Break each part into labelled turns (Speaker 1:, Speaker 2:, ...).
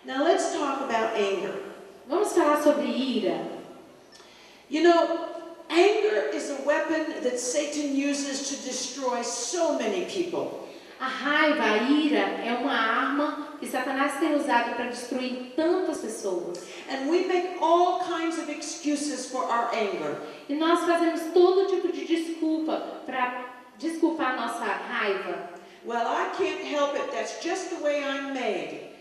Speaker 1: Now let's talk about anger.
Speaker 2: Vamos falar sobre ira.
Speaker 1: You know, anger is a weapon that Satan uses to destroy so many people.
Speaker 2: A raiva, a ira, é uma arma que Satanás tem usado para destruir tantas pessoas.
Speaker 1: And we make all kinds of excuses for our anger.
Speaker 2: E nós fazemos todo tipo de desculpa para desculpar nossa raiva.
Speaker 1: Well, I can't help it. That's just the way I'm made.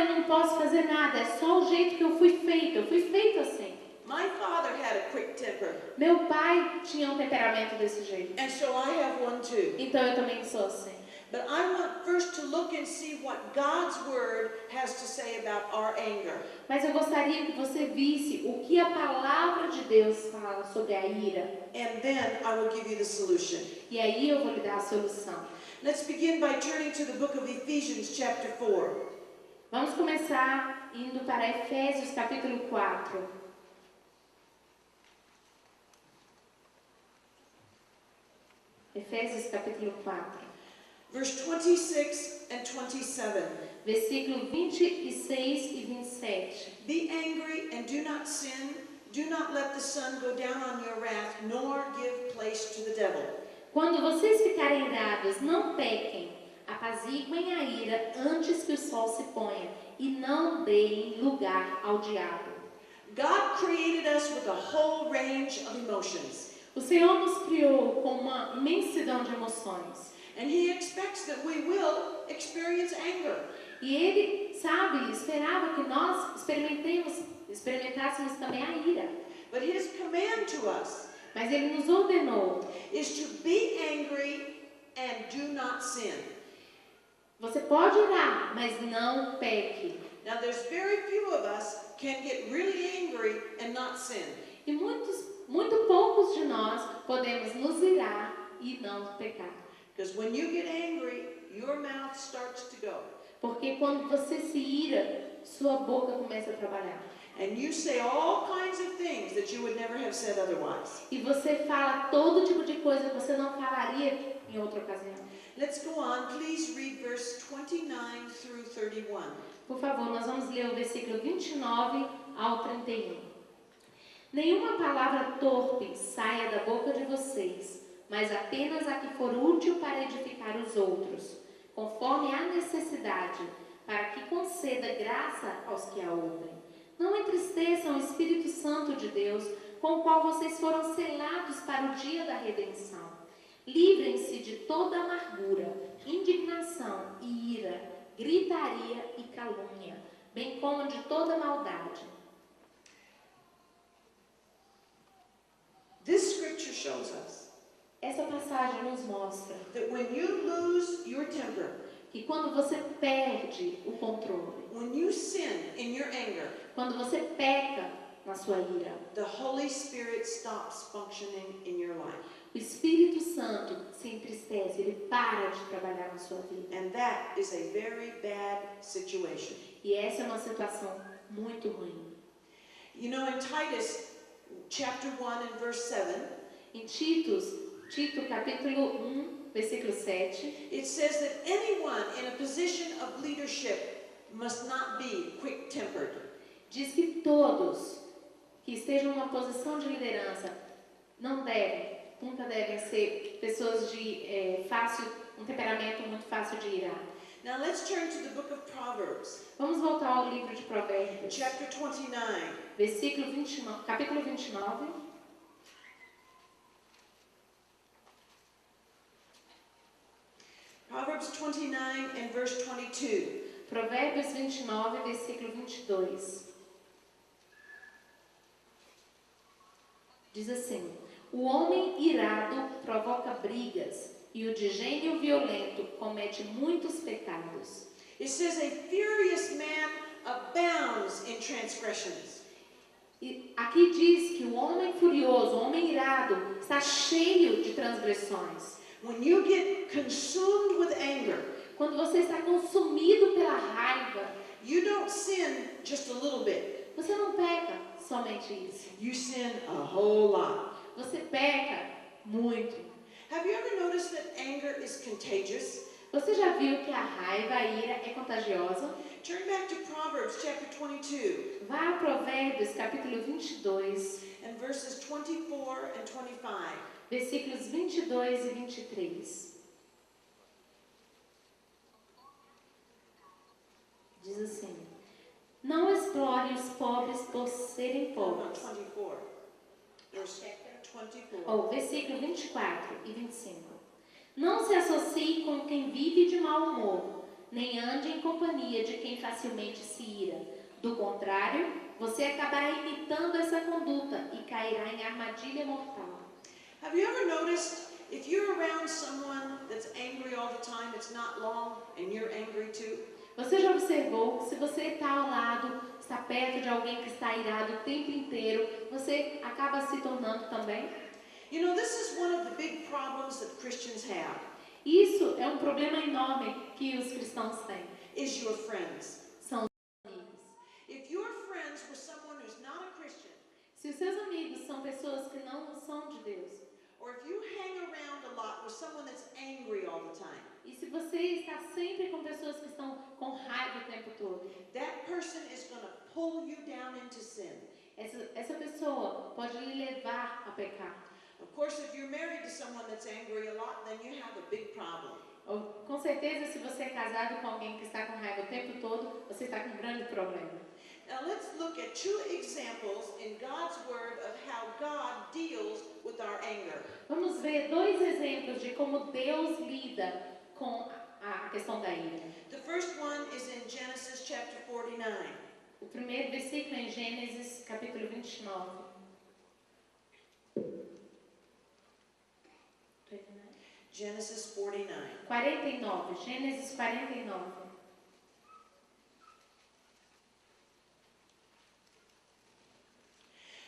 Speaker 2: Eu não posso fazer nada, é só o jeito que eu fui feito assim.
Speaker 1: My father had a quick temper.
Speaker 2: Meu pai tinha um temperamento desse jeito.
Speaker 1: And so I have one too.
Speaker 2: Então eu também sou assim.
Speaker 1: But I want first to look and see what God's word has to say about our anger.
Speaker 2: Mas eu gostaria que você visse o que a palavra de Deus fala sobre a ira.
Speaker 1: And then I will give you the solution.
Speaker 2: E aí eu vou lhe dar a solução.
Speaker 1: Let's begin by turning to the book of Ephesians chapter 4.
Speaker 2: Vamos começar indo para Efésios capítulo 4. Efésios capítulo 4.
Speaker 1: Verse 26 and 27.
Speaker 2: Versículo 26 e 27.
Speaker 1: Be angry and do not sin. Do not let the sun go down on your wrath, nor give place to the devil.
Speaker 2: Quando vocês ficarem irados, não pequem. Apaziguem a ira antes que o sol se ponha e não deem lugar ao diabo.
Speaker 1: God created us with a whole range of emotions.
Speaker 2: O Senhor nos criou com uma imensidão de emoções.
Speaker 1: And He expects that we will experience anger.
Speaker 2: E Ele esperava que nós experimentássemos também a ira.
Speaker 1: But His command to us
Speaker 2: Mas Ele nos ordenou:
Speaker 1: is to be angry and do not sin.
Speaker 2: você pode irar, mas não peque.
Speaker 1: Now there's very few of us can get really angry and not sin.
Speaker 2: E muito poucos de nós podemos nos irar e não pecar.
Speaker 1: Because when you get angry, your mouth starts to go.
Speaker 2: Porque quando você se ira, sua boca começa a trabalhar.
Speaker 1: And you say all kinds of things that you would never have said otherwise.
Speaker 2: E você fala todo tipo de coisa que você não falaria em outra ocasião.
Speaker 1: Let's go on. Please read verse 29 through 31.
Speaker 2: Por favor, nós vamos ler o versículo 29 ao 31. Nenhuma palavra torpe saia da boca de vocês, mas apenas a que for útil para edificar os outros, conforme a necessidade, para que conceda graça aos que a ouvem. Não entristeçam o Espírito Santo de Deus, com o qual vocês foram selados para o dia da redenção. Livrem-se de toda amargura, indignação e ira, gritaria e calúnia, bem como de toda maldade.
Speaker 1: This scripture shows us
Speaker 2: Essa passagem nos mostra
Speaker 1: that when you lose your temper,
Speaker 2: que quando você perde o controle,
Speaker 1: when you sin in your anger,
Speaker 2: quando você peca na sua ira,
Speaker 1: the Holy Spirit stops functioning in your life.
Speaker 2: o Espírito Santo se entristece, ele para de trabalhar na sua vida.
Speaker 1: And that is a very bad situation.
Speaker 2: E essa é uma situação muito ruim.
Speaker 1: You know, in Titus chapter 1 and verse 7,
Speaker 2: Em Tito capítulo 1, versículo 7,
Speaker 1: it says that anyone in a position of leadership must not be quick-tempered.
Speaker 2: diz que todos que estejam numa posição de liderança nunca devem ser pessoas de um temperamento muito fácil de irar.
Speaker 1: Now let's turn to the book of Proverbs,
Speaker 2: Vamos voltar ao livro de Provérbios,
Speaker 1: chapter 29.
Speaker 2: versículo 29, capítulo 29.
Speaker 1: Proverbs 29 and verse 22.
Speaker 2: Provérbios 29, versículo 22. Diz assim: o homem irado provoca brigas, e o de gênio violento comete muitos pecados.
Speaker 1: It says a furious man abounds in transgressions.
Speaker 2: E aqui diz que o homem furioso, o homem irado, está cheio de transgressões.
Speaker 1: When you get consumed with anger,
Speaker 2: Quando você está consumido pela raiva,
Speaker 1: you don't sin just a little bit.
Speaker 2: você não peca somente isso.
Speaker 1: You sin a whole lot.
Speaker 2: Você peca muito.
Speaker 1: Have you ever noticed that anger is contagious?
Speaker 2: Você já viu que a raiva, a ira é contagiosa?
Speaker 1: Turn back to Proverbs Proverbs chapter 22
Speaker 2: Vá a Provérbios, capítulo 22,
Speaker 1: and verses 24 and 25.
Speaker 2: versículos 22 e 23. Diz assim: Não explore os pobres por serem
Speaker 1: No,
Speaker 2: pobres.
Speaker 1: 24. Verse 24.
Speaker 2: Ou versículo 24 e 25. Não se associe com quem vive de mau humor, nem ande em companhia de quem facilmente se ira. Do contrário, você acabará imitando essa conduta e cairá em armadilha mortal.
Speaker 1: Have you ever noticed if you're around someone that's angry all the time, it's not long and you're angry too?
Speaker 2: Você já observou que se você está ao lado, está perto de alguém que está irado o tempo inteiro, você acaba se tornando também?
Speaker 1: You know, this is one of the big problems that Christians have,
Speaker 2: Isso é um problema enorme que os cristãos têm.
Speaker 1: is your friends.
Speaker 2: São os amigos.
Speaker 1: If you're friends with someone who's not a Christian,
Speaker 2: Se os seus amigos são pessoas que não são de Deus,
Speaker 1: or if you hang around a lot with someone that's angry all the time,
Speaker 2: e se você está sempre com pessoas que estão com raiva o tempo todo,
Speaker 1: that person is going to pull you down into sin.
Speaker 2: essa pessoa pode lhe levar a pecar.
Speaker 1: Of course, if you're married to someone that's angry a lot, then you have a big problem.
Speaker 2: Ou, com certeza, se você é casado com alguém que está com raiva o tempo todo, você está com um grande problema.
Speaker 1: Now let's look at two examples in God's Word of how God deals with our anger.
Speaker 2: Vamos ver dois exemplos de como Deus lida com a questão da ira.
Speaker 1: The first one is in Genesis chapter 49.
Speaker 2: O primeiro versículo é em Gênesis, capítulo 29.
Speaker 1: Genesis 49.
Speaker 2: 49, Gênesis 49.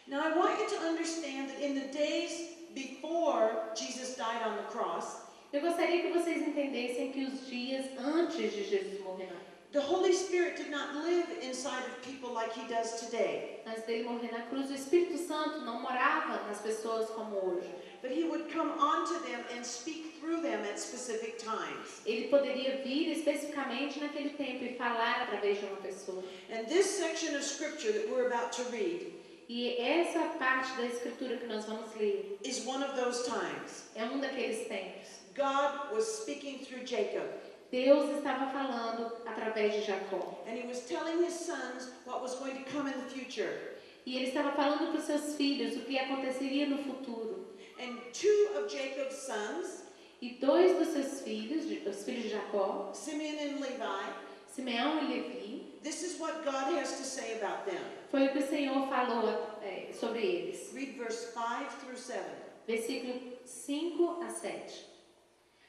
Speaker 1: Now I want you to understand that in the days before Jesus died on the cross,
Speaker 2: Eu gostaria que vocês entendessem que os dias antes de Jesus morrer,
Speaker 1: the Holy Spirit did not live inside of people like He does today.
Speaker 2: antes dele morrer na cruz, o Espírito Santo não morava nas pessoas como hoje.
Speaker 1: But He would come onto them and speak through them at specific times.
Speaker 2: Ele poderia vir especificamente naquele tempo e falar através de uma pessoa.
Speaker 1: And this section of scripture that we're about to read
Speaker 2: E essa parte da escritura que nós vamos ler
Speaker 1: is one of those times.
Speaker 2: é um daqueles tempos.
Speaker 1: God was speaking through Jacob,
Speaker 2: Deus estava falando através de Jacó.
Speaker 1: and He was telling His sons what was going to come in the future.
Speaker 2: E ele estava falando para os seus filhos o que aconteceria no futuro.
Speaker 1: And two of Jacob's sons,
Speaker 2: E dois dos seus filhos, os filhos de Jacó,
Speaker 1: Simeon and Levi,
Speaker 2: Simeão e Levi,
Speaker 1: this is what God has to say about them.
Speaker 2: foi o que o Senhor falou sobre eles.
Speaker 1: Read verse 5 through 7.
Speaker 2: Versículo 5 a 7.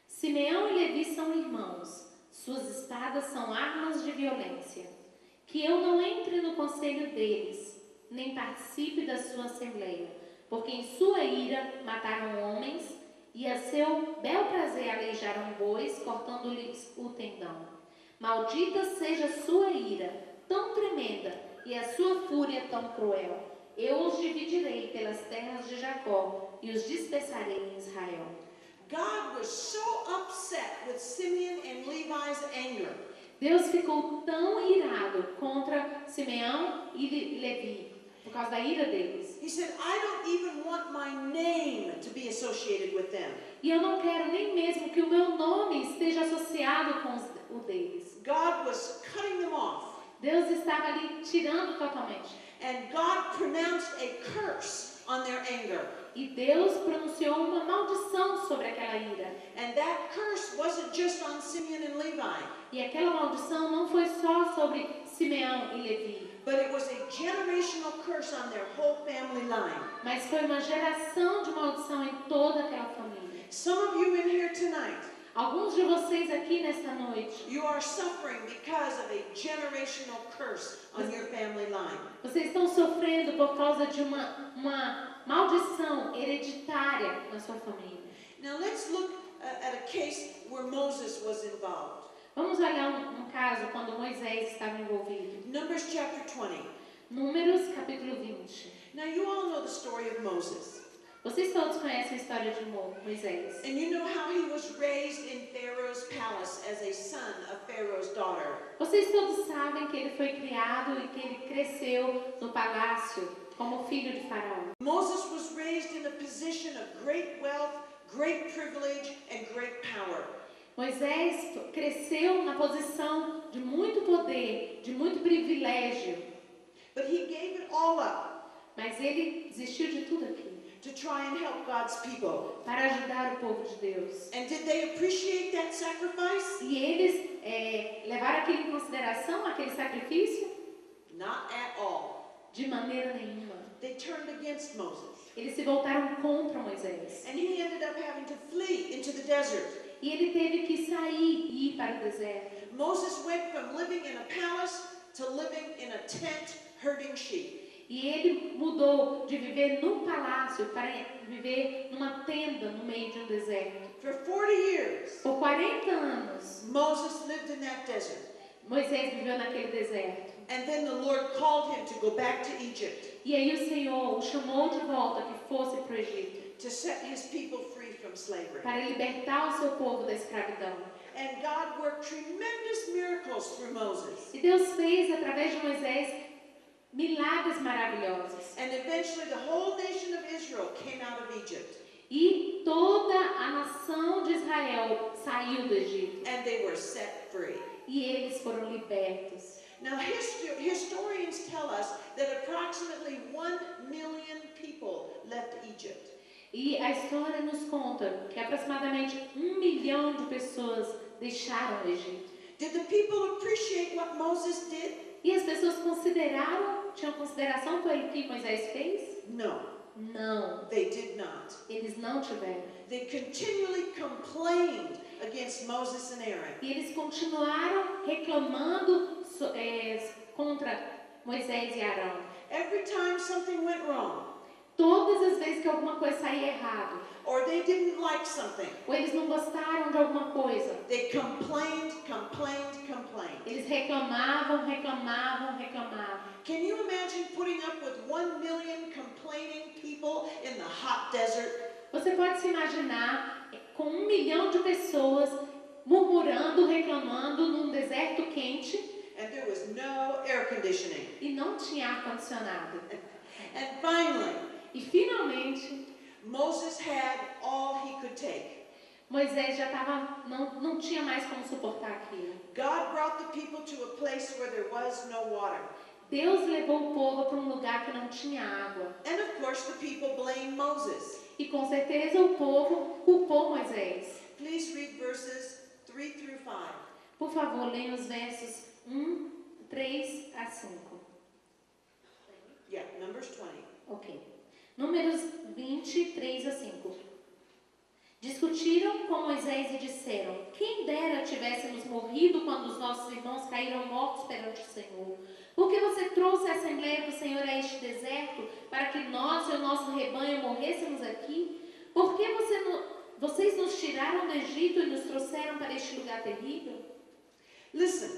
Speaker 2: Simeão e Levi são irmãos, suas espadas são armas de violência. Que eu não entre no conselho deles, nem participe da sua assembleia, porque em sua ira mataram homens e a seu bel prazer aleijaram bois, cortando-lhes o tendão. Maldita seja a sua ira, tão tremenda, e a sua fúria tão cruel. Eu os dividirei pelas terras de Jacó e os dispersarei em Israel.
Speaker 1: God was so upset with Simeon and Levi's anger
Speaker 2: Deus ficou tão irado contra Simeão e Levi, por causa da ira deles.
Speaker 1: He said, I don't even want my name to be associated with them.
Speaker 2: E eu não quero nem mesmo que o meu nome esteja associado com o deles.
Speaker 1: God was cutting them off.
Speaker 2: Deus estava ali tirando totalmente.
Speaker 1: And God pronounced a curse on their anger.
Speaker 2: E Deus pronunciou uma maldição sobre aquela ira.
Speaker 1: And that curse wasn't just on Simeon and Levi,
Speaker 2: E aquela maldição não foi só sobre Simeão e Levi,
Speaker 1: but it was a generational curse on their whole family line.
Speaker 2: mas foi uma geração de maldição em toda aquela família.
Speaker 1: Some of you in here tonight,
Speaker 2: Alguns de vocês aqui nesta noite,
Speaker 1: you are suffering because of a generational curse on your family line.
Speaker 2: vocês estão sofrendo por causa de uma maldição hereditária na sua família.
Speaker 1: Now let's look at a case where Moses was involved.
Speaker 2: Vamos olhar um caso quando Moisés estava envolvido.
Speaker 1: Numbers chapter 20.
Speaker 2: Números, capítulo 20.
Speaker 1: Now you all know the story of Moses.
Speaker 2: Vocês todos conhecem a história de Moisés.
Speaker 1: And you know how he was raised in Pharaoh's palace as a son of Pharaoh's daughter.
Speaker 2: Vocês todos sabem que ele foi criado e que ele cresceu no palácio como filho de Faraó.
Speaker 1: Moses was raised in a position of great wealth, great privilege, and great power.
Speaker 2: Moisés cresceu na posição de muito poder, de muito privilégio,
Speaker 1: But he gave it all up
Speaker 2: mas ele desistiu de tudo aquilo
Speaker 1: to try and help God's people.
Speaker 2: para ajudar o povo de Deus.
Speaker 1: And did they appreciate that sacrifice?
Speaker 2: E eles levaram aquilo em consideração, aquele sacrifício?
Speaker 1: Not at all.
Speaker 2: De maneira nenhuma.
Speaker 1: They turned against Moses.
Speaker 2: Eles se voltaram contra Moisés.
Speaker 1: And he ended up having to flee into the desert.
Speaker 2: E ele teve que sair e ir para o deserto.
Speaker 1: Moses went from living in a palace to living in a tent herding sheep.
Speaker 2: E ele mudou de viver num palácio para viver numa tenda no meio de um deserto.
Speaker 1: For 40 years,
Speaker 2: Por 40 anos,
Speaker 1: Moses lived in that desert.
Speaker 2: Moisés viveu naquele deserto.
Speaker 1: And then the Lord called him to go back to Egypt
Speaker 2: E aí o Senhor o chamou de volta que fosse para o Egito,
Speaker 1: to set his people free from slavery.
Speaker 2: para libertar o seu povo da escravidão.
Speaker 1: And God worked tremendous miracles through Moses.
Speaker 2: E Deus fez, através de Moisés, milagres maravilhosos.
Speaker 1: And eventually the whole nation of Israel came out of Egypt.
Speaker 2: E toda a nação de Israel saiu do Egito.
Speaker 1: And they were set free.
Speaker 2: E eles foram libertos.
Speaker 1: Now historians tell us that approximately 1 million people left Egypt.
Speaker 2: E a história nos conta que aproximadamente 1 milhão de pessoas deixaram o Egito.
Speaker 1: Did the people appreciate what Moses did?
Speaker 2: E as pessoas tinham consideração pelo que Moisés fez?
Speaker 1: No,
Speaker 2: Não,
Speaker 1: they did not.
Speaker 2: eles não tiveram.
Speaker 1: They continually complained against Moses and Aaron.
Speaker 2: E eles continuaram reclamando contra Moisés e Arão.
Speaker 1: Every time something went wrong,
Speaker 2: Todas as vezes que alguma coisa saía errado,
Speaker 1: or they didn't like something,
Speaker 2: ou eles não gostaram de alguma coisa,
Speaker 1: they complained.
Speaker 2: eles reclamavam.
Speaker 1: Can you imagine putting up with 1 million complaining people in the hot desert?
Speaker 2: Você pode se imaginar com 1 milhão de pessoas murmurando, reclamando num deserto quente
Speaker 1: And there was no air conditioning.
Speaker 2: e não tinha ar-condicionado.
Speaker 1: And finally,
Speaker 2: E finalmente,
Speaker 1: Moses had all he could take.
Speaker 2: Moisés já não tinha mais como suportar aquilo.
Speaker 1: God brought the people to a place where there was no water.
Speaker 2: Deus levou o povo para um lugar que não tinha água.
Speaker 1: And of course the people blamed Moses.
Speaker 2: E com certeza o povo culpou Moisés.
Speaker 1: Please read verses 3 through 5.
Speaker 2: Por favor, leia os versos 3 a 5.
Speaker 1: Yeah, Numbers 20.
Speaker 2: Ok. Números 23 a 5. Discutiram com Moisés e disseram: quem dera tivéssemos morrido quando os nossos irmãos caíram mortos perante o Senhor. Por que você trouxe a Assembleia do Senhor a este deserto para que nós e o nosso rebanho morrêssemos aqui? Por que vocês nos tiraram do Egito e nos trouxeram para este lugar terrível?
Speaker 1: Listen,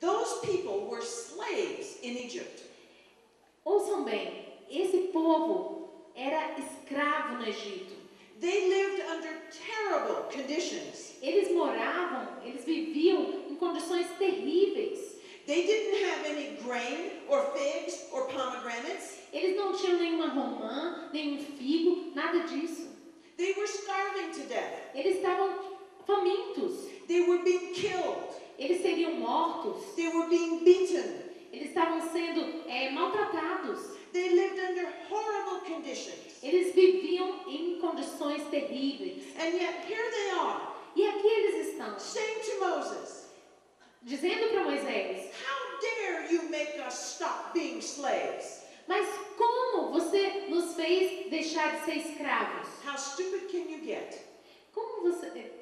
Speaker 1: those people were slaves in Egypt.
Speaker 2: Ouçam bem, esse povo era escravo no Egito.
Speaker 1: They lived under terrible conditions.
Speaker 2: Eles viviam em condições terríveis.
Speaker 1: They didn't have any grain or figs or pomegranates.
Speaker 2: Eles não tinham nenhuma romã, nenhum figo, nada disso.
Speaker 1: They were starving to death.
Speaker 2: Eles estavam famintos.
Speaker 1: They were being killed.
Speaker 2: Eles seriam mortos.
Speaker 1: They were being beaten.
Speaker 2: Eles estavam sendo maltratados.
Speaker 1: They lived under horrible conditions.
Speaker 2: Eles viviam em condições terríveis.
Speaker 1: And yet here they are,
Speaker 2: E aqui eles estão,
Speaker 1: saying to Moses,
Speaker 2: dizendo para Moisés:
Speaker 1: how dare you make us stop being slaves?
Speaker 2: mas como você nos fez deixar de ser escravos?
Speaker 1: How stupid can you get?
Speaker 2: Como você...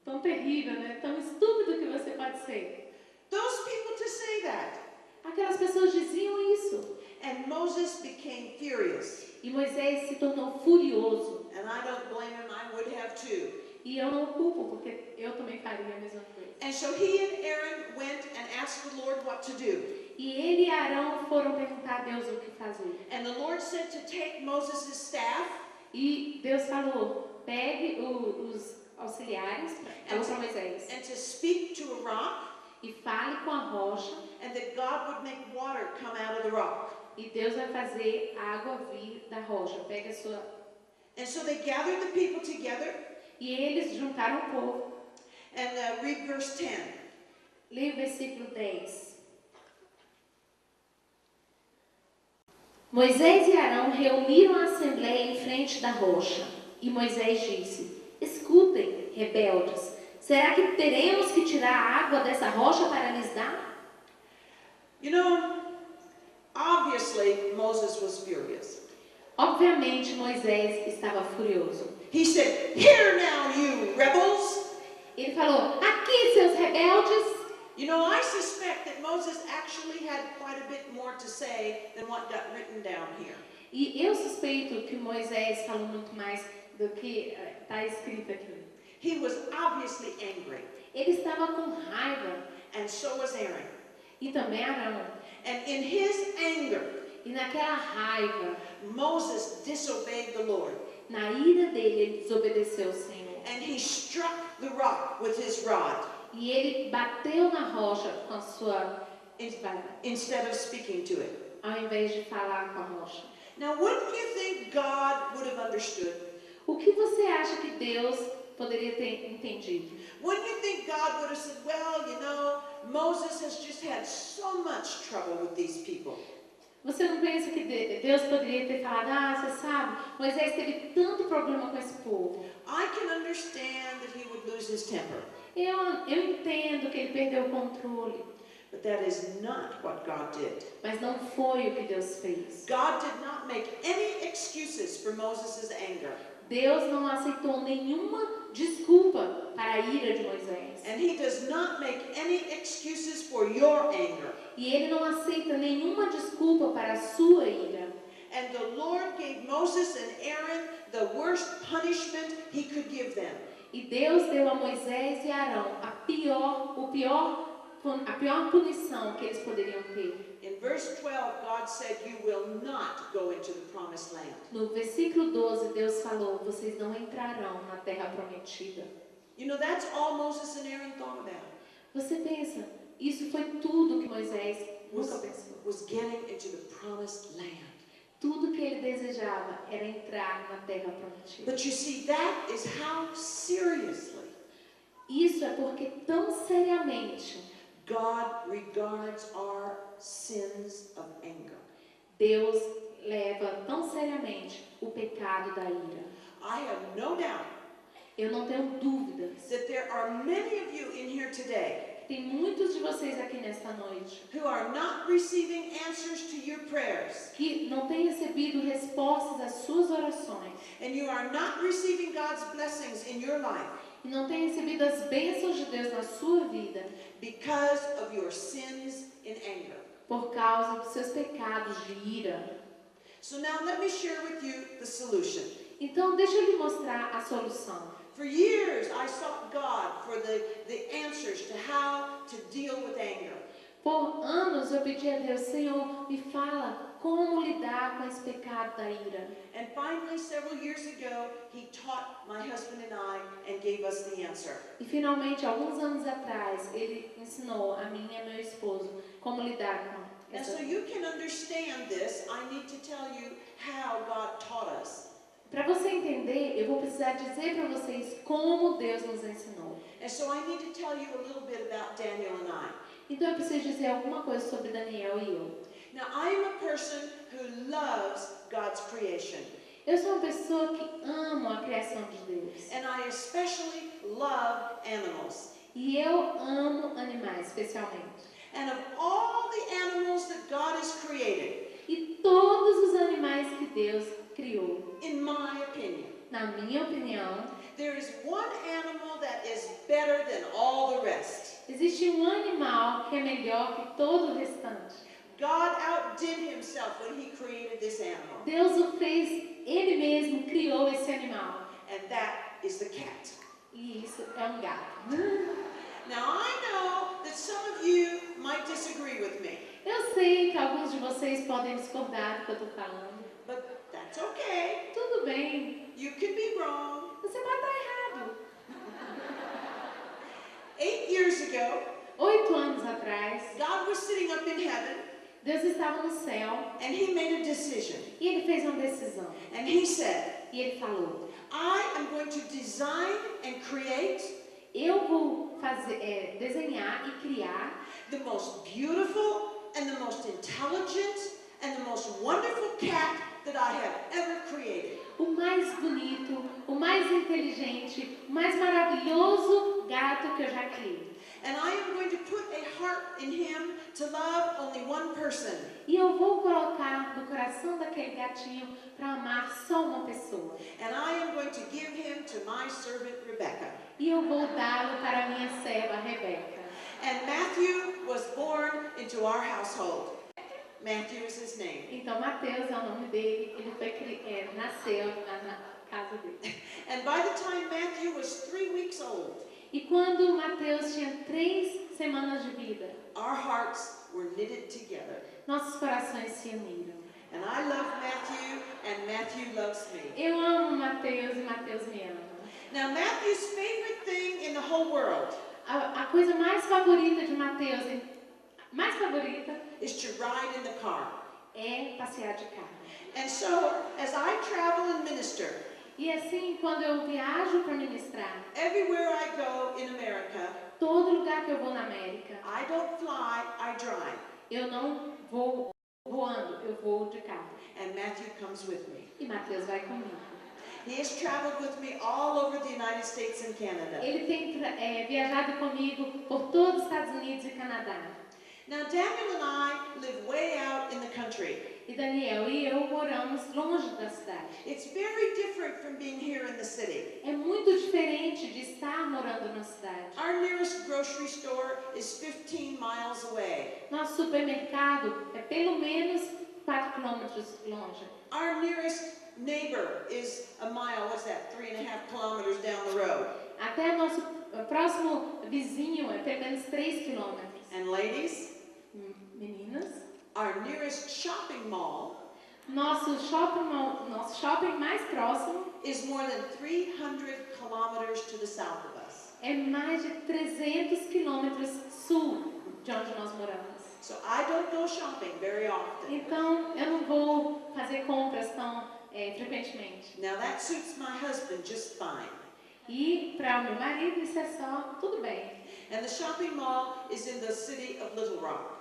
Speaker 2: Tão terrível, né? Tão estúpido que você pode ser.
Speaker 1: Those people to say that.
Speaker 2: Aquelas pessoas diziam isso.
Speaker 1: And Moses became furious.
Speaker 2: E Moisés se tornou furioso.
Speaker 1: And I don't blame him, I would have too.
Speaker 2: E eu não o culpo, porque eu também faria a mesma coisa.
Speaker 1: And so he and Aaron went and asked the Lord what to do.
Speaker 2: E ele e Arão foram perguntar a Deus o que fazer.
Speaker 1: And the Lord said to take Moses' staff
Speaker 2: E Deus falou, pegue os auxiliares, falou para Moisés,
Speaker 1: and to speak to a rock,
Speaker 2: e fale com a rocha,
Speaker 1: and that God would make water come out of the rock.
Speaker 2: e Deus vai fazer água vir da rocha. Pega a sua...
Speaker 1: And so they gathered the people together,
Speaker 2: E eles juntaram o povo.
Speaker 1: and read verse 10.
Speaker 2: Leia o versículo 10. Moisés e Arão reuniram a assembleia em frente da rocha. E Moisés disse, escutem, rebeldes, será que teremos que tirar a água dessa rocha para lhes dar?
Speaker 1: You know, obviously Moses was furious.
Speaker 2: Obviamente Moisés estava furioso.
Speaker 1: He said, "Hear now, you rebels."
Speaker 2: Ele falou, aqui seus rebeldes.
Speaker 1: You know, I suspect that Moses actually had quite a bit more to say than what got written down here.
Speaker 2: E eu suspeito que Moisés falou muito mais do que está escrito aqui.
Speaker 1: He was obviously angry,
Speaker 2: Ele estava com raiva,
Speaker 1: and so was Aaron.
Speaker 2: e também Arão.
Speaker 1: And in his anger,
Speaker 2: E naquela raiva,
Speaker 1: Moses disobeyed the Lord,
Speaker 2: na ira dele, ele desobedeceu o Senhor.
Speaker 1: and he struck the rock with his rod
Speaker 2: E ele bateu na rocha com a sua vara,
Speaker 1: instead of speaking to it.
Speaker 2: ao invés de falar com a rocha.
Speaker 1: Now, wouldn't you think God would have understood?
Speaker 2: O que você acha que Deus poderia ter entendido?
Speaker 1: Wouldn't you think God would have said, well, you know, Moses has just had so much trouble with these people.
Speaker 2: Você não pensa que Deus poderia ter falado, você sabe, Moisés teve tanto problema com esse povo.
Speaker 1: I can understand that he would lose his temper,
Speaker 2: Eu entendo que ele perdeu o controle,
Speaker 1: but that is not what God did.
Speaker 2: mas não foi o que Deus fez.
Speaker 1: God did not make any excuses for Moses' anger,
Speaker 2: Deus não aceitou nenhuma desculpa para a ira de Moisés.
Speaker 1: and he does not make any excuses for your anger.
Speaker 2: E ele não aceita nenhuma desculpa para a sua ira.
Speaker 1: And the Lord gave Moses and Aaron the worst punishment he could give them.
Speaker 2: E Deus deu a Moisés e Arão a pior punição que eles poderiam ter.
Speaker 1: In verse 12, God said, you will not go into the promised land.
Speaker 2: No versículo 12, Deus falou, vocês não entrarão na terra prometida.
Speaker 1: You know, that's all Moses and Aaron thought about,
Speaker 2: Você pensa, isso foi tudo que Moisés nunca pensou.
Speaker 1: was getting into the promised land.
Speaker 2: Tudo que ele desejava era entrar na terra prometida.
Speaker 1: But you see, that is how seriously
Speaker 2: Isso é porque tão seriamente
Speaker 1: God regards our sins of anger.
Speaker 2: Deus leva tão seriamente o pecado da ira.
Speaker 1: I have no doubt
Speaker 2: Eu não tenho dúvidas.
Speaker 1: that there are many of you in here today
Speaker 2: Tem muitos de vocês aqui nesta noite
Speaker 1: who are not receiving answers to your prayers,
Speaker 2: que não têm recebido respostas às suas orações
Speaker 1: and you are not receiving God's blessings in your life
Speaker 2: e não têm recebido as bênçãos de Deus na sua vida
Speaker 1: because of your sins in anger.
Speaker 2: por causa dos seus pecados de ira.
Speaker 1: So now let me share with you the solution.
Speaker 2: Então, deixa eu lhe mostrar a solução.
Speaker 1: For years, I sought God for the answers to how to deal with anger.
Speaker 2: Por anos eu pedi a Deus, Senhor, me fala como lidar com esse pecado da ira.
Speaker 1: And finally, several years ago, He taught my husband and I and gave us the answer.
Speaker 2: E finalmente, alguns anos atrás, Ele ensinou a mim e a meu esposo como lidar com
Speaker 1: And
Speaker 2: essa.
Speaker 1: so you can understand this, I need to tell you how God taught us.
Speaker 2: Para você entender, eu vou precisar dizer para vocês como Deus nos ensinou.
Speaker 1: And so I need to tell you a little bit about Daniel and I.
Speaker 2: Então eu preciso dizer alguma coisa sobre Daniel e eu.
Speaker 1: Now, I am a person who loves God's creation.
Speaker 2: Eu sou uma pessoa que amo a criação de Deus.
Speaker 1: And I especially love animals.
Speaker 2: E eu amo animais, especialmente.
Speaker 1: And of all the animals that God has created,
Speaker 2: E todos os animais que Deus criou,
Speaker 1: in my opinion,
Speaker 2: na minha opinião,
Speaker 1: there is one animal that is better than all the rest.
Speaker 2: existe um animal que é melhor que todo o restante.
Speaker 1: God outdid himself when he created this animal,
Speaker 2: Deus o fez, Ele mesmo criou esse animal.
Speaker 1: and that is the cat.
Speaker 2: E isso é um gato.
Speaker 1: Now, I know that some of you might disagree with me,
Speaker 2: Eu sei que alguns de vocês podem discordar do que eu estou falando,
Speaker 1: but that That's okay.
Speaker 2: Tudo bem,
Speaker 1: You can be wrong.
Speaker 2: você pode estar errado.
Speaker 1: 8 years ago,
Speaker 2: 8 anos atrás,
Speaker 1: God was sitting up in heaven
Speaker 2: Deus estava no céu
Speaker 1: and he made a decision.
Speaker 2: e ele fez uma decisão.
Speaker 1: And he said,
Speaker 2: E ele falou:
Speaker 1: I am going to design and create
Speaker 2: eu vou desenhar e criar
Speaker 1: the most beautiful and the most intelligent and the most wonderful cat that I have ever created.
Speaker 2: o mais bonito, o mais inteligente, o mais maravilhoso gato que eu já criei.
Speaker 1: And I am going to put a heart in him to love only one person.
Speaker 2: E eu vou colocar no coração daquele gatinho para amar só uma pessoa.
Speaker 1: And I am going to give him to my servant Rebecca.
Speaker 2: E eu vou dá-lo para a minha serva Rebeca.
Speaker 1: And Matthew was born into our household. Matthew is his name.
Speaker 2: Então Mateus é o nome dele, ele nasceu na casa dele.
Speaker 1: And by the time Matthew was 3 weeks old,
Speaker 2: E quando Mateus tinha 3 semanas de vida,
Speaker 1: our hearts were knitted together.
Speaker 2: nossos corações se uniram.
Speaker 1: And I love Matthew, and Matthew loves me.
Speaker 2: Eu amo Mateus e Mateus me ama.
Speaker 1: Now, Matthew's favorite thing in the whole world
Speaker 2: A coisa mais favorita de Mateus, mais favorita,
Speaker 1: is to ride in the car.
Speaker 2: é passear de carro.
Speaker 1: And so, as I travel and minister,
Speaker 2: E assim, quando eu viajo para ministrar,
Speaker 1: everywhere I go in America,
Speaker 2: todo lugar que eu vou na América,
Speaker 1: I don't fly, I drive.
Speaker 2: eu não vou voando, eu vou de carro.
Speaker 1: And Matthew comes with me.
Speaker 2: E Mateus vai comigo.
Speaker 1: He has traveled with me all over the United States and Canada.
Speaker 2: Ele tem viajado comigo por todos os Estados Unidos e Canadá.
Speaker 1: Now, Daniel and I live way out in the country.
Speaker 2: E Daniel e eu moramos longe da cidade.
Speaker 1: It's very different from being here in the city.
Speaker 2: É muito diferente de estar morando na cidade.
Speaker 1: Our nearest grocery store is 15 miles away.
Speaker 2: Nosso supermercado é pelo menos 4 quilômetros longe.
Speaker 1: Our nearest neighbor is a mile, what's that, 3.5 kilometers down the road.
Speaker 2: Até nosso próximo vizinho é pelo menos 3 quilômetros.
Speaker 1: And ladies,
Speaker 2: Meninas,
Speaker 1: our nearest shopping mall
Speaker 2: nosso shopping mais próximo
Speaker 1: is more than 300 kilometers to the south of us.
Speaker 2: é mais de 300 quilômetros sul de onde nós moramos.
Speaker 1: So I don't go shopping very often.
Speaker 2: Então, eu não vou fazer compras tão frequentemente.
Speaker 1: Now that suits my husband just fine.
Speaker 2: E para o meu marido isso é só tudo bem.
Speaker 1: And the shopping mall is in the city of Little Rock.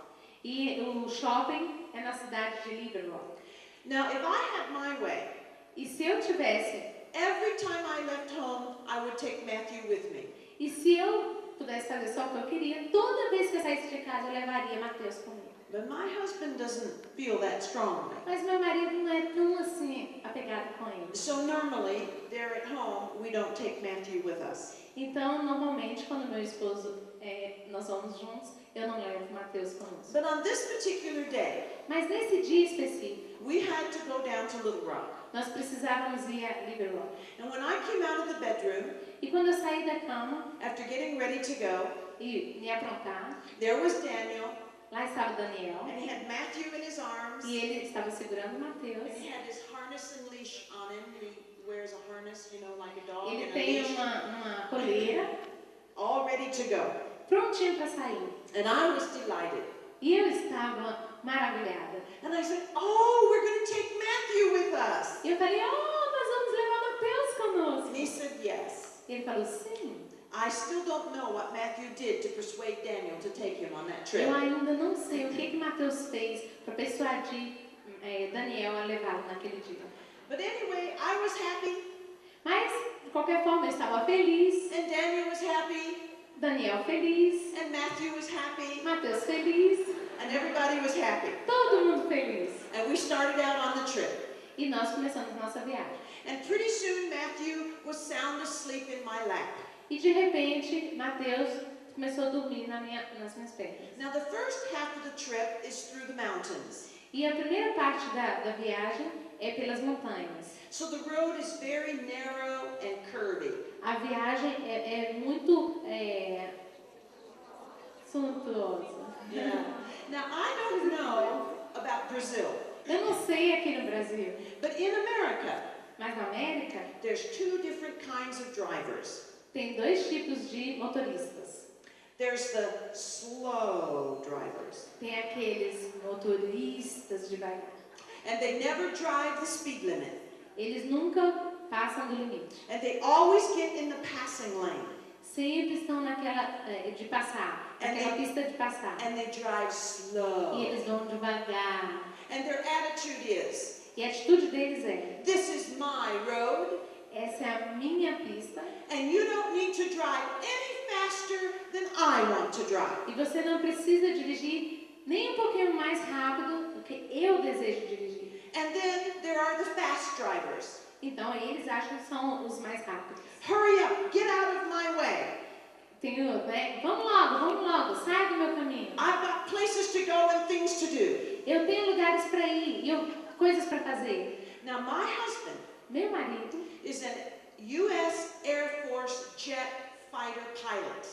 Speaker 2: E o shopping é na cidade de Little Rock.
Speaker 1: Now if I had my way,
Speaker 2: E se eu tivesse,
Speaker 1: every time I left home, I would take Matthew with me.
Speaker 2: e se eu pudesse fazer só o que eu queria, toda vez que eu saísse de casa eu levaria Mateus comigo.
Speaker 1: But my husband doesn't feel that strongly.
Speaker 2: Mas meu marido não é tão assim apegado com ele.
Speaker 1: So normally, there at home, we don't take Matthew with us.
Speaker 2: Então, normalmente, quando meu esposo, nós vamos juntos, eu não levo Mateus conosco.
Speaker 1: But on this particular day,
Speaker 2: Mas nesse dia específico,
Speaker 1: we had to go down to Little Rock.
Speaker 2: nós precisávamos ir a Little Rock.
Speaker 1: And when I came out of the bedroom,
Speaker 2: E quando eu saí da cama
Speaker 1: after getting ready to go,
Speaker 2: e me aprontar,
Speaker 1: there was Daniel,
Speaker 2: lá estava Daniel,
Speaker 1: and he had Matthew in his arms,
Speaker 2: e ele estava segurando Mateus.
Speaker 1: and he had his harness and leash on him. He wears a harness, you know, like a dog,
Speaker 2: Ele
Speaker 1: and a
Speaker 2: tem
Speaker 1: leash,
Speaker 2: uma coleira,
Speaker 1: all ready to go.
Speaker 2: prontinho para sair.
Speaker 1: And I was delighted.
Speaker 2: E eu estava maravilhada.
Speaker 1: And I said, oh, we're going to take Matthew with us.
Speaker 2: E eu falei, nós vamos levar Mateus conosco.
Speaker 1: And he said, yes.
Speaker 2: Ele falou, sim.
Speaker 1: I still don't know what Matthew did to persuade Daniel to take him on that trip.
Speaker 2: Eu ainda não sei o que Mateus fez para persuadir Daniel a levá-lo naquele dia.
Speaker 1: But anyway, I was happy,
Speaker 2: Mas, de qualquer forma, eu estava feliz,
Speaker 1: and Daniel was happy,
Speaker 2: Daniel feliz,
Speaker 1: and Matthew was happy,
Speaker 2: Mateus feliz,
Speaker 1: and everybody was happy.
Speaker 2: todo mundo feliz.
Speaker 1: And we started out on the trip.
Speaker 2: E nós começamos nossa viagem.
Speaker 1: And pretty soon Matthew was sound asleep in my lap.
Speaker 2: E de repente, Mateus começou a dormir nas minhas pernas.
Speaker 1: Now the first half of the trip is through the mountains.
Speaker 2: E a primeira parte da viagem é pelas montanhas.
Speaker 1: So the road is very narrow and curvy.
Speaker 2: A viagem é muito suntuosa.
Speaker 1: Yeah. Now I don't know about Brazil,
Speaker 2: Eu não sei aqui no Brasil,
Speaker 1: But in America,
Speaker 2: Mas na América,
Speaker 1: there's two different kinds of drivers.
Speaker 2: tem dois tipos de motoristas.
Speaker 1: There's the slow drivers,
Speaker 2: Tem aqueles motoristas devagar.
Speaker 1: and they never drive the speed limit,
Speaker 2: Eles nunca passam do limite.
Speaker 1: and they always get in the passing lane,
Speaker 2: Sempre estão naquela de passar, naquela pista de passar.
Speaker 1: and they drive
Speaker 2: E
Speaker 1: slow.
Speaker 2: eles vão devagar.
Speaker 1: And their attitude is,
Speaker 2: E a atitude deles é:
Speaker 1: this is my road,
Speaker 2: essa é a minha pista
Speaker 1: and you don't need to drive any faster than I want to drive.
Speaker 2: e você não precisa dirigir nem um pouquinho mais rápido do que eu desejo dirigir.
Speaker 1: And then there are the fast drivers.
Speaker 2: Então eles acham que são os mais rápidos.
Speaker 1: Hurry up, get out of my way.
Speaker 2: Tem o, né? Vamos logo, sai do meu caminho.
Speaker 1: I've got places to go and things to do.
Speaker 2: Eu tenho lugares para ir, coisas para fazer.
Speaker 1: Now my husband
Speaker 2: Meu marido,
Speaker 1: is an U.S. Air Force jet fighter pilot.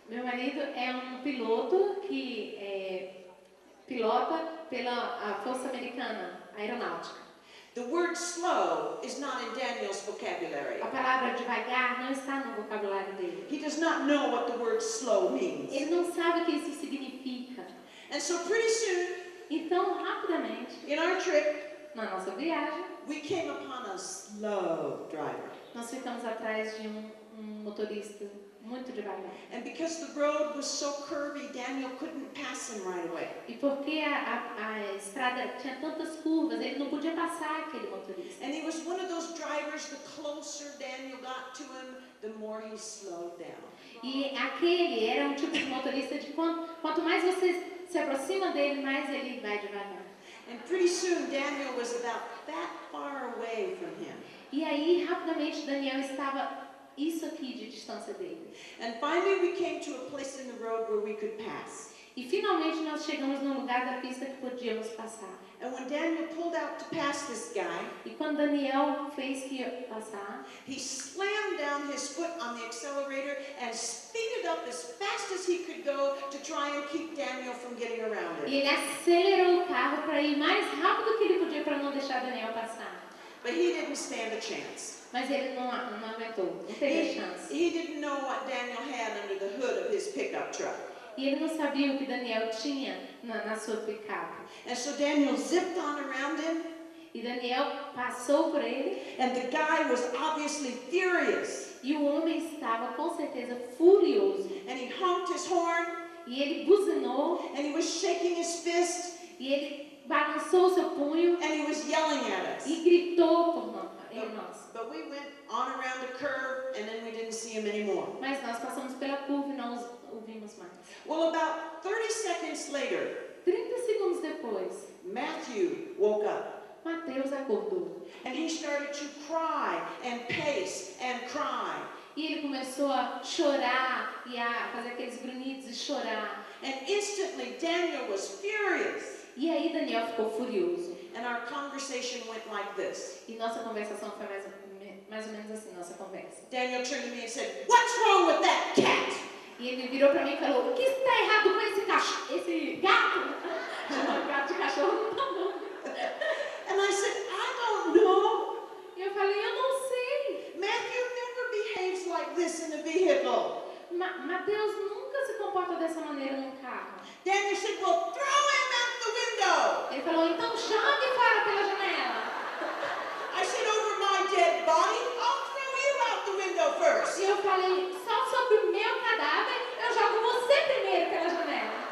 Speaker 2: meu marido é um piloto que pilota pela a Força Americana Aeronáutica.
Speaker 1: The word slow is not in Daniel's vocabulary.
Speaker 2: A palavra devagar não está no vocabulário dele.
Speaker 1: He does not know what the word slow means.
Speaker 2: Ele não sabe o que isso significa.
Speaker 1: And so pretty soon,
Speaker 2: Então, rapidamente,
Speaker 1: in our trip,
Speaker 2: na nossa viagem,
Speaker 1: we came upon a slow driver.
Speaker 2: nós ficamos atrás de um motorista muito devagar.
Speaker 1: And because the road was so curvy, Daniel couldn't pass him right away.
Speaker 2: E porque a estrada tinha tantas curvas, ele não podia passar aquele motorista.
Speaker 1: And he was one of those drivers, the closer Daniel got to him, the more he slowed down.
Speaker 2: E aquele era um tipo de motorista de quanto mais você se aproxima dele, mais ele vai devagar.
Speaker 1: And pretty soon, Daniel was about that far away from him.
Speaker 2: E aí, rapidamente, Daniel estava isso aqui de distância dele.
Speaker 1: And finally, we came to a place in the road where we could pass.
Speaker 2: E finalmente nós chegamos no lugar da pista que podíamos passar.
Speaker 1: And when Daniel pulled out to pass this guy,
Speaker 2: E quando Daniel fez que ia passar,
Speaker 1: he slammed down his foot on the accelerator and speeded up as fast as he could go to try and keep Daniel from getting around
Speaker 2: e
Speaker 1: him.
Speaker 2: ele acelerou o carro para ir mais rápido que ele podia para não deixar Daniel passar.
Speaker 1: But he didn't stand a chance.
Speaker 2: Mas ele não aguentou, não teve chance.
Speaker 1: He didn't know what Daniel had under the hood of his pickup truck.
Speaker 2: E ele não sabia o que Daniel tinha na sua picape.
Speaker 1: And so Daniel zipped on around him,
Speaker 2: E Daniel passou por ele
Speaker 1: and the guy was obviously furious.
Speaker 2: e o homem estava com certeza furioso.
Speaker 1: And he honked his horn,
Speaker 2: E ele buzinou
Speaker 1: and he was shaking his fist,
Speaker 2: e ele balançou seu punho
Speaker 1: and he was yelling at us.
Speaker 2: e gritou por nós.
Speaker 1: But we went on around the curve, and then we didn't see him anymore.
Speaker 2: Mas nós passamos pela curva e não os ouvimos mais.
Speaker 1: Well, about 30 seconds later,
Speaker 2: 30 segundos depois,
Speaker 1: Matthew woke up,
Speaker 2: Mateus acordou.
Speaker 1: and he started to cry and pace and cry.
Speaker 2: E ele começou a chorar e a fazer aqueles grunhidos e chorar.
Speaker 1: And instantly, Daniel was furious.
Speaker 2: E aí Daniel ficou furioso.
Speaker 1: And our conversation went like this.
Speaker 2: E nossa conversação foi mais ou menos assim, nossa conversa.
Speaker 1: Daniel turned to me and said, "What's wrong with that cat?"
Speaker 2: E ele virou para mim e falou: o que está errado com esse gato? Chamando gato de cachorro não tá bom.
Speaker 1: And I said, "I don't know.
Speaker 2: E eu falei: eu não sei.
Speaker 1: Matthew never behaves like this in a vehicle."
Speaker 2: Mateus nunca se comporta dessa maneira num carro.
Speaker 1: Daniel said, "Well, throw him out the window."
Speaker 2: Ele falou: então jogue fora pela janela.
Speaker 1: I said, "Over my dead body, I'll throw you out the window first."
Speaker 2: E eu falei: só sobre o meu cadáver, eu jogo você primeiro pela janela.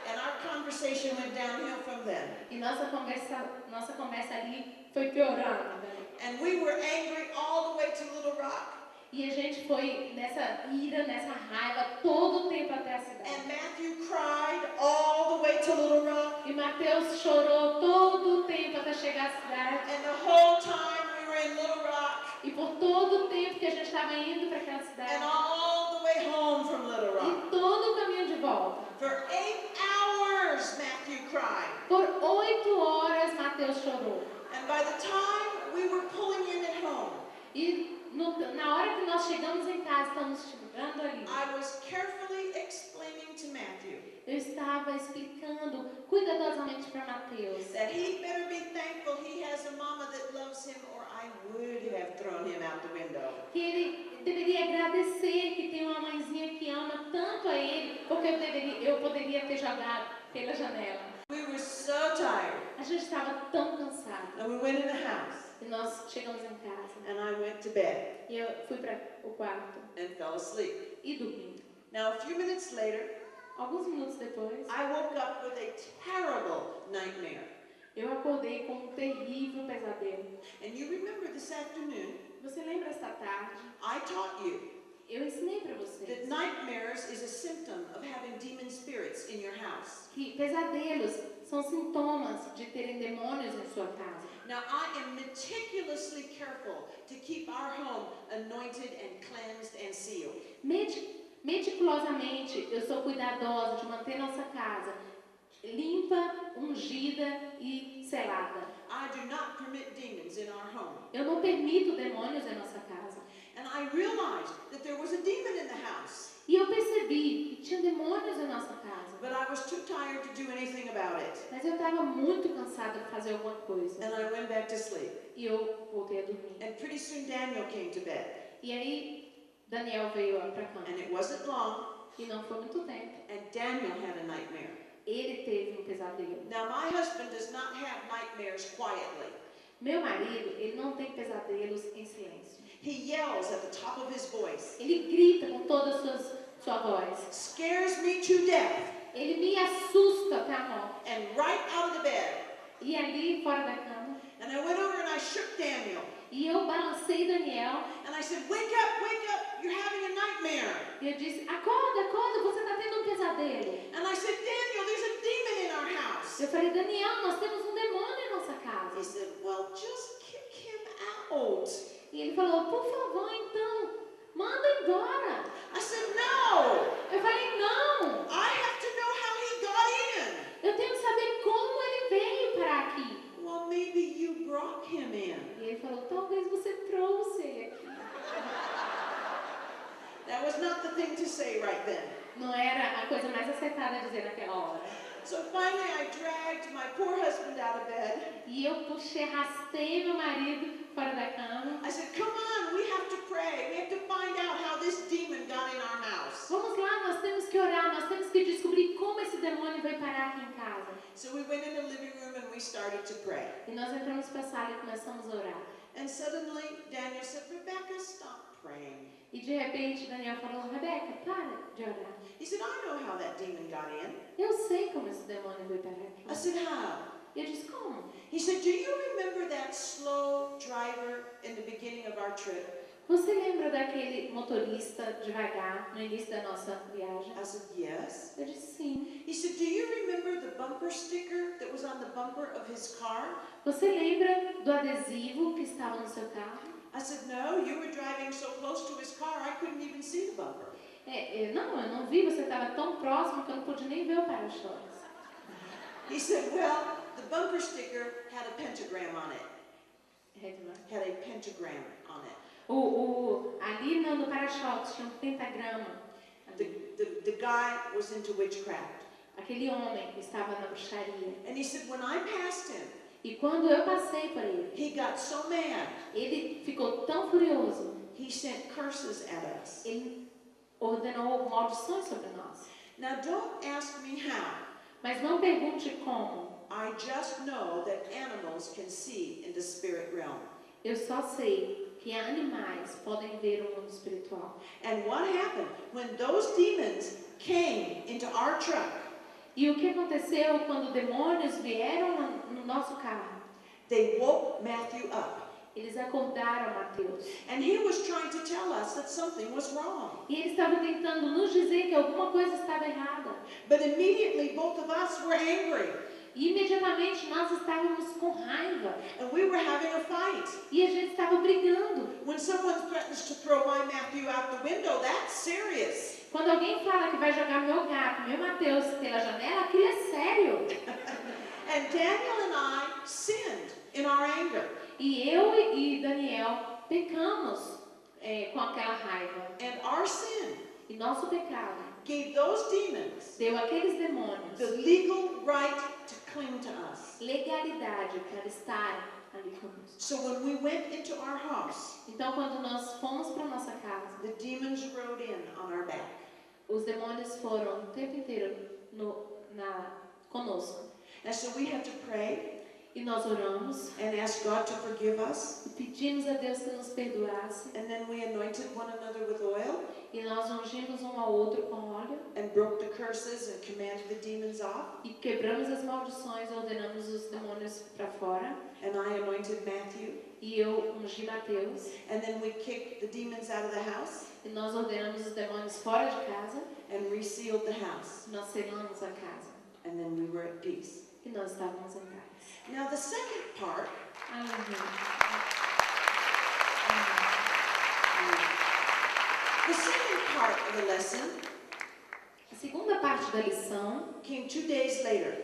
Speaker 1: And our conversation went downhill from then.
Speaker 2: E nossa conversa ali foi piorando. Né?
Speaker 1: And we were angry all the way to Little Rock.
Speaker 2: E a gente foi nessa ira, nessa raiva, todo o tempo até a cidade.
Speaker 1: And Matthew cried all the way to Little Rock.
Speaker 2: E Mateus chorou todo o tempo até chegar à cidade.
Speaker 1: And the whole time we were in Little Rock.
Speaker 2: E por todo o tempo que a gente estava indo para aquela cidade.
Speaker 1: And all the way home from Little Rock.
Speaker 2: E todo o caminho de volta.
Speaker 1: For 8 hours, Matthew cried.
Speaker 2: Por 8 horas Mateus chorou.
Speaker 1: And by the time we were pulling in at home,
Speaker 2: E na hora que nós chegamos em casa, estamos chegando ali.
Speaker 1: I was carefully explaining to Matthew
Speaker 2: Eu estava explicando cuidadosamente para Mateus
Speaker 1: that he better be thankful he has a mama that loves him, or I would have thrown him out the window.
Speaker 2: que ele deveria agradecer que tem uma mãezinha que ama tanto a ele, porque eu poderia ter jogado pela janela.
Speaker 1: We were so tired,
Speaker 2: A gente estava tão cansado.
Speaker 1: and we went in the house,
Speaker 2: E nós chegamos em casa.
Speaker 1: and I went to bed
Speaker 2: E eu fui para o quarto
Speaker 1: and fell asleep.
Speaker 2: e dormi.
Speaker 1: Now, a few minutes later,
Speaker 2: Alguns minutos depois,
Speaker 1: I woke up with a terrible nightmare.
Speaker 2: eu acordei com um terrível pesadelo.
Speaker 1: And you remember this afternoon,
Speaker 2: Você lembra esta tarde?
Speaker 1: I taught you
Speaker 2: Eu ensinei para
Speaker 1: that
Speaker 2: vocês
Speaker 1: nightmares is a symptom of having demon spirits in your house.
Speaker 2: que pesadelos são sintomas de terem demônios em sua casa.
Speaker 1: Now, I am meticulously careful to keep our home anointed and cleansed and sealed.
Speaker 2: Meticulosamente, eu sou cuidadosa de manter nossa casa limpa, ungida e selada.
Speaker 1: I do not permit demons in our home.
Speaker 2: Eu não permito demônios em nossa casa.
Speaker 1: And I realized that there was a demon in the house,
Speaker 2: E eu percebi que tinha demônios em nossa casa.
Speaker 1: but I was too tired to do anything about it.
Speaker 2: Mas eu estava muito cansada de fazer alguma coisa.
Speaker 1: And I went back to sleep.
Speaker 2: E eu voltei a dormir.
Speaker 1: And pretty soon Daniel came to bed.
Speaker 2: E aí, Daniel veio para cama.
Speaker 1: And it wasn't long,
Speaker 2: E não foi muito tempo.
Speaker 1: and Daniel had a nightmare.
Speaker 2: Ele teve um pesadelo.
Speaker 1: Now, my husband does not have nightmares quietly.
Speaker 2: Meu marido, ele não tem pesadelos em silêncio.
Speaker 1: He yells at the top of his voice,
Speaker 2: Ele grita com toda a sua voz.
Speaker 1: scares me to death,
Speaker 2: Ele me assusta até a morte.
Speaker 1: and right out of the bed.
Speaker 2: E ali, fora da cama,
Speaker 1: And I went over and I shook Daniel.
Speaker 2: e eu balancei Daniel.
Speaker 1: And I said, wake up, you're having a nightmare.
Speaker 2: E eu disse, acorda, acorda, você está tendo um pesadelo.
Speaker 1: And I said, Daniel, there's a demon in our house.
Speaker 2: Eu falei, Daniel, nós temos um demônio em nossa
Speaker 1: He
Speaker 2: casa.
Speaker 1: said, well, just kick him out.
Speaker 2: E ele falou, por favor, então, manda embora.
Speaker 1: I said, no,
Speaker 2: Eu falei, não,
Speaker 1: I have to know how he got in.
Speaker 2: eu tenho que saber como ele veio parar aqui.
Speaker 1: Well, maybe you brought him in.
Speaker 2: E ele falou, talvez você trouxe ele aqui.
Speaker 1: That was not the thing to say right then.
Speaker 2: Não era a coisa mais acertada a dizer naquela hora.
Speaker 1: So finally I dragged my poor husband out of bed.
Speaker 2: E eu puxei, arrastei meu marido fora da cama.
Speaker 1: I said, come on, we have to pray. We have to find out how this demon got in our house.
Speaker 2: Vamos lá, nós temos que orar, nós temos que descobrir como esse demônio veio parar aqui em casa.
Speaker 1: So we went in the living room and we started to pray.
Speaker 2: E nós entramos para a sala e começamos a orar.
Speaker 1: And suddenly Daniel said, Rebecca, stop praying.
Speaker 2: E de repente Daniel falou, Rebeca, para de orar.
Speaker 1: He said, I know how that demon got in.
Speaker 2: Eu sei como esse demônio veio parar aqui.
Speaker 1: I said, how?
Speaker 2: E eu disse, como?
Speaker 1: He said, do you remember that slow driver in the beginning of our trip?
Speaker 2: Você lembra daquele motorista devagar no início da nossa viagem?
Speaker 1: I said, yes.
Speaker 2: Eu disse, sim.
Speaker 1: He said, do you remember the bumper sticker that was on the bumper of his car?
Speaker 2: Você lembra do adesivo que estava no seu carro?
Speaker 1: I said, no, you were driving so close to his car, I couldn't even see the bumper.
Speaker 2: Não, eu não vi, você estava tão próximo que eu não pude nem ver o para-choques.
Speaker 1: He said, well, the bumper sticker had a pentagram on it. Had a pentagram on it.
Speaker 2: Ali no para-choques tinha um pentagrama.
Speaker 1: The guy was into witchcraft.
Speaker 2: Aquele homem estava na bruxaria.
Speaker 1: And he said, when I passed him,
Speaker 2: E quando eu passei por ele,
Speaker 1: he got so mad,
Speaker 2: ele ficou tão furioso,
Speaker 1: he sent curses at us.
Speaker 2: ele ordenou maldições sobre nós.
Speaker 1: Now, don't ask me how.
Speaker 2: Mas não pergunte como.
Speaker 1: I just know that animals can see in the spirit realm.
Speaker 2: Eu só sei que animais podem ver o mundo espiritual.
Speaker 1: And what happened when those demons came into our truck?
Speaker 2: E o que aconteceu quando demônios vieram no nosso carro?
Speaker 1: They woke Matthew up.
Speaker 2: Eles acordaram Mateus.
Speaker 1: And he was trying to tell us that something was wrong.
Speaker 2: E eles estavam tentando nos dizer que alguma coisa estava errada.
Speaker 1: But immediately both of us were angry.
Speaker 2: E imediatamente nós estávamos com raiva.
Speaker 1: And we were having a fight.
Speaker 2: E a gente estava brigando.
Speaker 1: When someone threatens to throw my Matthew out the window, that's serious.
Speaker 2: Quando alguém fala que vai jogar meu gato, meu Mateus, pela janela, aquilo é sério.
Speaker 1: And Daniel and I sinned in our anger.
Speaker 2: E eu e Daniel pecamos com aquela raiva.
Speaker 1: And our sin
Speaker 2: E nosso pecado
Speaker 1: gave those demons
Speaker 2: deu àqueles demônios
Speaker 1: the legal right to cling to us.
Speaker 2: legalidade para estarem ali conosco.
Speaker 1: So when we went into our house,
Speaker 2: Então, quando nós fomos para nossa casa,
Speaker 1: the demons rode in on our back.
Speaker 2: os demônios foram o tempo inteiro conosco.
Speaker 1: And so we had to pray
Speaker 2: E nós oramos
Speaker 1: and ask God to forgive us.
Speaker 2: e pedimos a Deus que nos perdoasse.
Speaker 1: And then we anointed one another with oil
Speaker 2: E nós ungimos um ao outro com óleo
Speaker 1: and broke the curses and commanded the demons off.
Speaker 2: e quebramos as maldições, ordenamos os demônios para fora.
Speaker 1: And I anointed Matthew.
Speaker 2: E eu ungi Mateus.
Speaker 1: And then we kicked the demons out of the house
Speaker 2: E nós ordenamos os demônios fora de casa.
Speaker 1: and resealed the house.
Speaker 2: Nós selamos a casa.
Speaker 1: And then we were at peace.
Speaker 2: E nós estávamos em paz.
Speaker 1: Now the second part, the second part of the lesson
Speaker 2: A segunda parte da lição
Speaker 1: came 2 days later.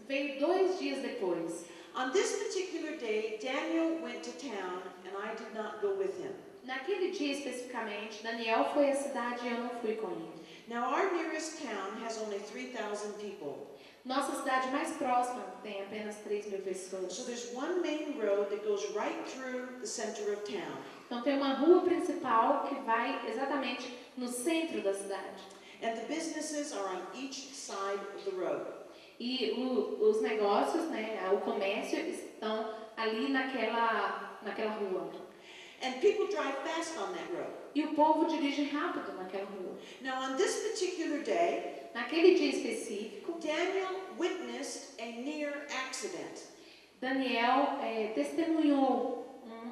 Speaker 2: veio 2 dias depois.
Speaker 1: On this particular day, Daniel went to town and I did not go with him.
Speaker 2: Naquele dia especificamente, Daniel foi à cidade e eu não fui com ele.
Speaker 1: Now our nearest town has only 3,000 people.
Speaker 2: Nossa cidade mais próxima tem apenas 3.000 pessoas.
Speaker 1: So there's one main road that goes right through the center of town.
Speaker 2: Então tem uma rua principal que vai exatamente no centro da cidade.
Speaker 1: And the businesses are on each side of the road.
Speaker 2: E os negócios, né, o comércio estão ali naquela rua.
Speaker 1: And people drive fast on that road.
Speaker 2: E o povo dirige rápido naquela rua.
Speaker 1: Now on this particular day,
Speaker 2: Naquele dia específico,
Speaker 1: Daniel witnessed a near accident.
Speaker 2: Daniel testemunhou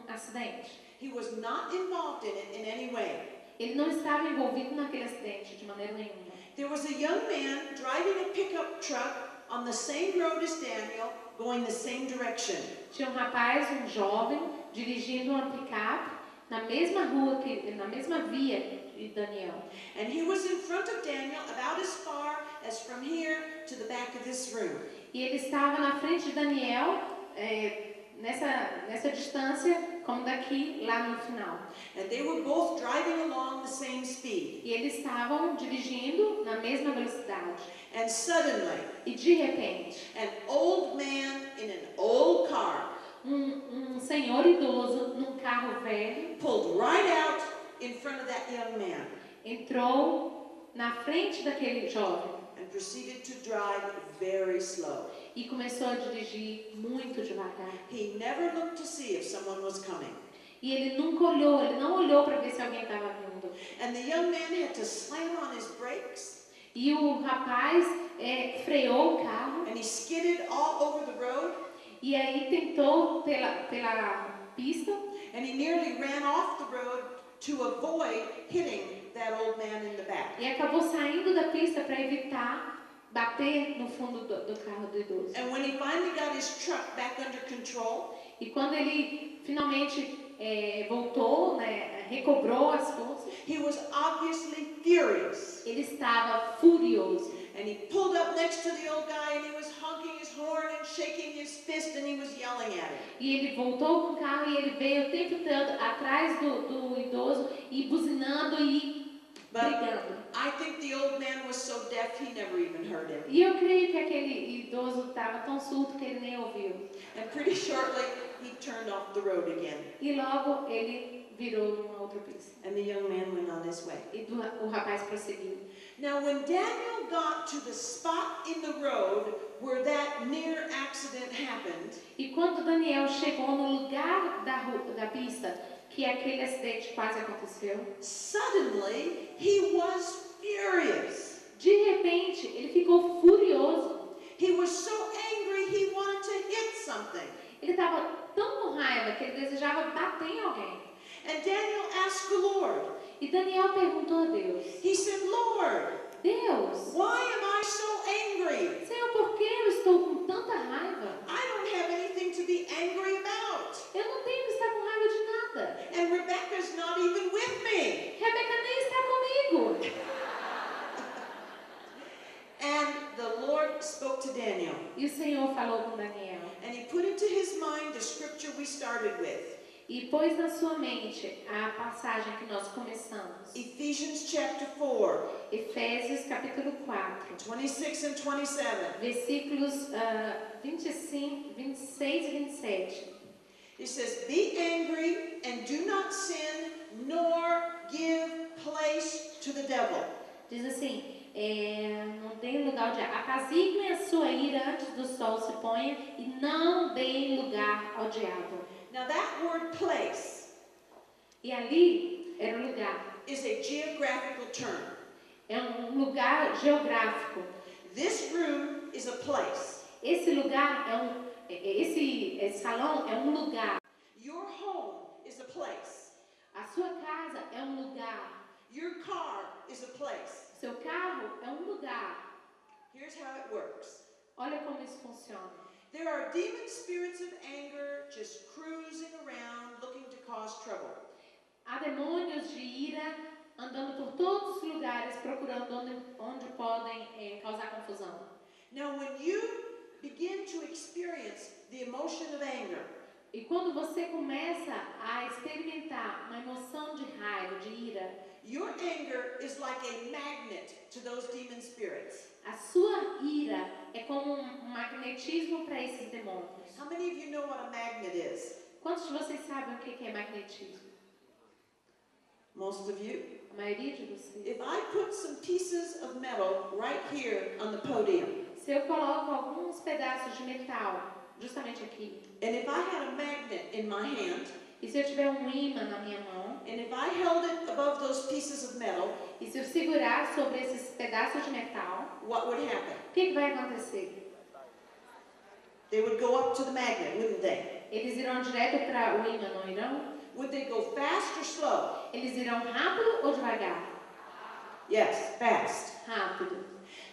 Speaker 2: acidente.
Speaker 1: He was not involved in it in any way.
Speaker 2: Ele não estava envolvido naquele acidente de maneira nenhuma.
Speaker 1: There was a young man driving a pickup truck on the same road as Daniel, going the same direction.
Speaker 2: Tinha um rapaz, um jovem, dirigindo uma picape na mesma rua, na mesma via de Daniel.
Speaker 1: And he was in front of Daniel about as far as from here to the back of this room.
Speaker 2: E ele estava na frente de Daniel, nessa distância, como daqui, lá no final.
Speaker 1: And they were both driving along the same speed.
Speaker 2: E eles estavam dirigindo na mesma velocidade.
Speaker 1: And suddenly,
Speaker 2: E de repente,
Speaker 1: an old man in an old car
Speaker 2: um senhor idoso num carro velho
Speaker 1: pulled right out in front of that young man
Speaker 2: entrou na frente daquele jovem
Speaker 1: and proceeded to drive very slow.
Speaker 2: e começou a dirigir muito devagar.
Speaker 1: He never looked to see if someone was coming.
Speaker 2: E ele nunca olhou, ele não olhou para ver se alguém estava vindo.
Speaker 1: And the young man had to slam on his brakes,
Speaker 2: E o rapaz freou o carro
Speaker 1: and he skidded all over the road,
Speaker 2: e aí tentou pela pista
Speaker 1: and he nearly ran off the road to avoid hitting that old man in the back.
Speaker 2: e acabou saindo da pista para evitar bater no fundo do carro do idoso.
Speaker 1: And when he finally got his truck back under control,
Speaker 2: E quando ele finalmente voltou, né, recobrou as forças,
Speaker 1: he was obviously furious.
Speaker 2: ele estava furioso.
Speaker 1: And he pulled up next to the old guy and he was honking his horn and shaking his fist and he was yelling at him.
Speaker 2: E ele voltou com o carro e ele veio o tempo todo atrás do idoso e buzinando e brigando.
Speaker 1: I think the old man was so deaf he never even heard him.
Speaker 2: E eu creio que aquele idoso estava tão surdo que ele nem ouviu.
Speaker 1: And pretty shortly he turned off the road again.
Speaker 2: E logo ele virou numa outra pista.
Speaker 1: And the young man went on his way.
Speaker 2: E o rapaz prosseguiu.
Speaker 1: Now when Daniel got to the spot in the road where that near accident happened,
Speaker 2: E quando Daniel chegou no lugar da pista que aquele acidente quase aconteceu,
Speaker 1: suddenly he was furious.
Speaker 2: de repente ele ficou furioso.
Speaker 1: He was so angry he wanted to hit something.
Speaker 2: Ele estava tão com raiva que ele desejava bater em alguém.
Speaker 1: And Daniel asked the Lord.
Speaker 2: E Daniel perguntou a Deus:
Speaker 1: He said, Lord,
Speaker 2: Deus,
Speaker 1: why am I so angry?
Speaker 2: Senhor, por que eu estou com tanta raiva?
Speaker 1: I don't have anything to be angry about.
Speaker 2: Eu não tenho que estar com raiva de nada.
Speaker 1: And Rebecca's not even with me.
Speaker 2: Rebeca nem está comigo.
Speaker 1: And the Lord spoke to Daniel.
Speaker 2: E o Senhor falou com Daniel.
Speaker 1: And he put into his mind the scripture we started with.
Speaker 2: E pôs na sua mente a passagem que nós começamos.
Speaker 1: Ephesians chapter 4,
Speaker 2: Efésios capítulo 4,
Speaker 1: 26 and 27.
Speaker 2: versículos 25, 26 e 27.
Speaker 1: It says, "Be angry and do not sin, nor give place to the devil."
Speaker 2: Diz assim, não deem lugar ao diabo. Apaziguem a sua ira antes do sol se ponha e não deem lugar ao diabo.
Speaker 1: Now that word place
Speaker 2: E ali era o lugar.
Speaker 1: is a geographical term.
Speaker 2: É um lugar geográfico.
Speaker 1: This room is a place.
Speaker 2: Esse lugar esse salão é um lugar.
Speaker 1: Your home is a place.
Speaker 2: A sua casa é um lugar.
Speaker 1: Your car is a place.
Speaker 2: Seu carro é um lugar.
Speaker 1: Here's how it works.
Speaker 2: Olha como isso funciona.
Speaker 1: There are demon spirits of anger just cruising around looking to cause trouble.
Speaker 2: Há demônios de ira andando por todos os lugares procurando onde podem causar confusão.
Speaker 1: Now when you begin to experience the emotion of anger,
Speaker 2: E quando você começa a experimentar uma emoção de raiva, de ira,
Speaker 1: your anger is like a magnet to those demon spirits.
Speaker 2: a sua ira é como um magnetismo para esses demônios.
Speaker 1: How many of you know what a magnet is?
Speaker 2: Quantos de vocês sabem o que é magnetismo?
Speaker 1: Most of you.
Speaker 2: A maioria de vocês.
Speaker 1: If I put some pieces of metal right here on the podium,
Speaker 2: Se eu coloco alguns pedaços de metal justamente aqui,
Speaker 1: and if I had a magnet in my hand,
Speaker 2: e se eu tiver um ímã na minha mão,
Speaker 1: and if I held it above those pieces of metal,
Speaker 2: e se eu segurar sobre esses pedaços de metal,
Speaker 1: what would happen?
Speaker 2: o que vai acontecer?
Speaker 1: They would go up to the magnet, wouldn't they?
Speaker 2: Eles irão direto para o ímã, não irão?
Speaker 1: Would they go fast or slow?
Speaker 2: Eles irão rápido ou devagar?
Speaker 1: Yes, fast.
Speaker 2: Rápido.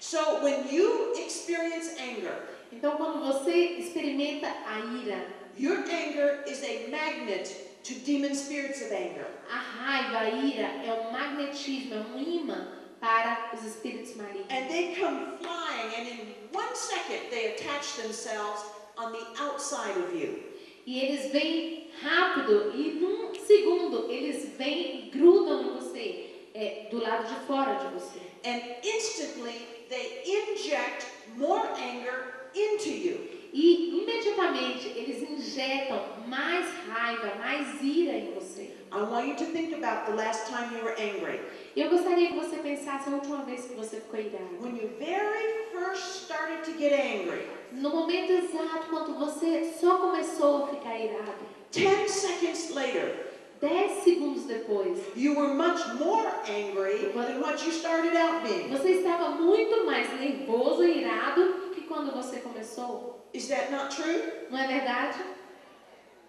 Speaker 1: So when you experience anger,
Speaker 2: Então, quando você experimenta a ira,
Speaker 1: your anger is a magnet to demon spirits of anger.
Speaker 2: a raiva, a ira é um magnetismo, é um ímã para os espíritos malignos.
Speaker 1: And they come flying, and in 1 second they attach themselves on the outside of you.
Speaker 2: E eles vêm rápido e num segundo eles vêm e grudam em você, do lado de fora de você.
Speaker 1: And instantly they inject more anger into you.
Speaker 2: E imediatamente eles injetam mais raiva, mais ira em você.
Speaker 1: I want you to think about the last time you were angry.
Speaker 2: Eu gostaria que você pensasse a última vez que você ficou irado.
Speaker 1: When you very first started to get angry,
Speaker 2: No momento exato, quando você só começou a ficar irado,
Speaker 1: 10 seconds later,
Speaker 2: 10 segundos depois,
Speaker 1: you were much more angry than what you started out being.
Speaker 2: você estava muito mais nervoso e irado que quando você começou.
Speaker 1: Is that not true?
Speaker 2: Não é verdade?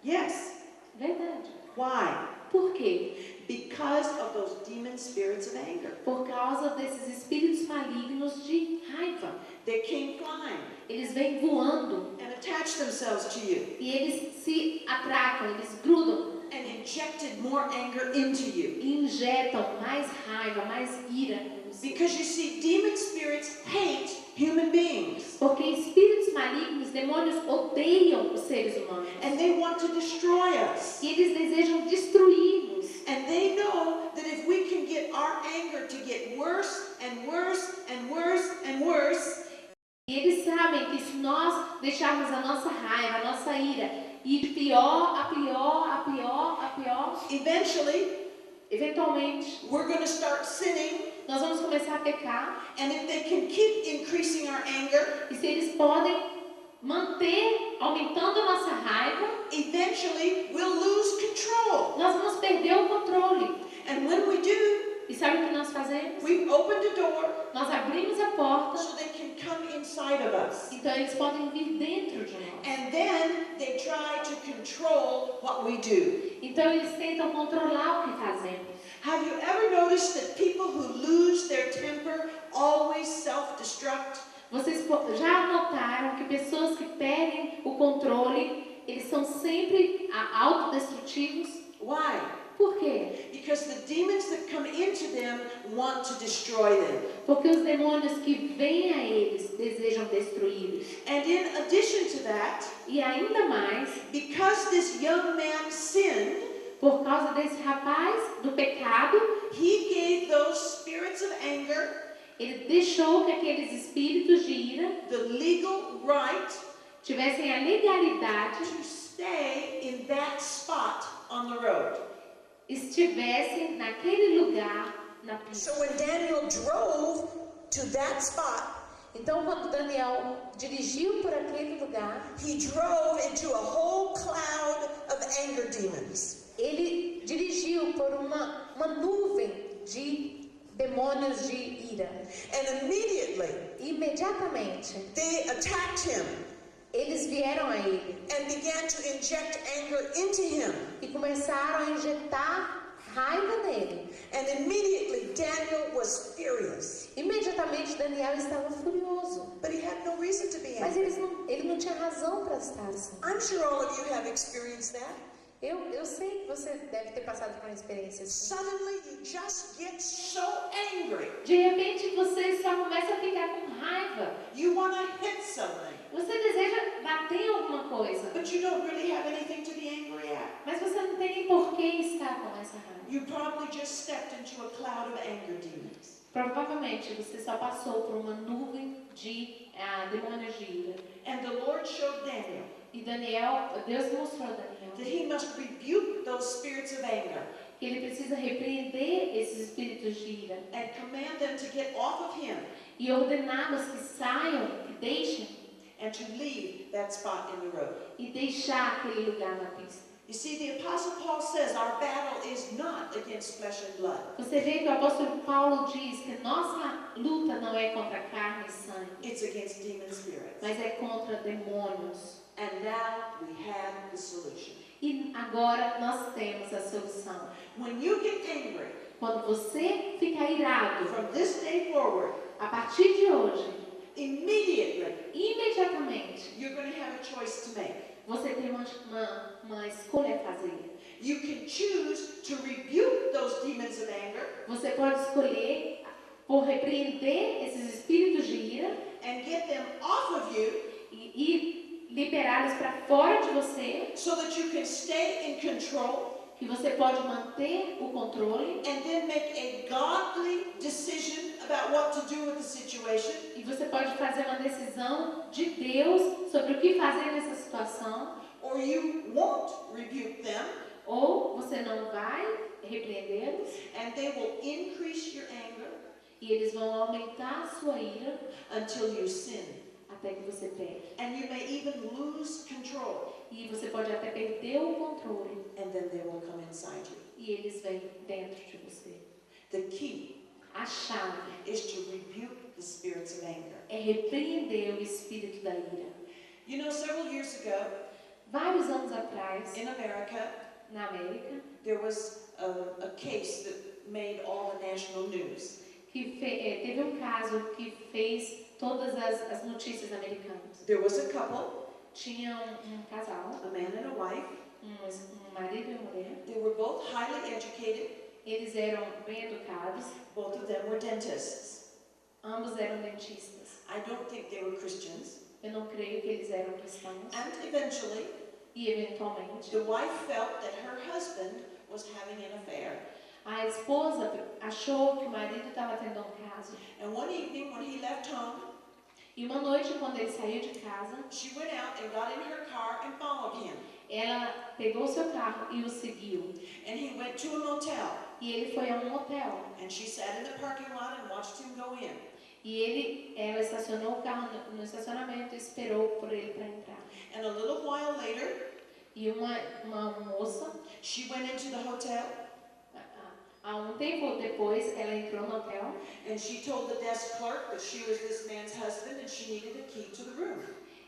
Speaker 1: Yes.
Speaker 2: Verdade.
Speaker 1: Why?
Speaker 2: Por quê?
Speaker 1: Because of those demon spirits of anger.
Speaker 2: Por causa desses espíritos malignos de raiva.
Speaker 1: They came flying
Speaker 2: Eles vêm voando
Speaker 1: and attached themselves to you
Speaker 2: e eles se atracam, eles grudam
Speaker 1: and injected more anger into you.
Speaker 2: e injetam mais raiva, mais ira em você.
Speaker 1: Because you see, demon spirits hate human beings
Speaker 2: Porque espíritos malignos, demônios, odeiam os seres humanos.
Speaker 1: and they want to destroy us.
Speaker 2: E eles desejam destruí-los.
Speaker 1: And they know that if we can get our anger to get worse and worse and worse and worse,
Speaker 2: E eles sabem que se nós deixarmos a nossa raiva, a nossa ira ir de pior a pior, a pior, a pior,
Speaker 1: eventually
Speaker 2: eventualmente
Speaker 1: we're going to start sinning.
Speaker 2: nós vamos começar a pecar.
Speaker 1: And if they can keep increasing our anger,
Speaker 2: E se eles podem manter aumentando a nossa raiva,
Speaker 1: eventually we'll lose control.
Speaker 2: nós vamos perder o controle.
Speaker 1: And when we do,
Speaker 2: E sabe o que nós fazemos?
Speaker 1: we open the door
Speaker 2: Nós abrimos a porta,
Speaker 1: so they can come inside of us.
Speaker 2: então eles podem vir dentro de nós.
Speaker 1: And then they try to control what we do.
Speaker 2: Então eles tentam controlar o que fazemos.
Speaker 1: Have you ever noticed that people who lose their temper always self-destruct?
Speaker 2: Vocês já notaram que pessoas que perdem o controle, eles são sempre autodestrutivos?
Speaker 1: Why?
Speaker 2: Por quê?
Speaker 1: Because the demons that come into them want to destroy them.
Speaker 2: Porque os demônios que vêm a eles desejam destruí-los.
Speaker 1: And in addition to that,
Speaker 2: E ainda mais,
Speaker 1: because this young man sinned,
Speaker 2: por causa desse rapaz do pecado,
Speaker 1: he gave those spirits of anger
Speaker 2: ele deixou que aqueles espíritos de ira
Speaker 1: the legal right
Speaker 2: tivessem a legalidade,
Speaker 1: to stay in that spot on the road.
Speaker 2: estivessem naquele lugar na pista.
Speaker 3: So when Daniel drove to that spot,
Speaker 2: Então, quando Daniel dirigiu por aquele lugar,
Speaker 3: he drove into a whole cloud of anger demons.
Speaker 2: ele dirigiu por uma nuvem de demônios de ira.
Speaker 3: And immediately
Speaker 2: Imediatamente,
Speaker 3: they attacked him
Speaker 2: eles vieram a ele
Speaker 3: and began to inject anger into him.
Speaker 2: e começaram a injetar raiva nele.
Speaker 3: And immediately Daniel was furious.
Speaker 2: Imediatamente Daniel estava furioso,
Speaker 3: But he had no reason to be
Speaker 2: mas
Speaker 3: angry.
Speaker 2: ele não tinha razão para estar assim.
Speaker 3: I'm sure all of you have experienced that.
Speaker 2: Eu sei que você deve ter passado por uma experiência assim.
Speaker 3: Suddenly you just get
Speaker 1: So angry.
Speaker 2: De repente você só começa a ficar com raiva.
Speaker 1: You want to hit something,
Speaker 2: Você deseja bater em alguma coisa,
Speaker 1: but you don't really have anything to be angry at.
Speaker 2: mas você não tem nem por que estar com essa raiva.
Speaker 1: You probably just stepped into a cloud of anger demons.
Speaker 2: Provavelmente você só passou por uma nuvem de demônios de ira.
Speaker 1: And the Lord showed Daniel
Speaker 2: E Deus mostrou a Daniel
Speaker 1: that he must rebuke those spirits of anger
Speaker 2: que ele precisa repreender esses espíritos de ira
Speaker 1: and command them to get off of him
Speaker 2: e ordená-los que saiam, que deixem
Speaker 1: and to leave that spot in the road.
Speaker 2: e deixar aquele lugar na pista.
Speaker 1: You see, the Apostle Paul says our battle is not against flesh and blood.
Speaker 2: Você vê que o apóstolo Paulo diz que nossa luta não é contra carne e sangue,
Speaker 1: It's against demon spirits.
Speaker 2: mas é contra demônios.
Speaker 1: And now we have the solution.
Speaker 2: E agora nós temos a solução.
Speaker 1: When you get angry,
Speaker 2: Quando você fica irado,
Speaker 1: from this day forward,
Speaker 2: a partir de hoje,
Speaker 1: immediately,
Speaker 2: imediatamente,
Speaker 1: you're going to have a choice to make.
Speaker 2: você tem uma escolha a fazer.
Speaker 1: You can choose to rebuke those demons of anger
Speaker 2: Você pode escolher por repreender esses espíritos de ira
Speaker 1: and get them off of you
Speaker 2: e liberá-los para fora de você,
Speaker 1: so that you can stay in control
Speaker 2: que você pode manter o controle
Speaker 1: and then make a godly decision about what to do with the situation,
Speaker 2: e você pode fazer uma decisão de Deus sobre o que fazer nessa situação,
Speaker 1: or you won't rebuke them
Speaker 2: ou você não vai repreendê-los
Speaker 1: and they will increase your anger
Speaker 2: e eles vão aumentar a sua ira
Speaker 1: until you sin.
Speaker 2: até que você pegue.
Speaker 1: And you may even lose control,
Speaker 2: E você pode até perder o controle
Speaker 1: and then they will come inside you.
Speaker 2: e eles vêm dentro de você.
Speaker 1: The key
Speaker 2: A chave
Speaker 1: is to rebuke the spirits of anger.
Speaker 2: é repreender o espírito da ira.
Speaker 1: You know, several years ago
Speaker 2: Vários anos atrás,
Speaker 1: in America,
Speaker 2: na América,
Speaker 1: there was a case that made all the national news.
Speaker 2: teve um caso que fez todas as notícias americanas.
Speaker 1: There was a couple,
Speaker 2: Tinha um casal,
Speaker 1: a man and a wife.
Speaker 2: um marido e uma mulher.
Speaker 1: They were both highly educated.
Speaker 2: Eles eram bem educados,
Speaker 1: Both of them were dentists.
Speaker 2: ambos eram dentistas.
Speaker 1: I don't think they were Christians.
Speaker 2: Eu não creio que eles eram cristãos.
Speaker 1: And eventually,
Speaker 2: E, eventualmente,
Speaker 1: the wife felt that her husband was having an affair.
Speaker 2: a esposa achou que o marido estava tendo um caso.
Speaker 1: And one evening, when he left home,
Speaker 2: E uma noite, quando ele saiu de casa,
Speaker 1: she went out and got in her car and followed him.
Speaker 2: ela pegou seu carro e o seguiu.
Speaker 1: And he went to a motel.
Speaker 2: E ele foi a um hotel.
Speaker 1: And she sat in the parking lot and watched him go in.
Speaker 2: E ela estacionou o carro no estacionamento e esperou por ele para entrar.
Speaker 1: And a little while later,
Speaker 2: E uma moça,
Speaker 1: she went into the hotel
Speaker 2: há um tempo depois, ela entrou no hotel
Speaker 1: and she told the desk clerk that she was this man's husband and she needed a key to the room.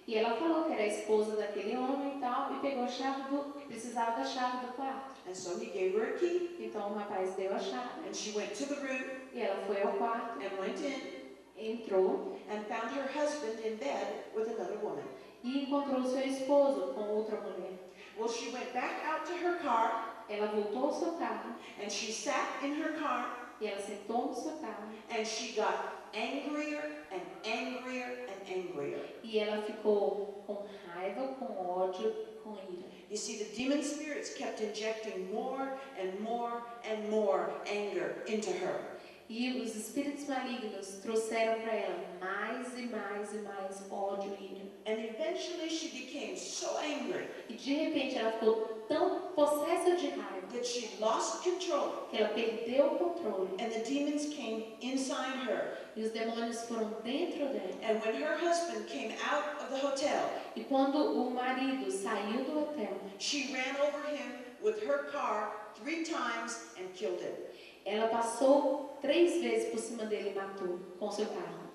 Speaker 2: e ela falou que era a esposa daquele homem e tal, e pegou a chave que precisava da chave do quarto.
Speaker 1: And so he gave her a key
Speaker 2: Então o rapaz deu a chave
Speaker 1: and she went to the room
Speaker 2: e ela foi ao quarto,
Speaker 1: and went in
Speaker 2: entrou
Speaker 1: and found her husband in bed with another woman.
Speaker 2: e encontrou seu esposo com outra mulher.
Speaker 1: Well, she went back out to her car
Speaker 2: Ela voltou ao seu carro
Speaker 1: and she sat in her car
Speaker 2: e ela sentou no seu carro
Speaker 1: and she got angrier and angrier and angrier.
Speaker 2: e ela ficou com raiva
Speaker 1: You see, the demon spirits kept injecting more and more and more anger into her.
Speaker 2: E os espíritos malignos trouxeram para ela mais e mais e mais ódio e ira.
Speaker 1: And eventually she became so angry
Speaker 2: E de repente ela ficou tão possessa de raiva
Speaker 1: that she lost control,
Speaker 2: que ela perdeu o controle.
Speaker 1: and the demons came inside her.
Speaker 2: E os demônios foram dentro dela.
Speaker 1: And when her husband came out of the hotel,
Speaker 2: E quando o marido saiu do hotel,
Speaker 1: she ran over him with her car 3 times and killed him.
Speaker 2: ela passou 3 vezes por cima dele e matou com seu carro.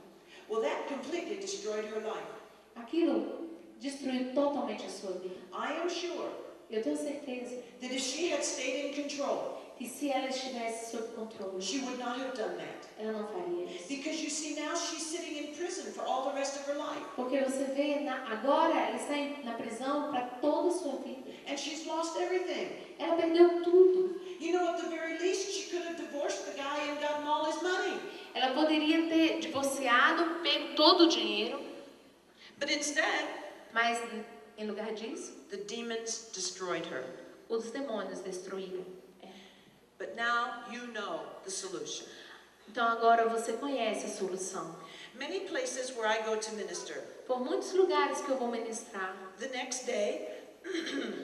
Speaker 1: Well, that completely destroyed her life.
Speaker 2: Aquilo destruiu totalmente a sua vida.
Speaker 1: I am sure
Speaker 2: Eu tenho certeza
Speaker 1: that if she had stayed in control,
Speaker 2: que se ela estivesse sob controle,
Speaker 1: she would not have done that.
Speaker 2: ela não faria isso.
Speaker 1: Because you see, now she's sitting in prison for all the rest of her life.
Speaker 2: Porque você vê, agora ela está na prisão para toda a sua vida.
Speaker 1: And she's lost everything.
Speaker 2: Ela perdeu tudo.
Speaker 1: You know, at the very least, she could have divorced the guy and gotten all his money.
Speaker 2: Ela poderia ter divorciado, pego todo o dinheiro,
Speaker 1: But instead,
Speaker 2: mas em lugar disso,
Speaker 1: the demons destroyed her.
Speaker 2: os demônios destruíram.
Speaker 1: But now you know the solution.
Speaker 2: Então agora você conhece a solução.
Speaker 1: Many places where I go to minister,
Speaker 2: Por muitos lugares que eu vou ministrar,
Speaker 1: the next day,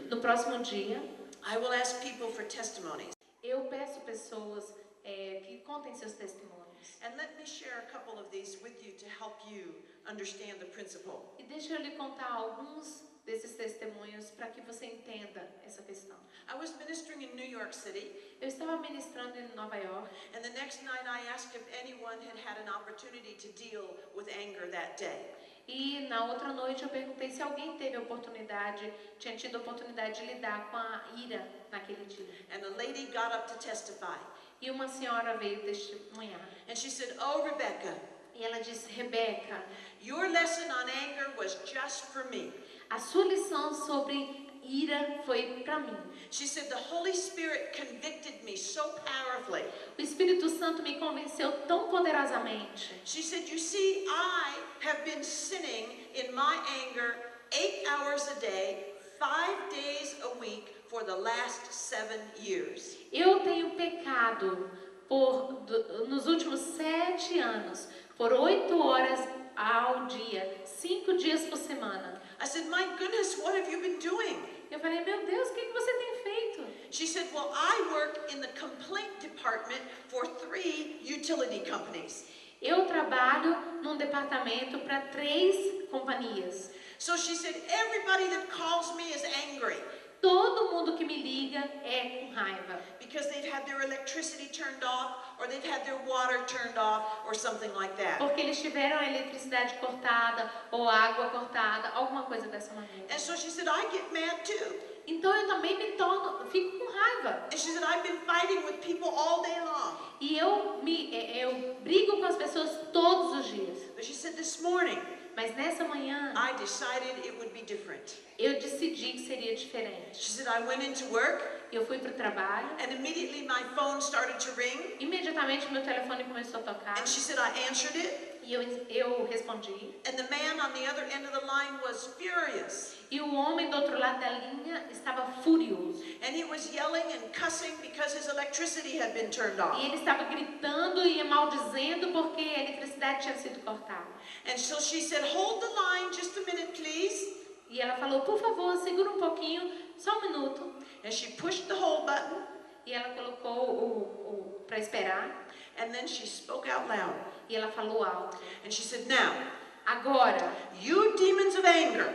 Speaker 2: no próximo dia,
Speaker 1: I will ask people for testimonies.
Speaker 2: eu peço pessoas que contem seus testemunhos.
Speaker 1: And let me share a couple of these with you to help you understand the principle.
Speaker 2: E deixa eu lhe contar alguns desses testemunhos para que você entenda essa questão.
Speaker 1: I was ministering in New York City,
Speaker 2: Eu estava ministrando em Nova York
Speaker 1: and the next night I asked if anyone had an opportunity to deal with anger that day.
Speaker 2: e na outra noite eu perguntei se alguém teve a oportunidade, tinha tido a oportunidade de lidar com a ira naquele dia.
Speaker 1: And a lady got up to testify.
Speaker 2: E uma senhora veio testemunhar.
Speaker 1: And she said, "Oh, Rebecca,
Speaker 2: E ela disse: Rebeca,
Speaker 1: your lesson on anger was just for me."
Speaker 2: a sua lição sobre ira foi para mim.
Speaker 1: She said, "The Holy Spirit convicted me so powerfully."
Speaker 2: O Espírito Santo me convenceu tão poderosamente.
Speaker 1: She said, "You see, I have been sinning in my anger 8 hours a day, 5 days a week for the last 7 years."
Speaker 2: Eu tenho pecado nos últimos 7 anos, por 8 horas ao dia, 5 dias por semana.
Speaker 1: I said, "My goodness, what have you been doing?"
Speaker 2: Eu falei: meu Deus, o que você tem feito?
Speaker 1: She said, "Well, I work in the complaint department for 3 utility companies."
Speaker 2: Eu trabalho num departamento para 3 companhias.
Speaker 1: So she said, "Everybody that calls me is angry
Speaker 2: Todo mundo que me liga é com raiva.
Speaker 1: because they've had their electricity turned off, or they've had their water turned off, or something like that."
Speaker 2: Porque eles tiveram a eletricidade cortada ou a água cortada, alguma coisa dessa maneira.
Speaker 1: And so she said, "I get mad too."
Speaker 2: Então eu também fico com raiva.
Speaker 1: And she said, "I've been fighting with people all day long."
Speaker 2: E eu brigo com as pessoas todos os dias.
Speaker 1: But she said, "This morning,
Speaker 2: Mas nessa manhã
Speaker 1: I decided it would be different."
Speaker 2: eu decidi que seria diferente.
Speaker 1: She said, "I went into work,
Speaker 2: Eu fui para o trabalho,
Speaker 1: and immediately my phone started to ring."
Speaker 2: imediatamente meu telefone começou a tocar
Speaker 1: And she said, "I answered it,
Speaker 2: e eu respondi.
Speaker 1: and the man on the other end of the line was furious.
Speaker 2: E o homem do outro lado da linha estava furioso.
Speaker 1: And he was yelling and cussing because his electricity had been turned off."
Speaker 2: E ele estava gritando e maldizendo porque a eletricidade tinha sido cortada.
Speaker 1: And so she said, "Hold the line just a minute, please."
Speaker 2: E ela falou: por favor, segura um pouquinho, só um minuto.
Speaker 1: And she pushed the hold button,
Speaker 2: E ela colocou o para esperar.
Speaker 1: and then she spoke out loud.
Speaker 2: E ela falou alto:
Speaker 1: And she said, "Now,
Speaker 2: agora,
Speaker 1: you demons of anger,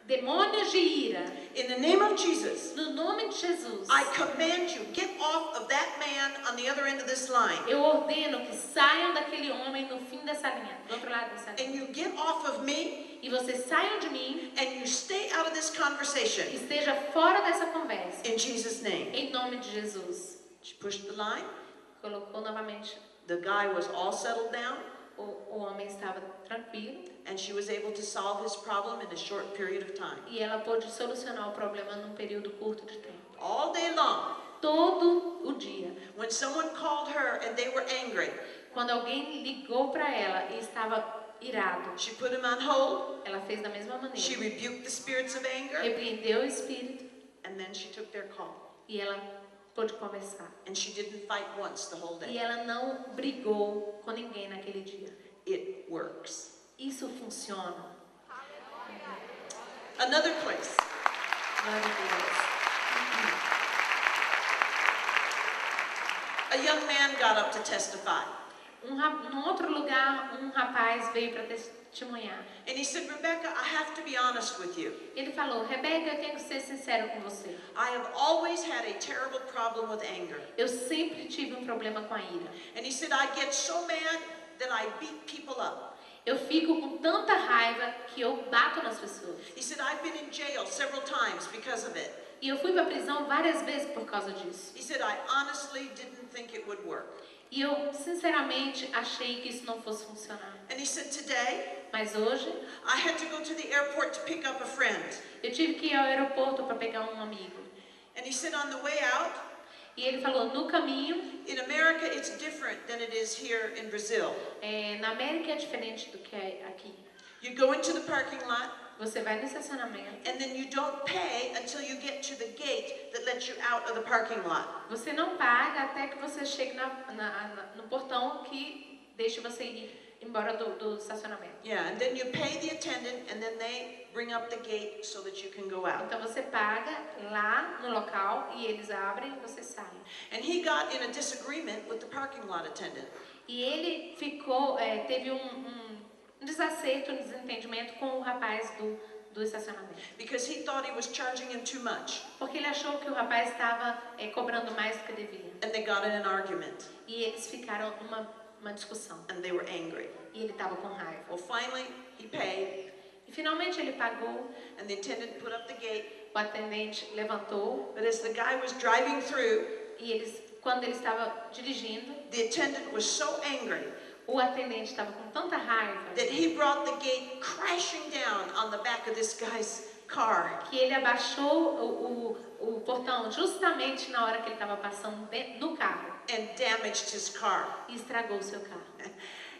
Speaker 2: demônios de ira,
Speaker 1: in the name of Jesus,
Speaker 2: no nome de Jesus,
Speaker 1: I command you, get off of that man on the other end of this line.
Speaker 2: eu ordeno que saiam daquele homem no fim dessa linha, do outro lado dessa linha.
Speaker 1: And you get off of me,
Speaker 2: E vocês saiam de mim
Speaker 1: and you stay out of this conversation.
Speaker 2: e esteja fora dessa conversa.
Speaker 1: In Jesus' name."
Speaker 2: Em nome de Jesus.
Speaker 1: She pushed the line.
Speaker 2: Colocou novamente.
Speaker 1: The guy was all settled down,
Speaker 2: O homem estava tranquilo
Speaker 1: and she was able to solve his problem in a short period of time.
Speaker 2: e ela pôde solucionar o problema num período curto de tempo.
Speaker 1: All day long,
Speaker 2: Todo o dia.
Speaker 1: when someone called her and they were angry,
Speaker 2: Quando alguém ligou para ela e estava irado,
Speaker 1: she put him on hold.
Speaker 2: ela fez da mesma
Speaker 1: She
Speaker 2: maneira.
Speaker 1: rebuked the spirits of anger,
Speaker 2: Repreendeu o espírito
Speaker 1: And then she took their call.
Speaker 2: E ela pôde conversar.
Speaker 1: And she didn't fight once the whole
Speaker 2: E
Speaker 1: day.
Speaker 2: ela não brigou com ninguém naquele dia.
Speaker 1: It works.
Speaker 2: Isso funciona.
Speaker 1: Another place.
Speaker 2: Glória a Deus.
Speaker 1: A young man got up to testify.
Speaker 2: Num outro lugar, um rapaz veio para testemunhar.
Speaker 1: And he said, Rebecca, I have to be honest with you.
Speaker 2: Ele falou: Rebeca, eu tenho que ser sincero com você.
Speaker 1: I have always had a terrible problem with anger.
Speaker 2: Eu sempre tive um problema com a ira.
Speaker 1: And he said, I get so mad that I beat people up.
Speaker 2: Eu fico com tanta raiva que eu bato nas pessoas.
Speaker 1: He said, I've been in jail several times because of it.
Speaker 2: E eu fui para a prisão várias vezes por causa disso.
Speaker 1: He said, I honestly didn't think it would work.
Speaker 2: E eu, sinceramente, achei que isso não fosse funcionar.
Speaker 1: And he said, today,
Speaker 2: Mas hoje,
Speaker 1: I had to go to the airport to pick up a friend.
Speaker 2: eu tive que ir ao aeroporto para pegar um amigo.
Speaker 1: And he said, on the way out,
Speaker 2: E ele falou: no caminho,
Speaker 1: in America, it's different than it is here in Brazil.
Speaker 2: na América é diferente do que é aqui.
Speaker 1: You go into the parking lot,
Speaker 2: Você vai no estacionamento.
Speaker 1: and then you don't pay until you get to the gate that lets you out of the parking lot.
Speaker 2: Você não paga até que você chegue no portão que deixa você ir embora do estacionamento.
Speaker 1: Yeah, and then you pay the attendant, and then they bring up the gate so that you can go out.
Speaker 2: Então você paga lá no local e eles abrem e você sai.
Speaker 1: And he got in a disagreement with the parking lot attendant.
Speaker 2: E ele ficou, teve um desacerto, um desentendimento com o rapaz do estacionamento.
Speaker 1: Because he thought he was charging him too much.
Speaker 2: Porque ele achou que o rapaz estava cobrando mais do que devia.
Speaker 1: And they got in an argument,
Speaker 2: E eles ficaram numa discussão.
Speaker 1: and they were angry.
Speaker 2: E ele estava com raiva.
Speaker 1: Well, finally, he paid,
Speaker 2: E finalmente ele pagou,
Speaker 1: and the attendant put up the gate.
Speaker 2: o atendente levantou.
Speaker 1: But as the guy was driving through,
Speaker 2: E quando ele estava dirigindo,
Speaker 1: the attendant was so angry
Speaker 2: o atendente estava com tanta raiva
Speaker 1: that he brought the gate crashing down on the back of this guy's car.
Speaker 2: que ele abaixou o portão justamente na hora que ele estava passando no carro
Speaker 1: And damaged his car.
Speaker 2: e estragou o seu carro.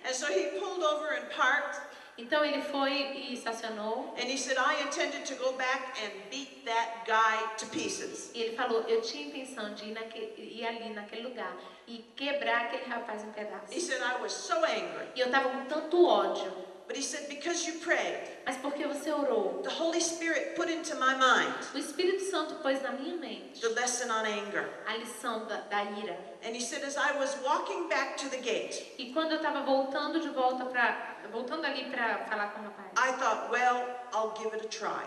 Speaker 1: And so he pulled over and parked,
Speaker 2: Então ele foi e estacionou
Speaker 1: and he said, I intended to go back and beat that guy to pieces.
Speaker 2: e ele falou: eu tinha intenção de ir ali naquele lugar e quebrar aquele rapaz em
Speaker 1: He
Speaker 2: pedaços.
Speaker 1: said, I was so angry.
Speaker 2: E eu estava com tanto ódio,
Speaker 1: But he said, because you prayed,
Speaker 2: mas porque você orou,
Speaker 1: the Holy Spirit put into my mind
Speaker 2: o Espírito Santo pôs na minha mente
Speaker 1: the lesson on anger.
Speaker 2: a lição da ira.
Speaker 1: And he said, as I was walking back to the gate,
Speaker 2: E quando eu estava voltando ali para falar com o rapaz,
Speaker 1: I thought, well, I'll give it a try.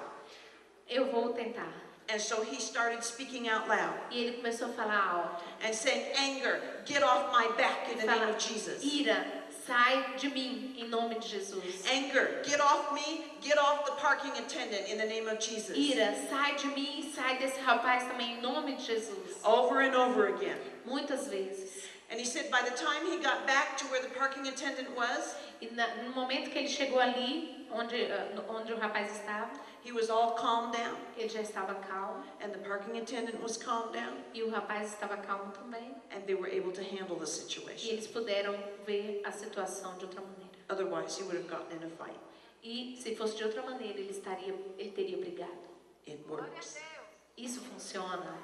Speaker 2: eu vou tentar.
Speaker 1: And so he started speaking out loud
Speaker 2: E ele começou a falar alto.
Speaker 1: and saying, anger, get off my back in the name
Speaker 2: Fala:
Speaker 1: of Jesus.
Speaker 2: ira, sai de mim em nome de Jesus.
Speaker 1: Anger, get off me, get off the parking attendant in the name of Jesus.
Speaker 2: Ira, sai de mim, sai desse rapaz também em nome de Jesus.
Speaker 1: Over and over again.
Speaker 2: Muitas vezes.
Speaker 1: And he said by the time he got back to where the parking attendant was,
Speaker 2: E no momento que ele chegou ali, onde o rapaz estava,
Speaker 1: he was all calmed down,
Speaker 2: ele já estava calmo.
Speaker 1: and the parking attendant was calmed down,
Speaker 2: E o rapaz estava calmo também.
Speaker 1: and they were able to handle the
Speaker 2: E
Speaker 1: situation.
Speaker 2: eles puderam ver a situação de outra maneira.
Speaker 1: Otherwise, he would have gotten in a fight.
Speaker 2: E se fosse de outra maneira, ele teria brigado.
Speaker 1: It works.
Speaker 2: Isso funciona.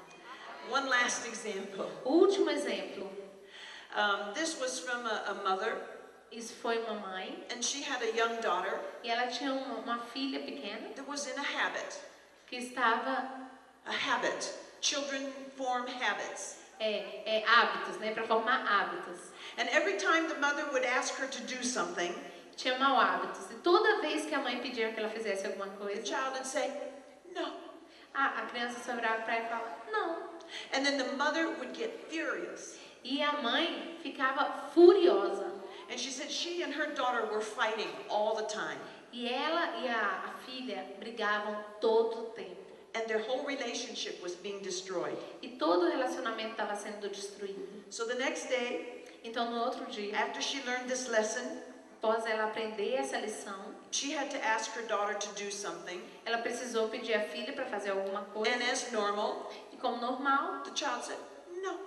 Speaker 1: One last example.
Speaker 2: O último exemplo.
Speaker 1: This was from a mother,
Speaker 2: Isso foi uma mãe.
Speaker 1: and she had a young daughter
Speaker 2: E ela tinha uma filha pequena
Speaker 1: that was in a habit.
Speaker 2: que estava
Speaker 1: A habit. Children form habits.
Speaker 2: hábitos, né, para formar hábitos.
Speaker 1: And every time the mother would ask her to do something,
Speaker 2: Tinha mau hábitos. E toda vez que a mãe pedia que ela fizesse alguma
Speaker 1: the
Speaker 2: coisa,
Speaker 1: child would say, no.
Speaker 2: a criança só virava para ela e falava, não.
Speaker 1: And then the mother would get furious.
Speaker 2: E a mãe ficava furiosa.
Speaker 1: And she said she and her daughter were fighting all the time.
Speaker 2: E ela e a filha brigavam todo o tempo.
Speaker 1: And their whole relationship was being destroyed.
Speaker 2: E todo o relacionamento estava sendo destruído.
Speaker 1: So the next day,
Speaker 2: Então, no outro dia,
Speaker 1: after she learned this lesson,
Speaker 2: após ela aprender essa lição,
Speaker 1: she had to ask her daughter to do something.
Speaker 2: ela precisou pedir à filha para fazer alguma coisa.
Speaker 1: And as normal,
Speaker 2: E como normal,
Speaker 1: the child said, no,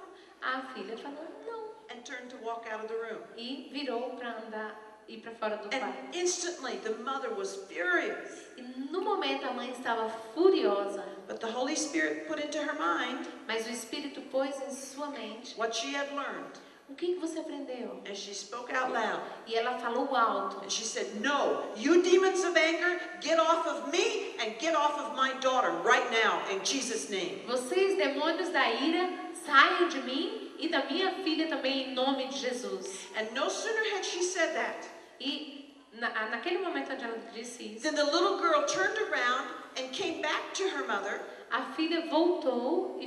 Speaker 2: a filha falou não.
Speaker 1: and turned to walk out of the room.
Speaker 2: E virou para andar ir para fora do
Speaker 1: And
Speaker 2: quarto.
Speaker 1: instantly the mother was furious.
Speaker 2: E no momento a mãe estava furiosa,
Speaker 1: But the Holy Spirit put into her mind
Speaker 2: mas o Espírito pôs em sua mente
Speaker 1: what she had learned.
Speaker 2: o que você aprendeu.
Speaker 1: And she spoke out loud.
Speaker 2: E ela falou alto.
Speaker 1: And she said, "No, you demons of anger, get off of me and get off of my daughter right now in Jesus' name."
Speaker 2: Vocês, demônios da ira, saiam de mim e da minha filha também, em nome de Jesus.
Speaker 1: And no sooner had she said that
Speaker 2: E naquele momento onde ela disse isso,
Speaker 1: than the little girl turned around and came back to her mother.
Speaker 2: a filha voltou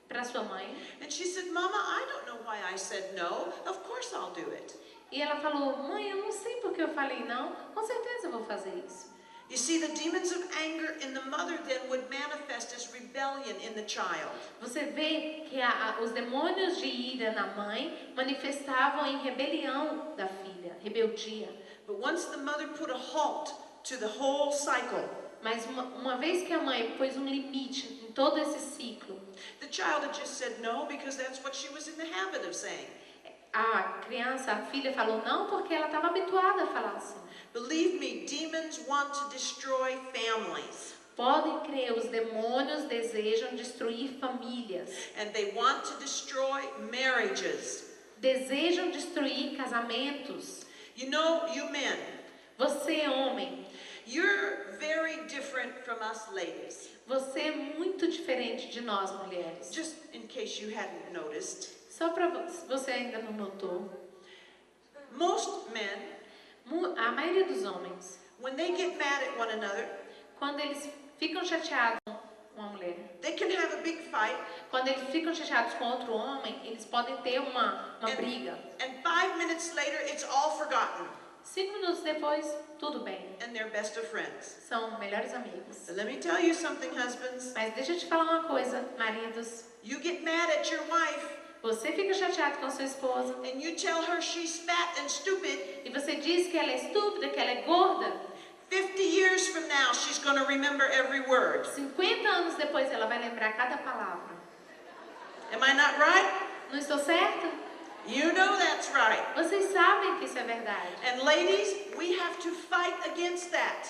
Speaker 2: para sua mãe
Speaker 1: And she said, "Mama, I don't know why I said no. Of course I'll do it."
Speaker 2: e ela falou: mãe, eu não sei porque eu falei não, com certeza eu vou fazer isso.
Speaker 1: You see, the demons of anger in the mother then would manifest as rebellion in the child.
Speaker 2: Você vê que os demônios de ira na mãe manifestavam em rebelião da filha, rebeldia.
Speaker 1: But once the mother put a halt to the whole cycle,
Speaker 2: Mas uma vez que a mãe pôs um limite em todo esse ciclo,
Speaker 1: the child had just said no because that's what she was in the habit of saying.
Speaker 2: a criança, a filha falou não porque ela estava habituada a falar assim.
Speaker 1: Believe me, demons want to destroy families.
Speaker 2: Podem crer, os demônios desejam destruir famílias,
Speaker 1: And they want to destroy marriages.
Speaker 2: desejam destruir casamentos.
Speaker 1: You know, you men,
Speaker 2: Você, homem,
Speaker 1: you're very different from us ladies.
Speaker 2: você é muito diferente de nós, mulheres.
Speaker 1: Just in case you hadn't noticed.
Speaker 2: Só para você ainda não notou,
Speaker 1: Most men,
Speaker 2: a maioria dos homens,
Speaker 1: when they get mad at one another,
Speaker 2: quando eles ficam chateados com uma mulher,
Speaker 1: they can have a big fight,
Speaker 2: quando eles ficam chateados com outro homem, eles podem ter uma briga.
Speaker 1: and 5 minutes later, it's all forgotten,
Speaker 2: 5 minutos depois, tudo bem.
Speaker 1: and they're best of friends.
Speaker 2: São melhores amigos.
Speaker 1: But let me tell you something, husbands.
Speaker 2: Mas deixa eu te falar uma coisa, maridos.
Speaker 1: You get mad at your wife,
Speaker 2: Você fica chateado com sua esposa
Speaker 1: and you tell her she's fat and stupid.
Speaker 2: e você diz que ela é estúpida, que ela é gorda.
Speaker 1: 50 years from now, she's going to remember every word.
Speaker 2: 50 anos depois ela vai lembrar cada palavra.
Speaker 1: Am I not right?
Speaker 2: Não estou certa?
Speaker 1: You know that's right.
Speaker 2: Vocês sabem que isso é verdade.
Speaker 1: And ladies, we have to fight against that.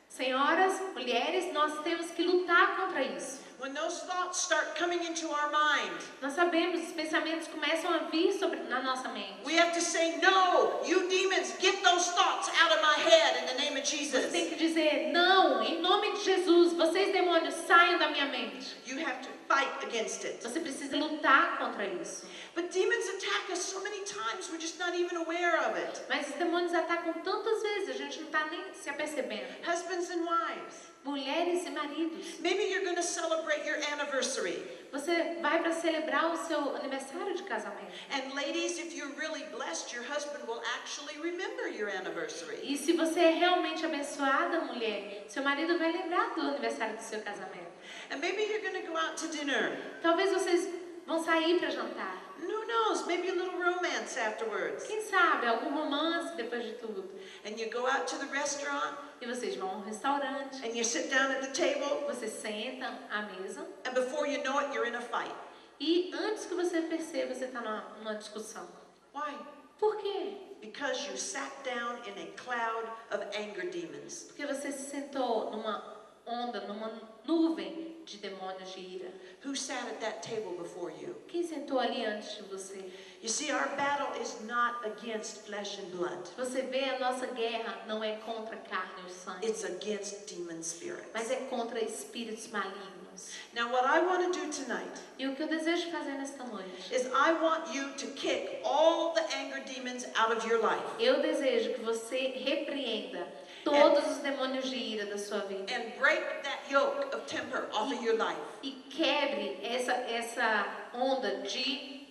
Speaker 2: Senhoras, mulheres, nós temos que lutar contra isso.
Speaker 1: When those thoughts start coming into our mind,
Speaker 2: Nós sabemos, os pensamentos começam a vir na nossa mente.
Speaker 1: we have to say, "No, you demons, get those thoughts out of my head in the name of
Speaker 2: Você tem
Speaker 1: Jesus."
Speaker 2: que dizer, não, em nome de Jesus, vocês demônios, saiam da minha mente.
Speaker 1: You have to fight against it.
Speaker 2: Você precisa lutar contra isso.
Speaker 1: But demons attack us so many times, we're just not even aware of it.
Speaker 2: Mas os demônios atacam tantas vezes, a gente não está nem se apercebendo.
Speaker 1: Husbands and wives,
Speaker 2: Mulheres e maridos,
Speaker 1: maybe you're going to celebrate your anniversary.
Speaker 2: você vai para celebrar o seu aniversário de casamento.
Speaker 1: And ladies, if you're really blessed, your husband will actually remember your anniversary.
Speaker 2: E se você é realmente abençoada, mulher, seu marido vai lembrar do aniversário do seu casamento.
Speaker 1: And maybe you're going to go out to dinner.
Speaker 2: Talvez vocês vão sair para jantar.
Speaker 1: Who knows? Maybe a little romance afterwards.
Speaker 2: Quem sabe, algum romance depois de tudo.
Speaker 1: And you go out to the restaurant
Speaker 2: E vocês vão a um restaurante,
Speaker 1: and you sit down at the table,
Speaker 2: vocês sentam à mesa
Speaker 1: and before you know it, you're in a fight.
Speaker 2: e antes que você perceba, você está numa discussão.
Speaker 1: Why?
Speaker 2: Por quê?
Speaker 1: Because you sat down in a cloud of anger demons.
Speaker 2: Porque você se sentou numa onda, numa nuvem de demônios de ira.
Speaker 1: Who sat at that table before you?
Speaker 2: Quem sentou ali antes de você?
Speaker 1: You see, our battle is not against flesh and blood.
Speaker 2: Você vê, a nossa guerra não é contra carne ou sangue,
Speaker 1: It's against demon
Speaker 2: mas
Speaker 1: spirits.
Speaker 2: é contra espíritos malignos.
Speaker 1: Now, what I want to do tonight
Speaker 2: E o que eu desejo fazer nesta noite?
Speaker 1: is I want you to kick all the anger demons out of your life
Speaker 2: Eu desejo que você repreenda todos os demônios de ira da sua vida
Speaker 1: and break that yoke of temper off of your life.
Speaker 2: e quebre essa onda de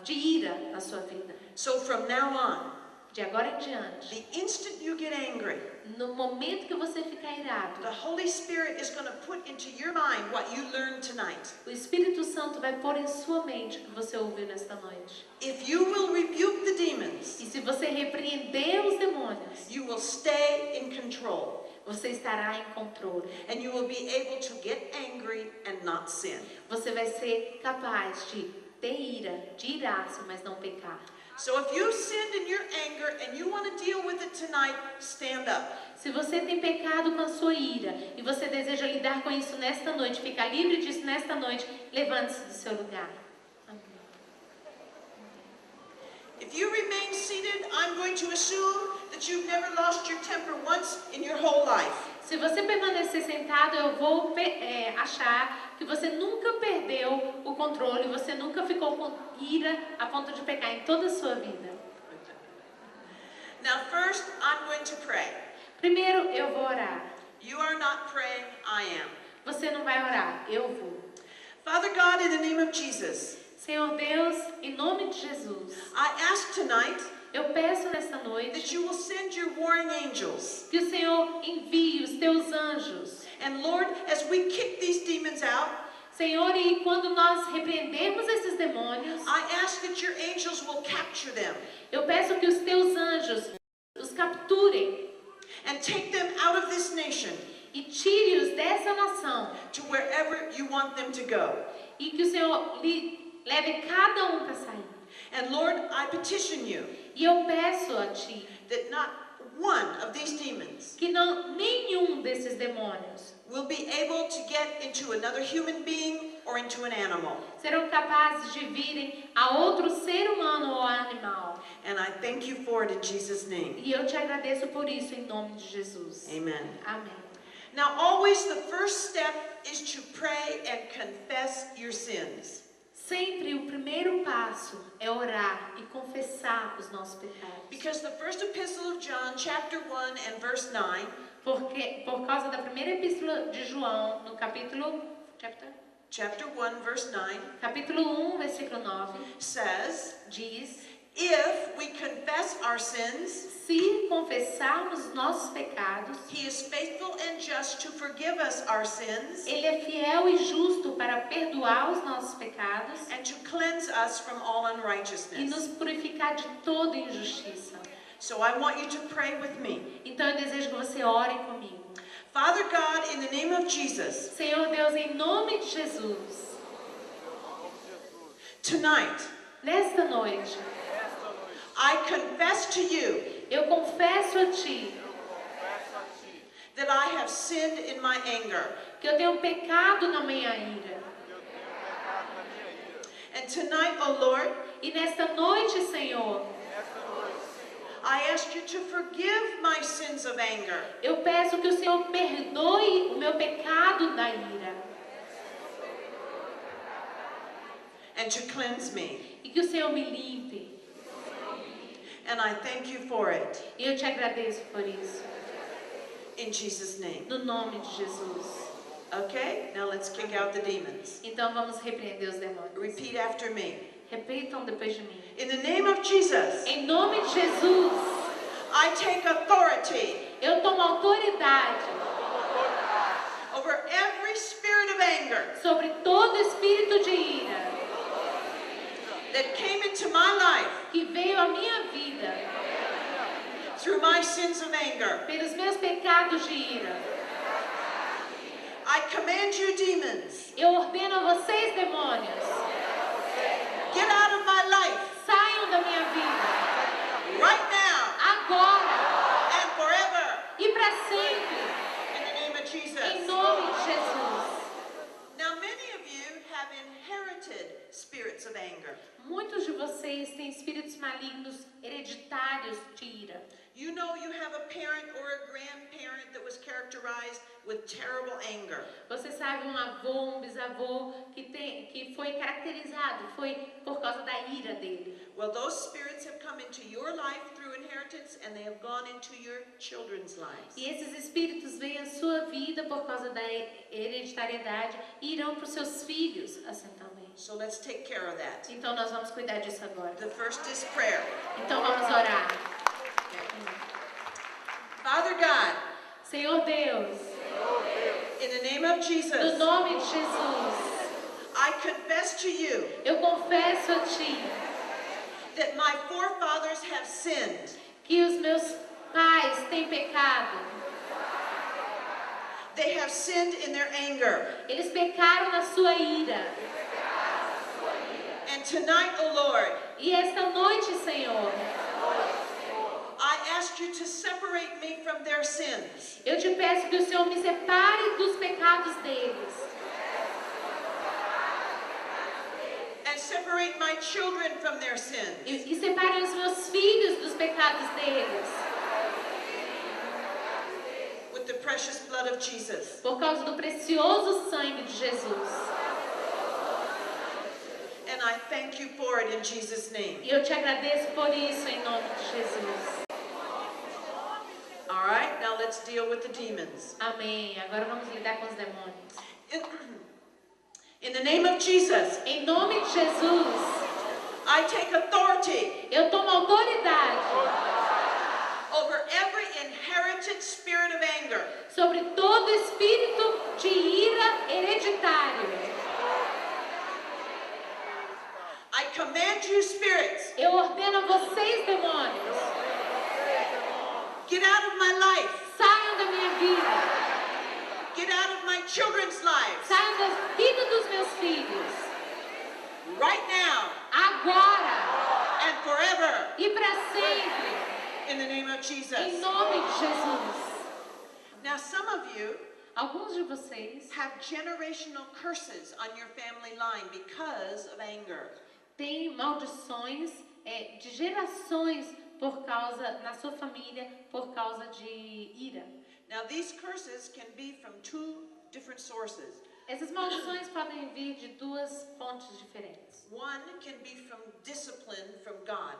Speaker 2: ira na sua vida.
Speaker 1: So from now on,
Speaker 2: De agora em diante,
Speaker 1: the instant you get angry,
Speaker 2: no momento que você ficar irado,
Speaker 1: the Holy Spirit is going to put into your mind what you learned tonight.
Speaker 2: o Espírito Santo vai pôr em sua mente o que você ouviu nesta noite.
Speaker 1: If you will rebuke the demons,
Speaker 2: E se você repreender os demônios,
Speaker 1: you will stay in control,
Speaker 2: você estará em controle.
Speaker 1: and you will be able to get angry and not sin.
Speaker 2: Você vai ser capaz de ter ira, de irar-se, mas não pecar.
Speaker 1: So if you sinned in your anger and you want to deal with it tonight, stand up.
Speaker 2: Se você tem pecado com a sua ira e você deseja lidar com isso nesta noite, ficar livre disso nesta noite, levante-se do seu lugar. Amém.
Speaker 1: If you remain seated, I'm going to assume that you've never lost your temper once in your whole life.
Speaker 2: Se você permanecer sentado, eu vou achar que você nunca perdeu o controle, você nunca ficou com ira a ponto de pecar em toda a sua vida.
Speaker 1: Now first, I'm going to pray.
Speaker 2: Primeiro, eu vou orar.
Speaker 1: You are not praying, I am.
Speaker 2: Você não vai orar, eu vou.
Speaker 1: Father God, in the name of Jesus,
Speaker 2: Senhor Deus, em nome de Jesus,
Speaker 1: I ask tonight
Speaker 2: eu peço nesta
Speaker 1: that
Speaker 2: noite
Speaker 1: you will send your warring angels.
Speaker 2: que o Senhor envie os teus anjos.
Speaker 1: And Lord, as we kick these demons out,
Speaker 2: Senhor, e quando nós repreendemos esses demônios,
Speaker 1: I ask that your angels will capture them
Speaker 2: eu peço que os teus anjos os capturem
Speaker 1: and take them out of this nation
Speaker 2: e tire-os dessa nação
Speaker 1: to wherever you want them to go.
Speaker 2: e que o Senhor leve cada para sair.
Speaker 1: And Lord, I petition you
Speaker 2: E eu peço a Ti
Speaker 1: that not one of these demons
Speaker 2: que nenhum desses demônios
Speaker 1: will be able to get into another human being or into an animal.
Speaker 2: serão capazes de virem a outro ser humano ou animal.
Speaker 1: And I thank you for it in Jesus' name.
Speaker 2: E eu te agradeço por isso em nome de Jesus.
Speaker 1: Amen.
Speaker 2: Amém.
Speaker 1: Now, always the first step is to pray and confess your sins.
Speaker 2: Sempre o primeiro passo é orar e confessar os nossos pecados.
Speaker 1: Because the first epistle of John, chapter 1 and verse 9,
Speaker 2: Porque por causa da primeira epístola de João, no capítulo
Speaker 1: chapter 1, verse 9,
Speaker 2: capítulo 1, versículo 9,
Speaker 1: says,
Speaker 2: diz:
Speaker 1: if we confess our sins,
Speaker 2: se confessarmos os nossos pecados,
Speaker 1: he is faithful and just to forgive us our sins
Speaker 2: Ele é fiel e justo para perdoar os nossos pecados
Speaker 1: and to cleanse us from all
Speaker 2: e nos
Speaker 1: unrighteousness.
Speaker 2: purificar de toda injustiça.
Speaker 1: So I want you to pray with me.
Speaker 2: Então eu desejo que você ore comigo.
Speaker 1: Father God, in the name of Jesus,
Speaker 2: Senhor Deus, em nome de Jesus,
Speaker 1: tonight
Speaker 2: nesta noite,
Speaker 1: I confess to you
Speaker 2: eu confesso a Ti
Speaker 1: that I have sinned in my anger.
Speaker 2: que eu tenho pecado na minha ira.
Speaker 1: And tonight, O Lord,
Speaker 2: E nesta noite, Senhor,
Speaker 1: I ask you to forgive my sins of anger
Speaker 2: eu peço que o Senhor perdoe o meu pecado da ira
Speaker 1: and to cleanse me.
Speaker 2: e que o Senhor me limpe.
Speaker 1: And I thank you for it.
Speaker 2: E eu te agradeço por isso,
Speaker 1: In Jesus' name.
Speaker 2: no nome de Jesus.
Speaker 1: Okay? Now let's kick out the demons.
Speaker 2: Então vamos repreender os demônios.
Speaker 1: Repeat after me.
Speaker 2: Repitam depois de mim.
Speaker 1: In the name of Jesus,
Speaker 2: Em nome de Jesus,
Speaker 1: I take authority
Speaker 2: eu tomo autoridade
Speaker 1: over every spirit of anger
Speaker 2: sobre todo espírito de ira
Speaker 1: that came into my life
Speaker 2: que veio à minha vida
Speaker 1: through my sins of anger.
Speaker 2: pelos meus pecados de ira.
Speaker 1: I command you, demons,
Speaker 2: Eu ordeno a vocês, demônios,
Speaker 1: get out of my life
Speaker 2: saiam da minha vida,
Speaker 1: right now
Speaker 2: agora
Speaker 1: and forever
Speaker 2: e para sempre,
Speaker 1: in the name of
Speaker 2: em
Speaker 1: Jesus.
Speaker 2: nome de Jesus.
Speaker 1: Now, many of you have inherited spirits of anger.
Speaker 2: Muitos de vocês têm espíritos malignos hereditários de ira.
Speaker 1: You know you have a parent or a grandparent that was characterized with terrible anger.
Speaker 2: Você sabe, um avô, um bisavô que foi caracterizado, foi por causa da ira dele.
Speaker 1: Well, those spirits have come into your life through inheritance and they have gone into your children's lives.
Speaker 2: E esses espíritos vêm à sua vida por causa da hereditariedade e irão para os seus filhos assim também.
Speaker 1: So let's take care of that.
Speaker 2: Então nós vamos cuidar disso agora.
Speaker 1: The first is prayer.
Speaker 2: Então vamos orar.
Speaker 1: Father God,
Speaker 2: Senhor Deus,
Speaker 1: in the name of
Speaker 2: no
Speaker 1: Jesus,
Speaker 2: nome de Jesus,
Speaker 1: I confess to you
Speaker 2: eu confesso a Ti
Speaker 1: that my forefathers have sinned.
Speaker 2: que os meus pais têm pecado.
Speaker 1: They have sinned in their anger.
Speaker 2: Eles pecaram na sua ira.
Speaker 1: And tonight, O Lord,
Speaker 2: E esta noite, Senhor,
Speaker 1: I ask you to separate me from their sins.
Speaker 2: eu te peço que o Senhor me separe dos pecados deles.
Speaker 1: And separate my children from their sins.
Speaker 2: E separe os meus filhos dos pecados deles.
Speaker 1: With the precious blood of Jesus.
Speaker 2: Por causa do precioso sangue de Jesus.
Speaker 1: And I thank you for it in Jesus' name.
Speaker 2: E eu te agradeço por isso em nome de Jesus.
Speaker 1: All right, now let's deal with the demons.
Speaker 2: Amém. Agora vamos lidar com os demônios.
Speaker 1: In the name of Jesus,
Speaker 2: Em nome de Jesus,
Speaker 1: I take authority
Speaker 2: eu tomo autoridade
Speaker 1: over every inherited spirit of anger.
Speaker 2: sobre todo espírito de ira hereditário.
Speaker 1: I command you, spirits,
Speaker 2: Eu ordeno a vocês, demônios,
Speaker 1: get out of my life.
Speaker 2: saiam da minha vida.
Speaker 1: Get out of my children's lives.
Speaker 2: Saiam da vida dos meus filhos.
Speaker 1: Right now
Speaker 2: Agora
Speaker 1: and forever.
Speaker 2: e para sempre.
Speaker 1: In the name of
Speaker 2: Em
Speaker 1: Jesus.
Speaker 2: nome de Jesus.
Speaker 1: Now some of you
Speaker 2: Alguns de vocês
Speaker 1: have generational curses on your family line because of anger.
Speaker 2: têm maldições de gerações por causa, na sua família, por causa de ira.
Speaker 1: Now these curses can be from two different sources.
Speaker 2: Essas maldições podem vir de duas fontes diferentes.
Speaker 1: One can be from discipline from God,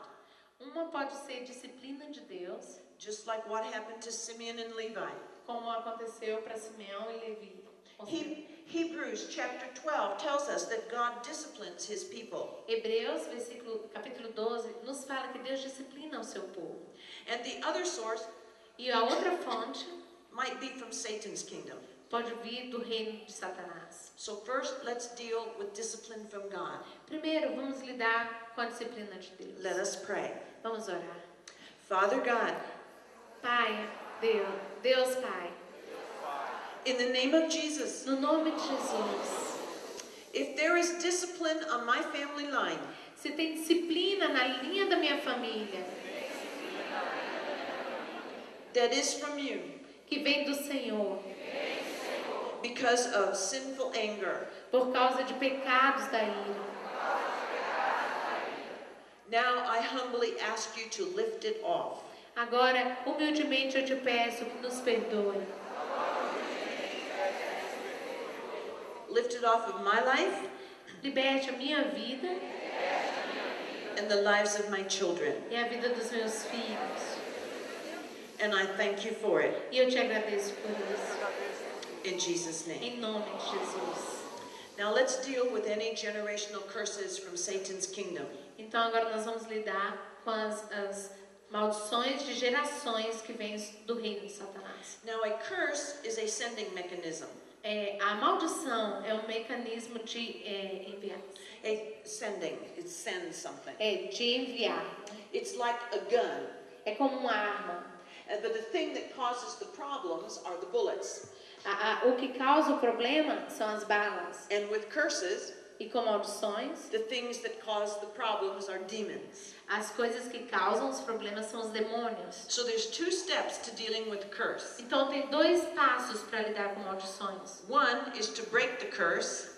Speaker 2: Uma pode ser disciplina de Deus,
Speaker 1: just like what happened to Simeon and Levi.
Speaker 2: como aconteceu para Simeão e Levi.
Speaker 1: Hebrews chapter 12 tells us that God disciplines his people.
Speaker 2: Hebreus, capítulo 12, nos fala que Deus disciplina o seu povo.
Speaker 1: And the other source
Speaker 2: E a outra fonte
Speaker 1: might be from Satan's kingdom.
Speaker 2: pode vir do reino de Satanás.
Speaker 1: So first, let's deal with discipline from God.
Speaker 2: Primeiro, vamos lidar com a disciplina de Deus.
Speaker 1: Let us pray.
Speaker 2: Vamos orar.
Speaker 1: Father God,
Speaker 2: Pai, Deus Pai,
Speaker 1: in the name of Jesus,
Speaker 2: no nome de Jesus,
Speaker 1: if there is discipline on my family line,
Speaker 2: se tem disciplina na linha da minha família,
Speaker 1: that is from you,
Speaker 2: que vem do Senhor,
Speaker 1: because of sinful anger,
Speaker 2: por causa de pecados da ira,
Speaker 1: now I humbly ask you to lift it off.
Speaker 2: agora, humildemente eu te peço que nos perdoe.
Speaker 1: Lift it off of my life
Speaker 2: Liberte a minha vida
Speaker 1: and the lives of my children.
Speaker 2: e a vida dos meus filhos.
Speaker 1: And I thank you for it,
Speaker 2: E eu te agradeço por isso,
Speaker 1: in Jesus' name.
Speaker 2: em nome de Jesus.
Speaker 1: Now let's deal with any generational curses from Satan's kingdom.
Speaker 2: Então agora nós vamos lidar com as maldições de gerações que vêm do reino de Satanás.
Speaker 1: Now a curse is a sending mechanism.
Speaker 2: A maldição é um mecanismo de enviar.
Speaker 1: It sends something.
Speaker 2: De enviar.
Speaker 1: It's like a gun.
Speaker 2: É como uma arma.
Speaker 1: But the thing that causes the problems are the bullets.
Speaker 2: O que causa o problema são as balas.
Speaker 1: And with curses,
Speaker 2: E com maldições,
Speaker 1: the things that cause the problems are demons.
Speaker 2: as coisas que causam os problemas são os demônios.
Speaker 1: So there's two steps to dealing with curse.
Speaker 2: Então tem dois passos para lidar com maldições.
Speaker 1: One is to break the curse,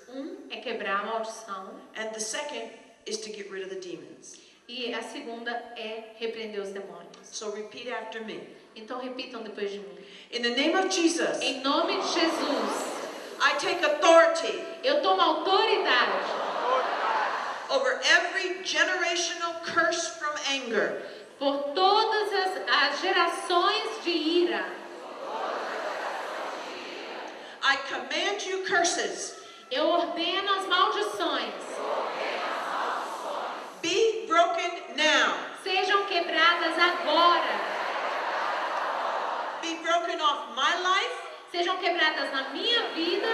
Speaker 2: É quebrar a maldição.
Speaker 1: and the second is to get rid of the demons.
Speaker 2: E a segunda é repreender os demônios.
Speaker 1: So repeat after me.
Speaker 2: Então repitam depois de mim.
Speaker 1: In the name of Jesus,
Speaker 2: Em nome de Jesus,
Speaker 1: I take authority
Speaker 2: eu tomo autoridade
Speaker 1: over every generational curse from anger.
Speaker 2: por todas as gerações de ira.
Speaker 1: I command you, curses,
Speaker 2: Eu ordeno as maldições.
Speaker 1: be broken now.
Speaker 2: Sejam quebradas agora.
Speaker 1: Be broken off my life
Speaker 2: Sejam quebradas na minha vida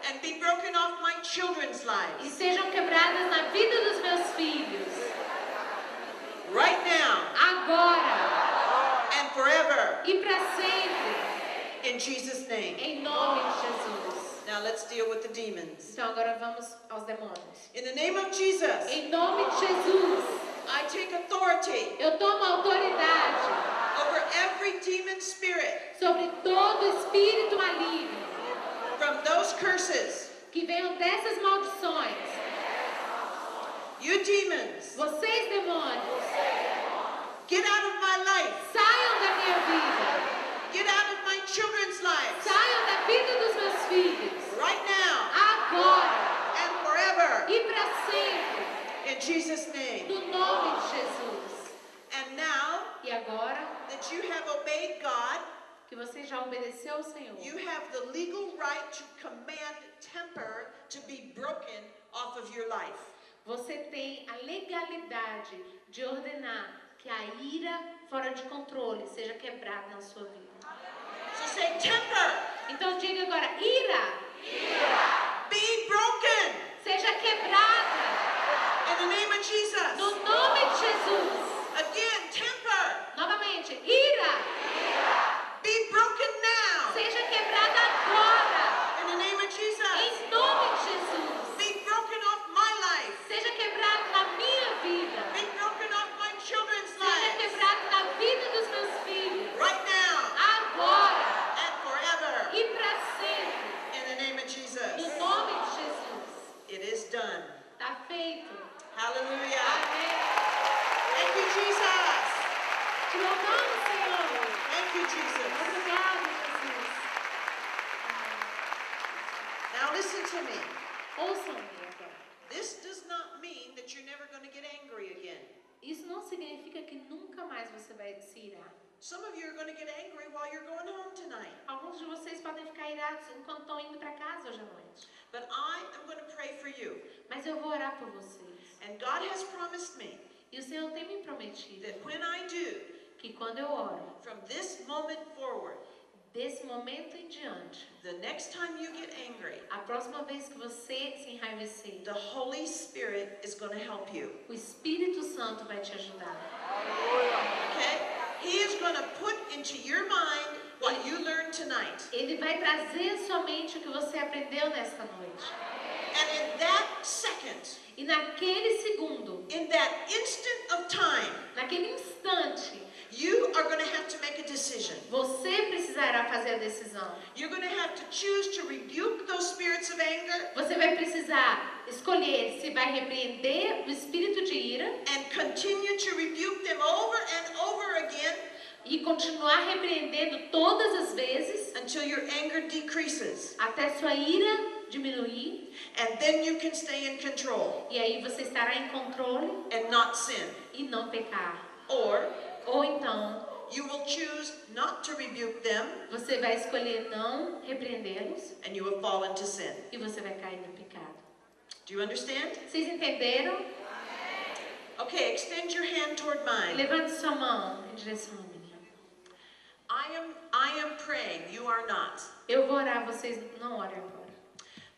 Speaker 1: and be broken off my children's
Speaker 2: e
Speaker 1: lives.
Speaker 2: sejam quebradas na vida dos meus filhos.
Speaker 1: Right now
Speaker 2: Agora
Speaker 1: and forever.
Speaker 2: e para sempre.
Speaker 1: In Jesus' name.
Speaker 2: Em nome de Jesus.
Speaker 1: Now Now let's deal with the demons.
Speaker 2: Então agora vamos aos demônios.
Speaker 1: In the name of Jesus,
Speaker 2: Em nome de Jesus,
Speaker 1: I take authority
Speaker 2: eu tomo autoridade
Speaker 1: over every demon spirit
Speaker 2: sobre todo espírito maligno
Speaker 1: from those curses.
Speaker 2: que venham dessas maldições.
Speaker 1: You demons,
Speaker 2: Vocês, demônios,
Speaker 1: get out of my life.
Speaker 2: saiam da minha vida.
Speaker 1: Get out of my children's lives.
Speaker 2: Saiam da vida dos meus filhos.
Speaker 1: Right now
Speaker 2: Agora
Speaker 1: and forever.
Speaker 2: e para sempre.
Speaker 1: In Jesus' name.
Speaker 2: No nome de Jesus.
Speaker 1: And now
Speaker 2: E agora
Speaker 1: that you have obeyed God,
Speaker 2: que você já obedeceu ao Senhor,
Speaker 1: you have the legal right to command temper to be broken off of your life.
Speaker 2: você tem a legalidade de ordenar que a ira fora de controle seja quebrada na sua vida.
Speaker 1: So say temper,
Speaker 2: Então diga agora, ira,
Speaker 1: be broken
Speaker 2: seja quebrada
Speaker 1: in the name of Jesus.
Speaker 2: no nome de Jesus.
Speaker 1: Again, temper,
Speaker 2: Novamente, ira,
Speaker 1: be broken now
Speaker 2: seja quebrada agora
Speaker 1: in the name of Jesus.
Speaker 2: em nome de Jesus.
Speaker 1: Be broken off my life.
Speaker 2: Seja quebrado na minha vida.
Speaker 1: Be broken off my children's
Speaker 2: Seja
Speaker 1: lives.
Speaker 2: quebrado na vida dos meus filhos.
Speaker 1: Right now
Speaker 2: Agora
Speaker 1: and forever
Speaker 2: e para sempre.
Speaker 1: in the name of Jesus.
Speaker 2: No nome de Jesus.
Speaker 1: It is done.
Speaker 2: Está feito.
Speaker 1: Hallelujah.
Speaker 2: Amém.
Speaker 1: Thank you, Jesus.
Speaker 2: Te louvamos, Senhor.
Speaker 1: Thank you, Jesus.
Speaker 2: Obrigado, Jesus.
Speaker 1: Now listen to me.
Speaker 2: Ouçam-me agora.
Speaker 1: This does not mean that you're never going to get angry again.
Speaker 2: Isso não significa que nunca mais você vai se irar.
Speaker 1: Some of you are going to get angry while you're going home tonight.
Speaker 2: Alguns de vocês podem ficar irados enquanto estão indo para casa hoje à noite.
Speaker 1: But I am going to pray for you.
Speaker 2: Mas eu vou orar por vocês.
Speaker 1: And God has promised me
Speaker 2: E o Senhor tem me prometido
Speaker 1: that when I do,
Speaker 2: que quando eu oro,
Speaker 1: from this moment forward,
Speaker 2: desse momento em diante,
Speaker 1: the next time you get angry,
Speaker 2: a próxima vez que você se enraivecer,
Speaker 1: the Holy Spirit is going to help you.
Speaker 2: o Espírito Santo vai te ajudar.
Speaker 1: Okay? He is going to put into your mind what you learned tonight.
Speaker 2: Ele vai trazer à sua mente o que você aprendeu nesta noite.
Speaker 1: And in that second,
Speaker 2: E naquele segundo,
Speaker 1: in that instant of time,
Speaker 2: naquele instante,
Speaker 1: you are going to have to make a decision.
Speaker 2: você precisará fazer a decisão.
Speaker 1: You're going to have to choose to rebuke those spirits of anger
Speaker 2: Você vai precisar escolher se vai repreender o espírito de ira
Speaker 1: and continue to rebuke them over and over again
Speaker 2: e continuar repreendendo todas as vezes
Speaker 1: until your anger decreases.
Speaker 2: até sua ira diminuir.
Speaker 1: And then you can stay in control
Speaker 2: E aí você estará em controle
Speaker 1: and not sin.
Speaker 2: e não pecar.
Speaker 1: Or
Speaker 2: Ou então,
Speaker 1: you will choose not to rebuke them
Speaker 2: você vai escolher não repreendê-los
Speaker 1: and you will fall into sin.
Speaker 2: e você vai cair no pecado.
Speaker 1: Do you understand?
Speaker 2: Vocês entenderam?
Speaker 1: Okay, extend your hand toward mine.
Speaker 2: Levante sua mão em direção a mim.
Speaker 1: I am praying, you are not.
Speaker 2: Eu vou orar, vocês não orem agora.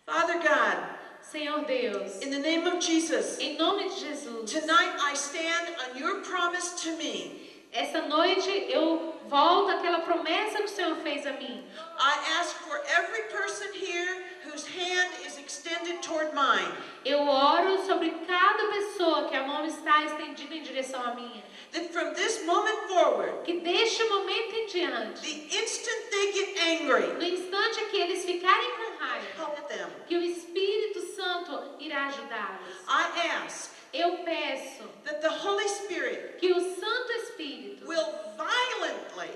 Speaker 1: Father God,
Speaker 2: Senhor Deus,
Speaker 1: in the name of Jesus,
Speaker 2: em nome de Jesus,
Speaker 1: tonight I stand on your promise to me.
Speaker 2: essa noite eu volto àquela promessa que o Senhor fez a mim.
Speaker 1: I ask for every person here whose hand is extended toward mine.
Speaker 2: Eu oro sobre cada pessoa que a mão está estendida em direção a minha.
Speaker 1: That from this moment forward,
Speaker 2: Que deste momento em diante,
Speaker 1: the instant they get angry,
Speaker 2: no instante que eles ficarem com raiva,
Speaker 1: help them.
Speaker 2: que o Espírito Santo irá ajudá-los.
Speaker 1: I ask
Speaker 2: Eu peço
Speaker 1: that the Holy Spirit
Speaker 2: que o Santo Espírito
Speaker 1: will violently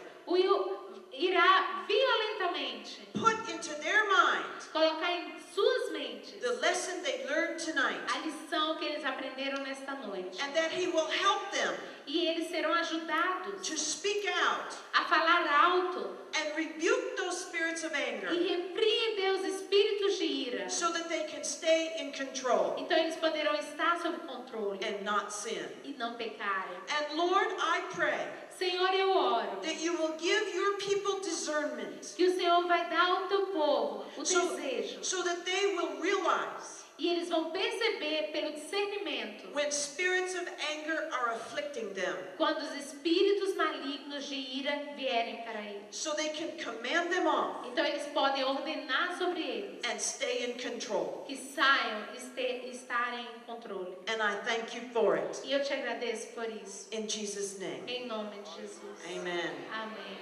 Speaker 2: irá violentamente
Speaker 1: put into their minds
Speaker 2: colocar em suas mentes
Speaker 1: the lesson they learned tonight.
Speaker 2: a lição que eles aprenderam nesta noite.
Speaker 1: And that He will help them
Speaker 2: E eles serão ajudados
Speaker 1: to speak out
Speaker 2: a falar alto
Speaker 1: and rebuke those spirits of anger
Speaker 2: e repreender os espíritos de ira.
Speaker 1: so that they can stay in control
Speaker 2: Então eles poderão estar sob controle
Speaker 1: and not sin.
Speaker 2: e não pecarem.
Speaker 1: And Lord, I pray
Speaker 2: Senhor, eu oro
Speaker 1: that you will give your people discernment
Speaker 2: que o Senhor vai dar ao teu povo o
Speaker 1: so,
Speaker 2: desejo
Speaker 1: so that they will realize
Speaker 2: E eles vão perceber pelo discernimento
Speaker 1: when spirits of anger are afflicting them,
Speaker 2: quando os espíritos malignos de ira vierem para eles.
Speaker 1: so they can command them off
Speaker 2: Então eles podem ordenar sobre eles
Speaker 1: and stay in control.
Speaker 2: que saiam e estarem em controle.
Speaker 1: And I thank you for it.
Speaker 2: E eu te agradeço por isso.
Speaker 1: In Jesus' name.
Speaker 2: Em nome de Jesus.
Speaker 1: Amen.
Speaker 2: Amém.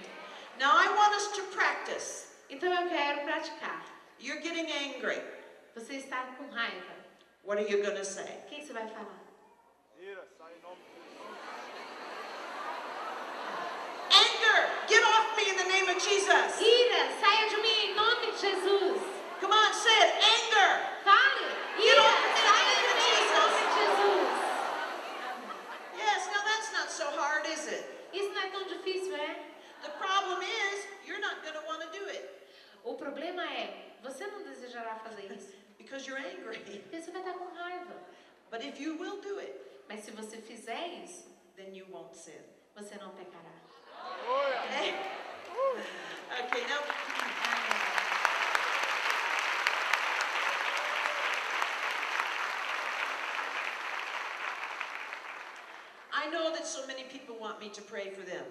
Speaker 1: Now I want us to practice.
Speaker 2: Então eu quero praticar.
Speaker 1: You're getting angry.
Speaker 2: Você está com raiva.
Speaker 1: What are you going to say?
Speaker 2: O que você vai falar?
Speaker 1: Anger, get off me in the name of Jesus.
Speaker 2: Ira, saia de mim em nome de Jesus.
Speaker 1: Come on, say it. Anger.
Speaker 2: Fale. Ira, saia de mim em nome de Jesus.
Speaker 1: Yes, now that's not so hard, is it?
Speaker 2: Isso não é tão difícil, é?
Speaker 1: The problem is, you're not going to want to do it
Speaker 2: O problema é, você não desejará fazer isso.
Speaker 1: because you're angry.
Speaker 2: Porque você vai estar com raiva.
Speaker 1: But if you will do it,
Speaker 2: Mas se você fizer isso,
Speaker 1: then you won't sin.
Speaker 2: você não pecará.
Speaker 1: Okay? Okay, now, I know that so many people want me to pray for them.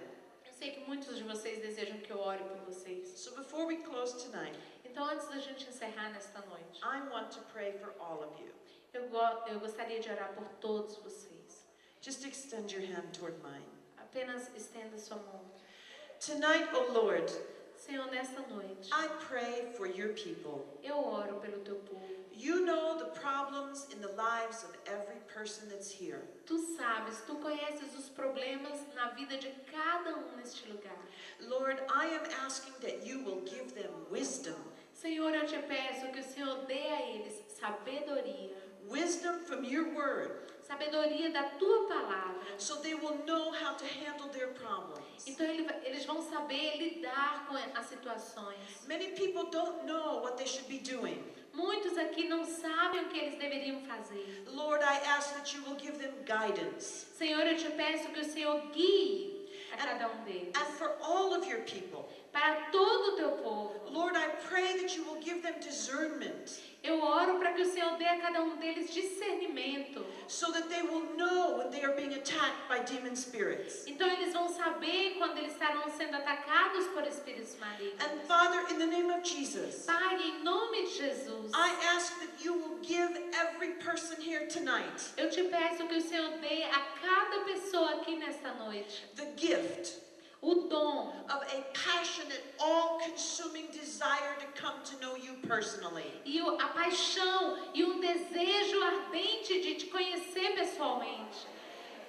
Speaker 2: Eu sei que muitos de vocês desejam que eu ore por vocês.
Speaker 1: So before we close tonight,
Speaker 2: Então, antes da gente encerrar nesta noite,
Speaker 1: I want to pray for all of you.
Speaker 2: eu gostaria de orar por todos vocês.
Speaker 1: Just extend your hand toward mine.
Speaker 2: Apenas estenda sua mão.
Speaker 1: Tonight, oh Lord,
Speaker 2: Senhor, nesta noite,
Speaker 1: I pray for your people.
Speaker 2: eu oro pelo teu povo.
Speaker 1: You know the problems in the lives of every person that's here.
Speaker 2: Tu sabes, tu conheces os problemas na vida de cada neste lugar.
Speaker 1: Lord, I am asking that you will give them wisdom.
Speaker 2: Senhor, eu te peço que o Senhor dê a eles sabedoria.
Speaker 1: Wisdom from your word,
Speaker 2: Sabedoria da tua palavra.
Speaker 1: so they will know how to handle their problems.
Speaker 2: Então eles vão saber lidar com as situações.
Speaker 1: Many people don't know what they should be doing.
Speaker 2: Muitos aqui não sabem o que eles deveriam fazer.
Speaker 1: Lord, I ask that you will give them guidance.
Speaker 2: Senhor, eu te peço que o Senhor guie a cada deles.
Speaker 1: And for all of your people,
Speaker 2: Para todo o teu povo.
Speaker 1: Lord, I pray that you will give them discernment
Speaker 2: Eu oro para que o Senhor dê a cada deles discernimento.
Speaker 1: so that they will know when they are being attacked by demon spirits.
Speaker 2: Então eles vão saber quando eles estarão sendo atacados por espíritos malignos.
Speaker 1: And Father, in the name of Jesus,
Speaker 2: Pai, em nome de Jesus,
Speaker 1: I ask that you will give every person here tonight
Speaker 2: eu te peço que o Senhor dê a cada pessoa aqui nesta noite
Speaker 1: the gift
Speaker 2: o dom
Speaker 1: of a passionate, all-consuming desire to come to know you personally.
Speaker 2: e a paixão e desejo ardente de te conhecer pessoalmente.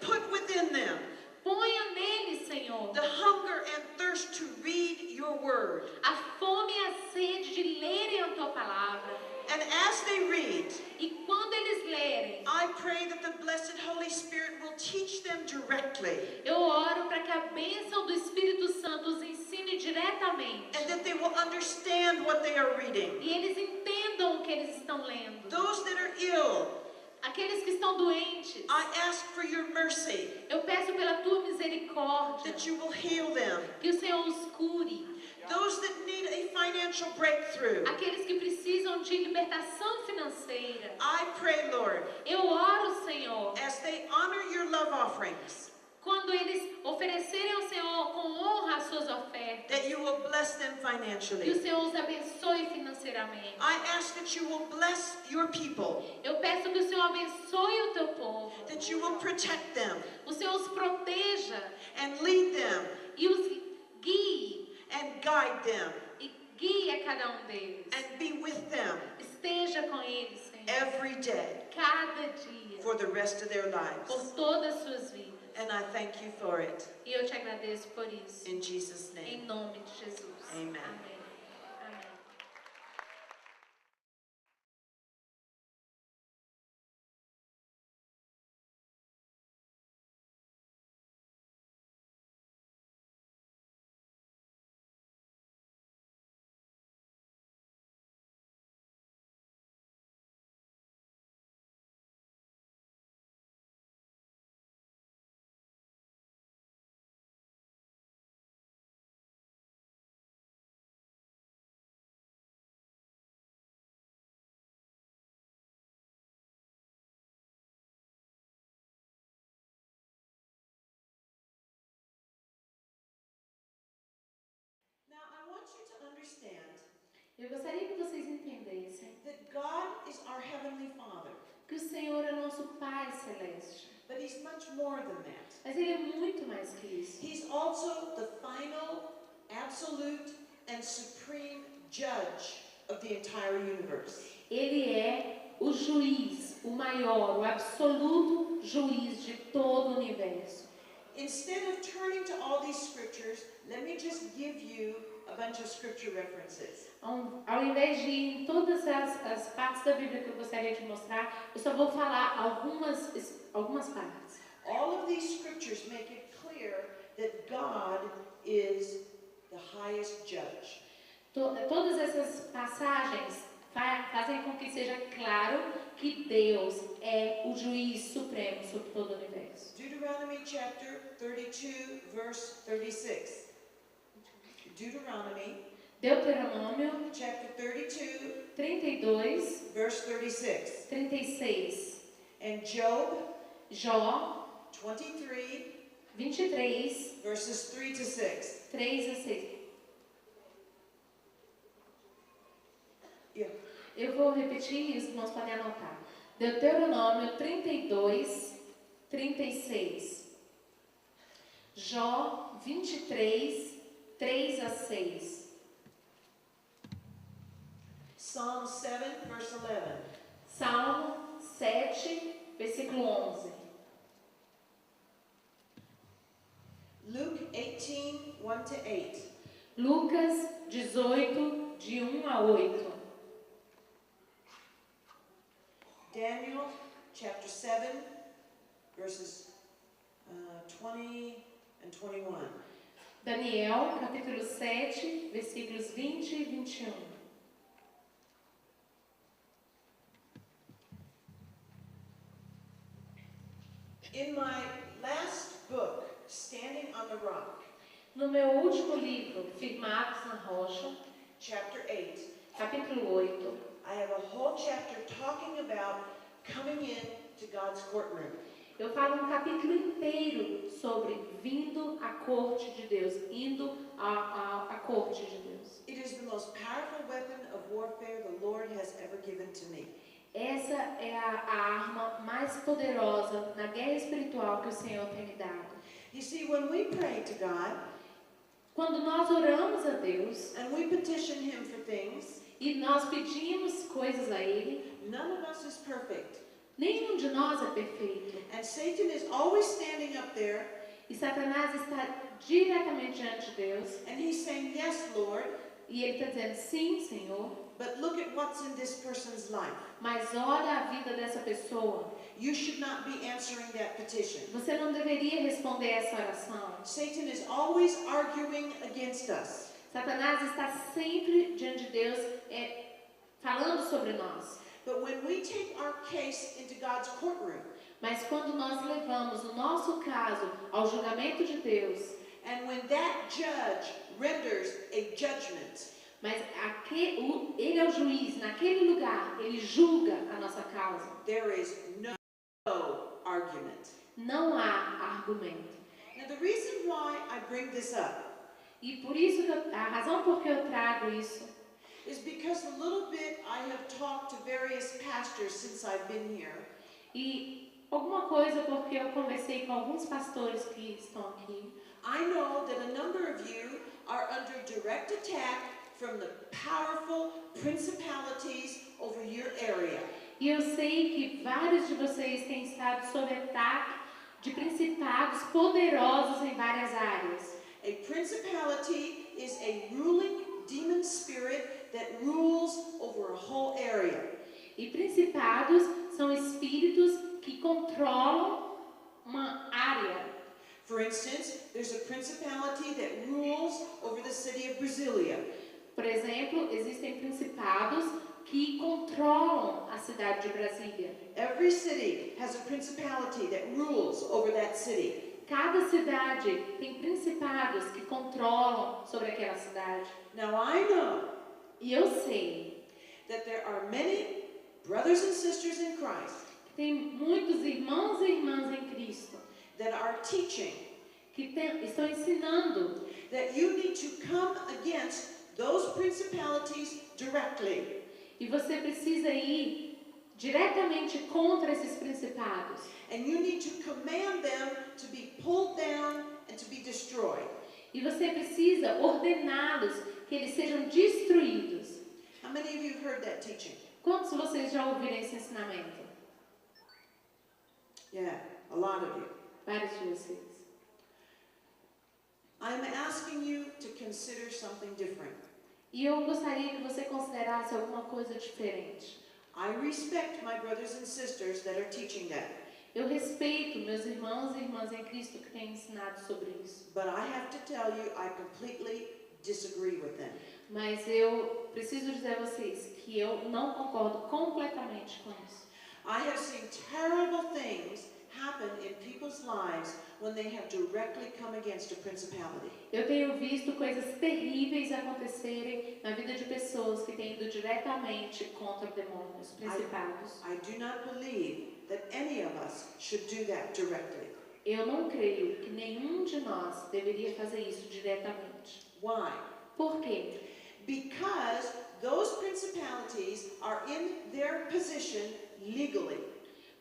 Speaker 1: Put within them
Speaker 2: Ponha neles, Senhor,
Speaker 1: the hunger and thirst to read your word.
Speaker 2: a fome e a sede de lerem a tua palavra.
Speaker 1: And as they read,
Speaker 2: E quando eles lerem,
Speaker 1: I pray that the blessed Holy Spirit will teach them directly
Speaker 2: eu oro para que a bênção do Espírito Santo os ensine diretamente.
Speaker 1: and that they will understand what they are reading.
Speaker 2: E eles entendam o que eles estão lendo.
Speaker 1: Those that are ill,
Speaker 2: Aqueles que estão doentes,
Speaker 1: I ask for your mercy,
Speaker 2: eu peço pela tua misericórdia
Speaker 1: that you will heal them.
Speaker 2: que o Senhor os cure.
Speaker 1: Those that need a financial breakthrough,
Speaker 2: Aqueles que precisam de libertação financeira,
Speaker 1: I pray, Lord,
Speaker 2: eu oro, Senhor,
Speaker 1: as they honor your love offerings,
Speaker 2: quando eles oferecerem ao Senhor com honra as suas ofertas,
Speaker 1: that you will bless them
Speaker 2: que o
Speaker 1: financially.
Speaker 2: Senhor os abençoe financeiramente.
Speaker 1: I ask that you will bless your people,
Speaker 2: Eu peço que o Senhor abençoe o teu povo,
Speaker 1: that you will protect them
Speaker 2: o Senhor os proteja
Speaker 1: and lead them
Speaker 2: e os guie,
Speaker 1: and guide them
Speaker 2: e guie a cada deles.
Speaker 1: and be with them
Speaker 2: Esteja com eles, Senhor,
Speaker 1: every day
Speaker 2: cada dia,
Speaker 1: for the rest of their
Speaker 2: por
Speaker 1: lives.
Speaker 2: todas as suas vidas.
Speaker 1: And I thank you for it.
Speaker 2: E eu te agradeço por isso.
Speaker 1: In Jesus' name.
Speaker 2: Em nome de Jesus.
Speaker 1: Amen.
Speaker 2: Amém.
Speaker 3: to understand
Speaker 2: Eu gostaria que vocês entendessem
Speaker 3: that God is our Heavenly Father,
Speaker 2: que o Senhor é nosso Pai Celeste.
Speaker 3: but He's much more than that.
Speaker 2: Mas Ele é muito mais que isso.
Speaker 3: He's also the final, absolute, and supreme judge of the entire universe.
Speaker 2: Ele é o juiz, o maior, o absoluto juiz de todo o universo.
Speaker 3: Instead of turning to all these scriptures, let me just give you a bunch of scripture references.
Speaker 2: Ao invés de ir em todas as partes da Bíblia que eu gostaria de mostrar, eu só vou falar algumas partes.
Speaker 3: All of these scriptures make it clear that God is the highest judge.
Speaker 2: Todas essas passagens fazem com que seja claro que Deus é o juiz supremo sobre todo o universo.
Speaker 3: Deuteronomy chapter 32, verse 36. Deuteronômio
Speaker 2: chapter 32,
Speaker 3: 32, verse 36.
Speaker 2: 36.
Speaker 3: And Job
Speaker 2: Jó
Speaker 3: 23,
Speaker 2: 23,
Speaker 3: verses 3 to 6.
Speaker 2: 3 a 6.
Speaker 3: Yeah.
Speaker 2: Eu vou repetir isso, nós podem anotar. Deuteronômio 32, 36. Jó 23, 3 a 6.
Speaker 3: Psalm 7, verse 11.
Speaker 2: Salmo 7, versículo 11.
Speaker 3: Luke 18, 1 to 8.
Speaker 2: Lucas 18, de 1 a 8.
Speaker 3: Daniel chapter 7, verses 20 and 21.
Speaker 2: Daniel, capítulo 7, versículos 20 e 21.
Speaker 3: In my last book, Standing on the Rock,
Speaker 2: No meu último livro, Firmados na Rocha,
Speaker 3: chapter 8,
Speaker 2: capítulo 8,
Speaker 3: I have a whole chapter talking about coming in to God's courtroom.
Speaker 2: eu falo um capítulo inteiro sobre vindo à corte de Deus, indo à corte de Deus.
Speaker 3: It is the most powerful weapon of warfare the Lord has ever given to me.
Speaker 2: Essa é a arma mais poderosa na guerra espiritual que o Senhor tem me dado.
Speaker 3: You see, when we pray to God
Speaker 2: Quando nós oramos a Deus
Speaker 3: and we petition Him for things,
Speaker 2: e nós pedimos coisas a Ele,
Speaker 3: none of us is perfect.
Speaker 2: nenhum de nós é perfeito.
Speaker 3: And Satan is always standing up there
Speaker 2: E Satanás está diretamente diante de Deus
Speaker 3: and he's saying, yes, Lord,
Speaker 2: e ele está dizendo, sim, Senhor,
Speaker 3: but look at what's in this person's life.
Speaker 2: mas olha a vida dessa pessoa.
Speaker 3: You should not be answering that petition.
Speaker 2: Você não deveria responder essa oração.
Speaker 3: Satan is always arguing against us.
Speaker 2: Satanás está sempre diante de Deus falando sobre nós.
Speaker 3: But when we take our case into God's courtroom,
Speaker 2: Mas quando nós levamos o nosso caso ao julgamento de Deus,
Speaker 3: and when that judge renders a judgment,
Speaker 2: mas ele é o juiz, naquele lugar, ele julga a nossa causa.
Speaker 3: there is no argument.
Speaker 2: Não há argumento.
Speaker 3: Now the reason why I bring this up
Speaker 2: E por isso, a razão por que eu trago isso,
Speaker 3: is because a little bit I have talked to various pastors since I've been here.
Speaker 2: e alguma coisa porque eu conversei com alguns pastores que estão aqui.
Speaker 3: I know that a number of you are under direct attack from the powerful principalities over your area.
Speaker 2: E eu sei que vários de vocês têm estado sob ataque de principados poderosos em várias áreas.
Speaker 3: A principality is a ruling demon spirit that rules over a whole area.
Speaker 2: E principados são espíritos que controlam uma área.
Speaker 3: For instance, there's a principality that rules over the city of Brasilia.
Speaker 2: Por exemplo, existem principados que controlam a cidade de Brasília.
Speaker 3: Every city has a principality that rules over that city.
Speaker 2: Cada cidade tem principados que controlam sobre aquela cidade.
Speaker 3: Now I know
Speaker 2: E eu sei
Speaker 3: that there are many brothers and sisters in Christ
Speaker 2: que tem muitos irmãos e irmãs em Cristo
Speaker 3: that are teaching
Speaker 2: que estão ensinando
Speaker 3: that you need to come against those principalities directly.
Speaker 2: E você precisa ir diretamente contra esses principados.
Speaker 3: And you need to command them to be pulled down and to be destroyed.
Speaker 2: E você precisa ordená-los que eles sejam destruídos.
Speaker 3: How many of you have heard that teaching?
Speaker 2: Quantos de vocês já ouviram esse ensinamento?
Speaker 3: Yeah, a lot of you.
Speaker 2: Vários de vocês.
Speaker 3: I'm asking you to consider something different.
Speaker 2: E eu gostaria que você considerasse alguma coisa diferente.
Speaker 3: I respect my brothers and sisters that are teaching that.
Speaker 2: Eu respeito meus irmãos e irmãs em Cristo que têm ensinado sobre isso.
Speaker 3: But I have to tell you, I completely disagree with them.
Speaker 2: Mas eu preciso dizer a vocês que eu não concordo completamente com isso.
Speaker 3: I have seen terrible things happen in people's lives when they have directly come against a principality.
Speaker 2: Eu tenho visto coisas terríveis acontecerem na vida de pessoas que têm ido diretamente contra demônios, principados.
Speaker 3: I do not believe that any of us should do that directly.
Speaker 2: Eu não creio que nenhum de nós deveria fazer isso diretamente.
Speaker 3: Why?
Speaker 2: Por quê?
Speaker 3: Because those principalities are in their position legally.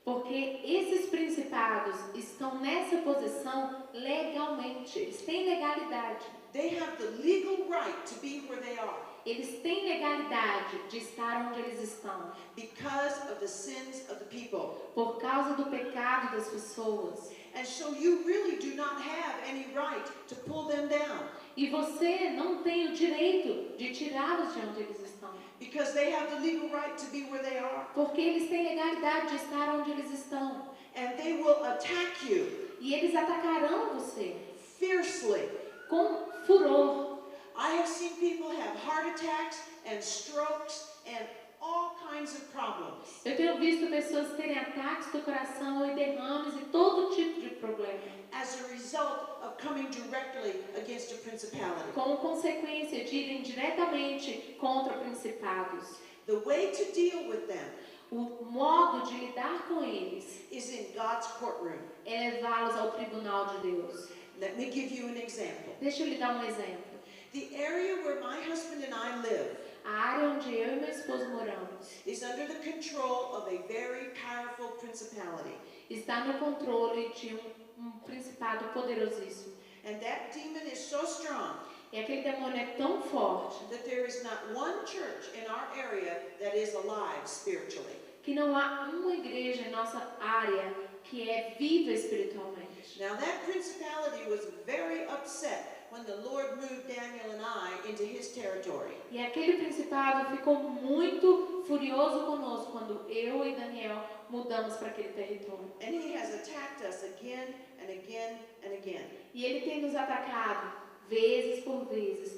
Speaker 2: Porque esses principados estão nessa posição legalmente. Eles têm legalidade.
Speaker 3: They have the legal right to be where they are
Speaker 2: Eles têm legalidade de estar onde eles estão.
Speaker 3: because of the sins of the people.
Speaker 2: Por causa do pecado das pessoas.
Speaker 3: And so you really do not have any right to pull them down
Speaker 2: E você não tem o direito de tirá-los de onde eles estão.
Speaker 3: because they have the legal right to be where they are.
Speaker 2: Porque eles têm legalidade de estar onde eles estão.
Speaker 3: And they will attack you
Speaker 2: E eles atacarão você
Speaker 3: fiercely.
Speaker 2: com furor.
Speaker 3: I have seen people have heart attacks and strokes and all kinds of problems
Speaker 2: Eu tenho visto pessoas terem ataques do coração e derrames e todo tipo de problema.
Speaker 3: as a result of coming directly against a principality.
Speaker 2: Como consequência de irem diretamente contra principados.
Speaker 3: The way to deal with them
Speaker 2: O modo de lidar com eles
Speaker 3: is in God's courtroom.
Speaker 2: é levá-los ao tribunal de Deus.
Speaker 3: Let me give you an example.
Speaker 2: Deixa eu lhe dar um exemplo.
Speaker 3: The area where my husband and I live
Speaker 2: A área onde eu e meu esposo moramos
Speaker 3: is under the control of a very powerful principality.
Speaker 2: está no controle de um principado poderosíssimo.
Speaker 3: And that demon is so strong
Speaker 2: E aquele demônio é tão forte
Speaker 3: that there is not one church in our area that is alive spiritually.
Speaker 2: que não há uma igreja em nossa área que é viva espiritualmente.
Speaker 3: Now that principality was very upset when the Lord moved Daniel and I into his territory.
Speaker 2: E aquele principado ficou muito furioso conosco quando eu e Daniel mudamos para aquele território.
Speaker 3: And he has attacked us again and again and again.
Speaker 2: E ele tem nos atacado vezes por vezes.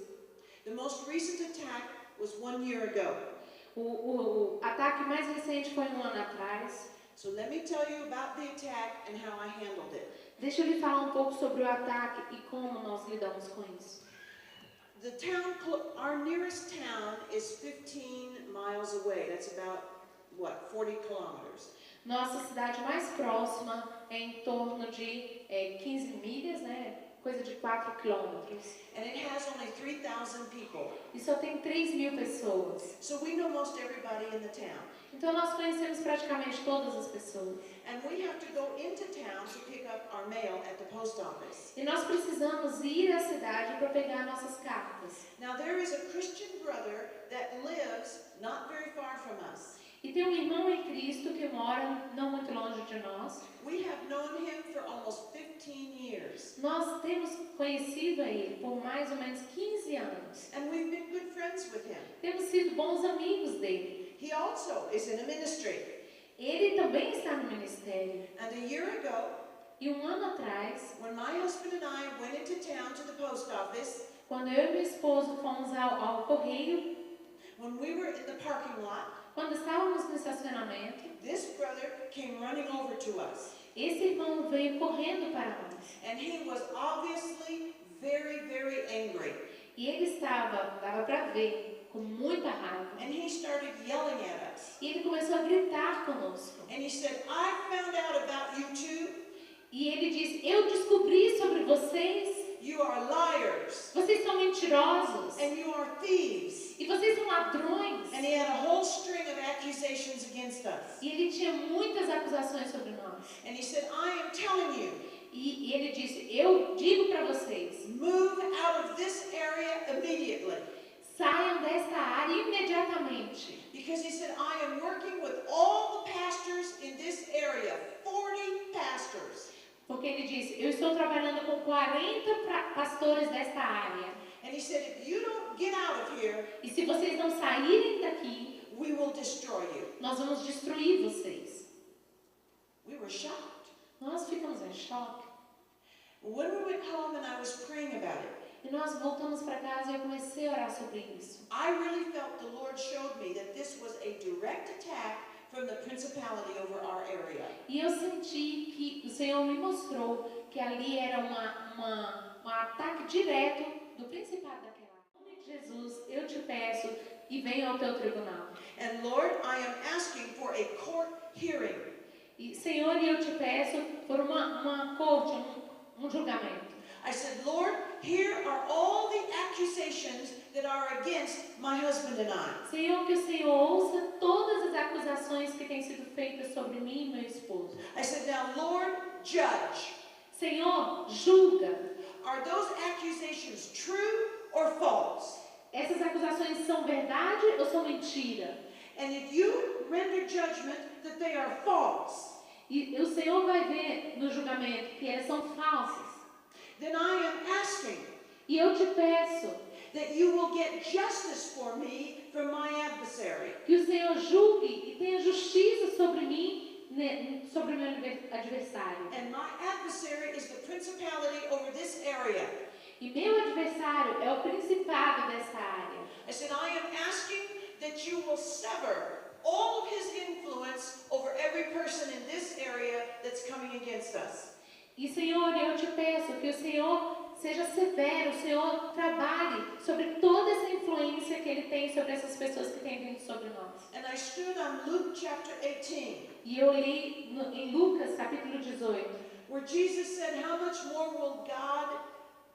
Speaker 3: The most recent attack was 1 year ago.
Speaker 2: O ataque mais recente foi 1 ano atrás.
Speaker 3: So let me tell you about the attack and how I handled it.
Speaker 2: Deixa eu lhe falar um pouco sobre o ataque e como nós lidamos com isso.
Speaker 3: The town, our nearest town is 15 miles away. That's about, 40 kilometers.
Speaker 2: Nossa cidade mais próxima é em torno de 15 milhas, né? Coisa de 4 quilômetros.
Speaker 3: And it has only 3,000 people.
Speaker 2: E só tem 3.000 pessoas.
Speaker 3: So we know most everybody in the town.
Speaker 2: Então nós conhecemos praticamente todas as pessoas.
Speaker 3: And we have to go into town to pick up our mail at the post office.
Speaker 2: E nós precisamos ir à cidade para pegar nossas cartas.
Speaker 3: Now there is a Christian brother that lives not very far from us.
Speaker 2: E tem um irmão em Cristo que mora não muito longe de nós.
Speaker 3: We have known him for almost 15 years.
Speaker 2: Nós temos conhecido a ele por mais ou menos 15 anos.
Speaker 3: And we've been good friends with him.
Speaker 2: Temos sido bons amigos dele.
Speaker 3: He also is in a ministry.
Speaker 2: Ele também está no ministério.
Speaker 3: And a year ago,
Speaker 2: E 1 ano atrás,
Speaker 3: when my husband and I went into town to the post office,
Speaker 2: quando eu e meu esposo fomos ao correio,
Speaker 3: when we were in the parking lot,
Speaker 2: quando estávamos no estacionamento,
Speaker 3: this brother came running over to us.
Speaker 2: esse irmão veio correndo para nós.
Speaker 3: And he was obviously very, very angry.
Speaker 2: E ele dava para ver, com muita raiva.
Speaker 3: And he started yelling at us.
Speaker 2: E ele começou a gritar conosco.
Speaker 3: And he said, I found out about you two.
Speaker 2: E ele disse, eu descobri sobre vocês.
Speaker 3: You are liars.
Speaker 2: Vocês são mentirosos.
Speaker 3: And you are thieves.
Speaker 2: E vocês são ladrões.
Speaker 3: And he had a whole string of accusations against us.
Speaker 2: E ele tinha muitas acusações sobre nós.
Speaker 3: And he said, I am telling you,
Speaker 2: E ele disse, eu digo para vocês,
Speaker 3: move out of this area immediately.
Speaker 2: saiam desta área imediatamente.
Speaker 3: Because he said, I am working with all the pastors in this area, 40 pastors.
Speaker 2: Porque ele disse, eu estou trabalhando com 40 pastores desta área.
Speaker 3: And he said, if you don't get out of here,
Speaker 2: E se vocês não saírem daqui,
Speaker 3: we will destroy you.
Speaker 2: nós vamos destruir vocês.
Speaker 3: We were shocked.
Speaker 2: Nós ficamos em choque.
Speaker 3: When we went home and I was praying about it,
Speaker 2: E nós voltamos para casa e eu comecei a orar sobre isso.
Speaker 3: I really felt the Lord showed me that this was a direct attack from the principality over our area.
Speaker 2: E eu senti que o Senhor me mostrou que ali era um ataque direto do principado daquela área. Em nome de Jesus, eu te peço e venha ao teu tribunal.
Speaker 3: And Lord, I am asking for a court hearing.
Speaker 2: E Senhor, eu te peço por uma corte, um julgamento.
Speaker 3: I said, Lord, here are all the accusations that are against my husband and I.
Speaker 2: Senhor, que o Senhor ouça todas as acusações que têm sido feitas sobre mim e meu esposo.
Speaker 3: I said, now, Lord, judge.
Speaker 2: Senhor, julga.
Speaker 3: Are those accusations true or false?
Speaker 2: Essas acusações são verdade ou são mentira?
Speaker 3: And if you render judgment that they are false,
Speaker 2: E o Senhor vai ver no julgamento que elas são falsas.
Speaker 3: then I am asking
Speaker 2: E eu te peço
Speaker 3: that you will get justice for me from my adversary.
Speaker 2: que o Senhor julgue e tenha justiça sobre mim, sobre o meu adversário.
Speaker 3: And my adversary is the principality over this area.
Speaker 2: E meu adversário é o principado dessa área.
Speaker 3: I said, I am asking that you will sever all of his influence over every person in this area that's coming against us.
Speaker 2: E Senhor, eu te peço que o Senhor seja severo, o Senhor trabalhe sobre toda essa influência que Ele tem sobre essas pessoas que têm vindo sobre nós.
Speaker 3: And I stood on Luke chapter 18,
Speaker 2: E eu li em Lucas capítulo 18,
Speaker 3: where Jesus said, how much more will God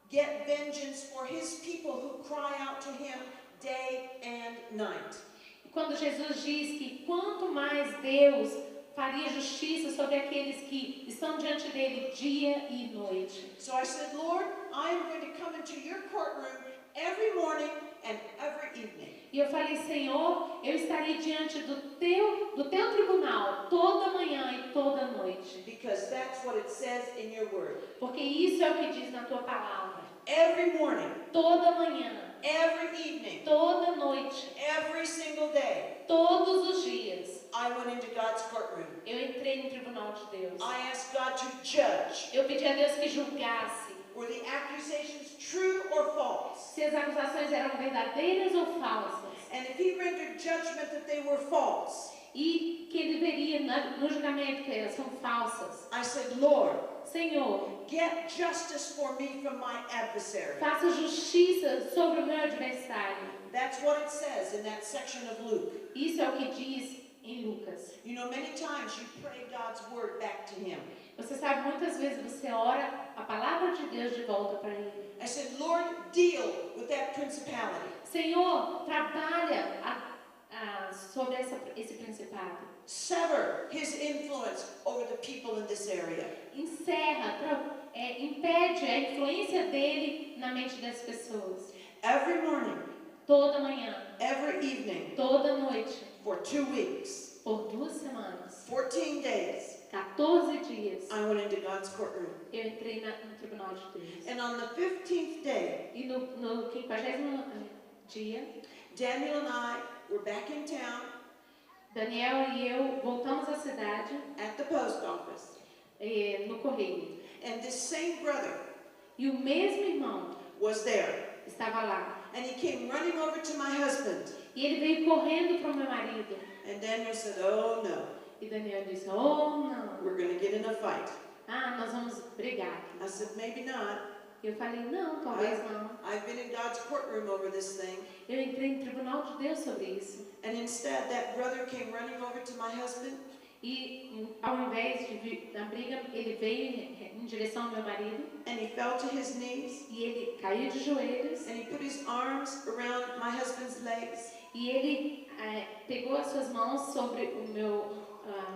Speaker 3: get vengeance for his people who cry out to him day and night?
Speaker 2: e quando Jesus diz que quanto mais Deus faria justiça sobre aqueles que estão diante dele dia e noite.
Speaker 3: So I said, Lord, I am going to come into your courtroom every morning and every evening.
Speaker 2: E eu falei, Senhor, eu estarei diante do teu tribunal toda manhã e toda noite.
Speaker 3: Because that's what it says in your word.
Speaker 2: Porque isso é o que diz na tua palavra.
Speaker 3: Every morning,
Speaker 2: Toda manhã,
Speaker 3: every evening,
Speaker 2: toda noite,
Speaker 3: every single day,
Speaker 2: todos os dias,
Speaker 3: I went into God's courtroom.
Speaker 2: eu entrei no tribunal de Deus.
Speaker 3: I asked God to judge.
Speaker 2: Eu pedi a Deus que julgasse
Speaker 3: Were the accusations true or false?
Speaker 2: se as acusações eram verdadeiras ou falsas.
Speaker 3: And if he rendered judgment that they were false,
Speaker 2: E que ele veria no julgamento que elas são falsas.
Speaker 3: I said, Lord,
Speaker 2: Senhor,
Speaker 3: get justice for me from my adversary.
Speaker 2: faça justiça sobre o meu adversário.
Speaker 3: That's what it says in that section of Luke.
Speaker 2: Isso é o que diz em Lucas.
Speaker 3: You know, many times you pray God's word back to him.
Speaker 2: Você sabe, muitas vezes você ora a palavra de Deus de volta para ele.
Speaker 3: I said, Lord, deal with that principality.
Speaker 2: Senhor, trabalha sobre esse principado.
Speaker 3: Sever his influence over the people in this area.
Speaker 2: Encerra, impede a influência dele na mente das pessoas.
Speaker 3: Every morning,
Speaker 2: Toda manhã,
Speaker 3: every evening,
Speaker 2: toda noite,
Speaker 3: for 2 weeks,
Speaker 2: por 2 semanas,
Speaker 3: 14 days,
Speaker 2: 14 dias,
Speaker 3: I went into God's courtroom.
Speaker 2: eu entrei no tribunal de Deus.
Speaker 3: And on the 15th day,
Speaker 2: E no 50º dia,
Speaker 3: Daniel and I were back in town
Speaker 2: Daniel e eu voltamos à cidade,
Speaker 3: at the post office.
Speaker 2: no correio.
Speaker 3: And this same brother
Speaker 2: E o mesmo irmão
Speaker 3: was there.
Speaker 2: estava lá.
Speaker 3: And he came running over to my husband.
Speaker 2: E ele veio correndo para o meu marido.
Speaker 3: And Daniel said, oh no,
Speaker 2: E Daniel disse, oh não,
Speaker 3: we're going to get in a fight.
Speaker 2: nós vamos brigar.
Speaker 3: I said, maybe not.
Speaker 2: E eu falei, não, talvez não.
Speaker 3: I've been in God's courtroom over this thing.
Speaker 2: Eu entrei no tribunal de Deus sobre isso.
Speaker 3: And instead, that brother came running over to my husband.
Speaker 2: E ao invés de vir na briga, ele veio em direção ao meu marido
Speaker 3: and he fell to his knees
Speaker 2: e ele caiu de joelhos
Speaker 3: and he put his arms around my husband's legs
Speaker 2: e ele pegou as suas mãos sobre o meu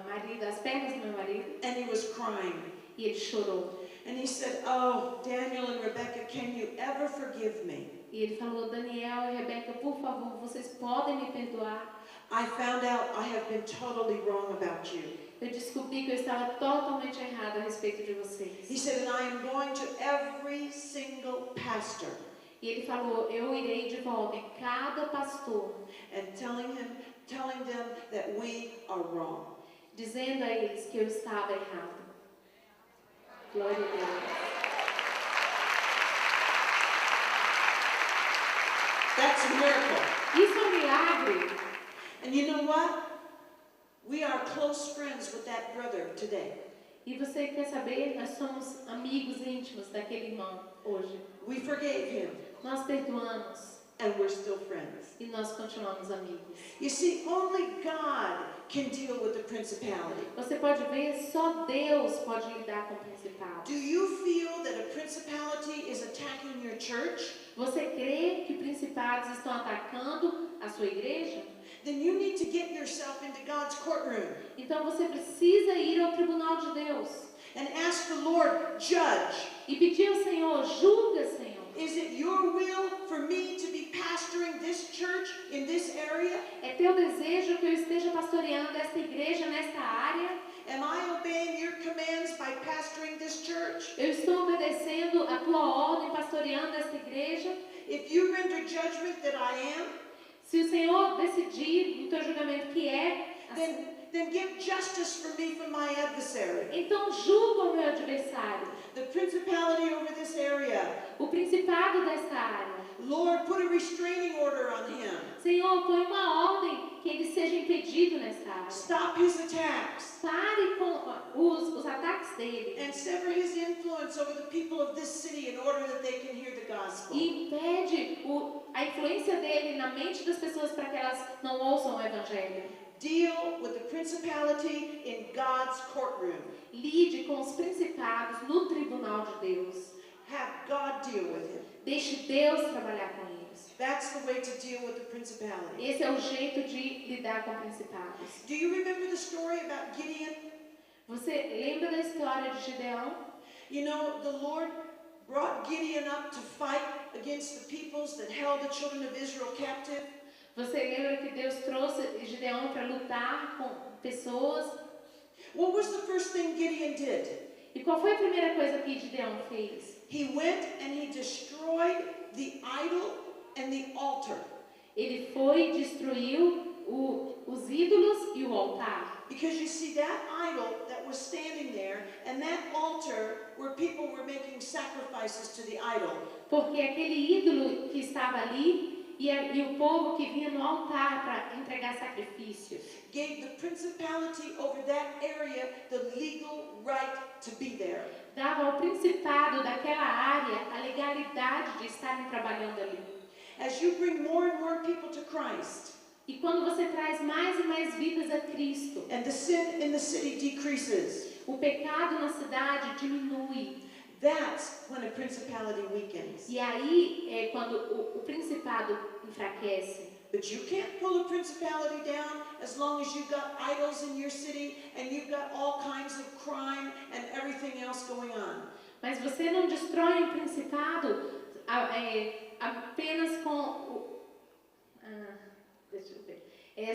Speaker 2: marido, as pernas do meu marido,
Speaker 3: and he was crying.
Speaker 2: e ele chorou.
Speaker 3: And he said, "Oh, Daniel and Rebecca, can you ever forgive me?
Speaker 2: E ele falou: Daniel e Rebeca, por favor, vocês podem me perdoar?
Speaker 3: I found out I have been totally wrong about you."
Speaker 2: Eu descobri que eu estava totalmente errada a respeito de
Speaker 3: He
Speaker 2: vocês.
Speaker 3: said, "And I am going to every single pastor
Speaker 2: E ele falou: eu irei de volta em cada pastor,
Speaker 3: and telling them that we are wrong."
Speaker 2: dizendo a eles que eu estava errado. Glória a Deus.
Speaker 3: That's a miracle.
Speaker 2: Isso é um milagre.
Speaker 3: And you know what? We are close friends with that brother today.
Speaker 2: E você quer saber? Nós somos amigos íntimos daquele irmão hoje.
Speaker 3: We forgave him
Speaker 2: Nós perdoamos
Speaker 3: and we're still friends.
Speaker 2: e nós continuamos amigos.
Speaker 3: You see, only God can deal with the principality.
Speaker 2: Você pode ver, só Deus pode lidar com o principado.
Speaker 3: Do you feel that a principality is attacking your church?
Speaker 2: Você crê que principados estão atacando a sua igreja?
Speaker 3: Then you need to get yourself into God's courtroom
Speaker 2: Então você precisa ir ao tribunal de Deus
Speaker 3: and ask the Lord, "Judge,
Speaker 2: e pedir ao Senhor: julga, Senhor.
Speaker 3: is it your will for me to be pastoring this church in this area?
Speaker 2: É teu desejo que eu esteja pastoreando esta igreja nesta área?
Speaker 3: Am I obeying your commands by pastoring this church?
Speaker 2: Eu estou obedecendo a tua ordem pastoreando esta igreja?
Speaker 3: If you render judgment that I am,
Speaker 2: Se o Senhor decidir no teu julgamento que é assim,
Speaker 3: then give justice for me from my adversary,
Speaker 2: então julga o meu adversário,
Speaker 3: the principality over this area.
Speaker 2: o principado desta área.
Speaker 3: Lord, put a restraining order on him.
Speaker 2: Senhor, põe uma ordem que ele seja impedido nesta área.
Speaker 3: Stop his attacks
Speaker 2: Pare com os ataques dele
Speaker 3: and sever his influence over the people of this city in order that they can hear the gospel."
Speaker 2: e impede a influência dele na mente das pessoas para que elas não ouçam o evangelho.
Speaker 3: Deal with the principality in God's courtroom.
Speaker 2: Lide com os principados no tribunal de Deus.
Speaker 3: Have God deal with him.
Speaker 2: Deixe Deus trabalhar com eles.
Speaker 3: That's the way to deal with the principality.
Speaker 2: Esse é o jeito de lidar com principados.
Speaker 3: Do you remember the story about Gideon?
Speaker 2: Você lembra da história de Gideão?
Speaker 3: You know, the Lord brought Gideon up to fight against the peoples that held the children of Israel captive.
Speaker 2: Você lembra que Deus trouxe Gideão para lutar com pessoas?
Speaker 3: What was the first thing Gideon did?
Speaker 2: E qual foi a primeira coisa que Gideão fez?
Speaker 3: He went and he destroyed the idol and the altar.
Speaker 2: Ele foi e destruiu os ídolos e o altar.
Speaker 3: Because you see, that idol that was standing there and that altar where people were making sacrifices to the idol,
Speaker 2: Porque aquele ídolo que estava ali e o povo que vinha no altar para entregar sacrifícios
Speaker 3: gave the principality over that area the legal right to be there.
Speaker 2: dava ao principado daquela área a legalidade de estarem trabalhando ali.
Speaker 3: As you bring more and more people to Christ,
Speaker 2: E quando você traz mais e mais vidas a Cristo,
Speaker 3: and the sin in the city decreases,
Speaker 2: o pecado na cidade diminui.
Speaker 3: that's when a principality weakens.
Speaker 2: E aí é quando o principado enfraquece.
Speaker 3: But you can't pull a principality down as long as you've got idols in your city and you've got all kinds of crime and everything else going on.
Speaker 2: Mas você não destrói um principado apenas com deixa eu ver.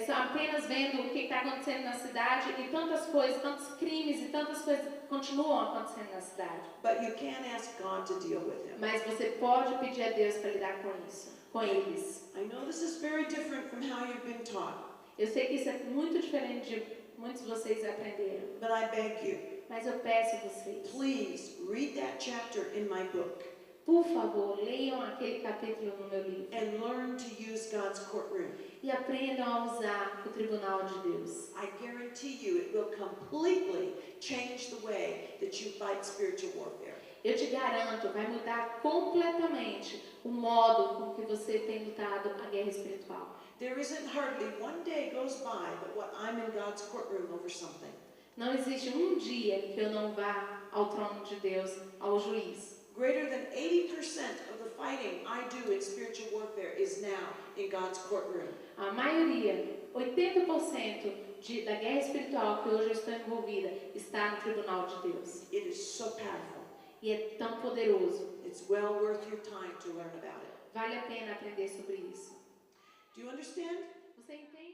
Speaker 2: Só apenas vendo o que está acontecendo na cidade e tantas coisas, tantos crimes e tantas coisas continuam acontecendo na cidade.
Speaker 3: But you can't ask God to deal with them.
Speaker 2: Mas você pode pedir a Deus para lidar com isso, com eles.
Speaker 3: I know this is very different from how you've been taught,
Speaker 2: Eu sei que isso é muito diferente de muitos de vocês aprenderam,
Speaker 3: but I beg you,
Speaker 2: mas eu peço a vocês,
Speaker 3: please read that chapter in my book
Speaker 2: por favor, leiam aquele capítulo no meu livro
Speaker 3: and learn to use God's courtroom.
Speaker 2: e aprendam a usar o tribunal de Deus.
Speaker 3: I guarantee you it will completely change the way that you fight spiritual warfare.
Speaker 2: Eu te garanto, vai mudar completamente o modo com que você tem lutado a guerra espiritual.
Speaker 3: There isn't hardly one day goes by but what I'm in God's courtroom over something.
Speaker 2: Não existe um dia em que eu não vá ao trono de Deus, ao juiz.
Speaker 3: Greater than 80% of the fighting I do in spiritual warfare is now in God's courtroom.
Speaker 2: A maioria, 80% da guerra espiritual que hoje eu estou envolvida, está no tribunal de Deus.
Speaker 3: It is so powerful.
Speaker 2: E é tão poderoso.
Speaker 3: It's well worth your time to learn about it.
Speaker 2: Vale a pena aprender sobre isso.
Speaker 3: Do you understand?
Speaker 2: Você entende?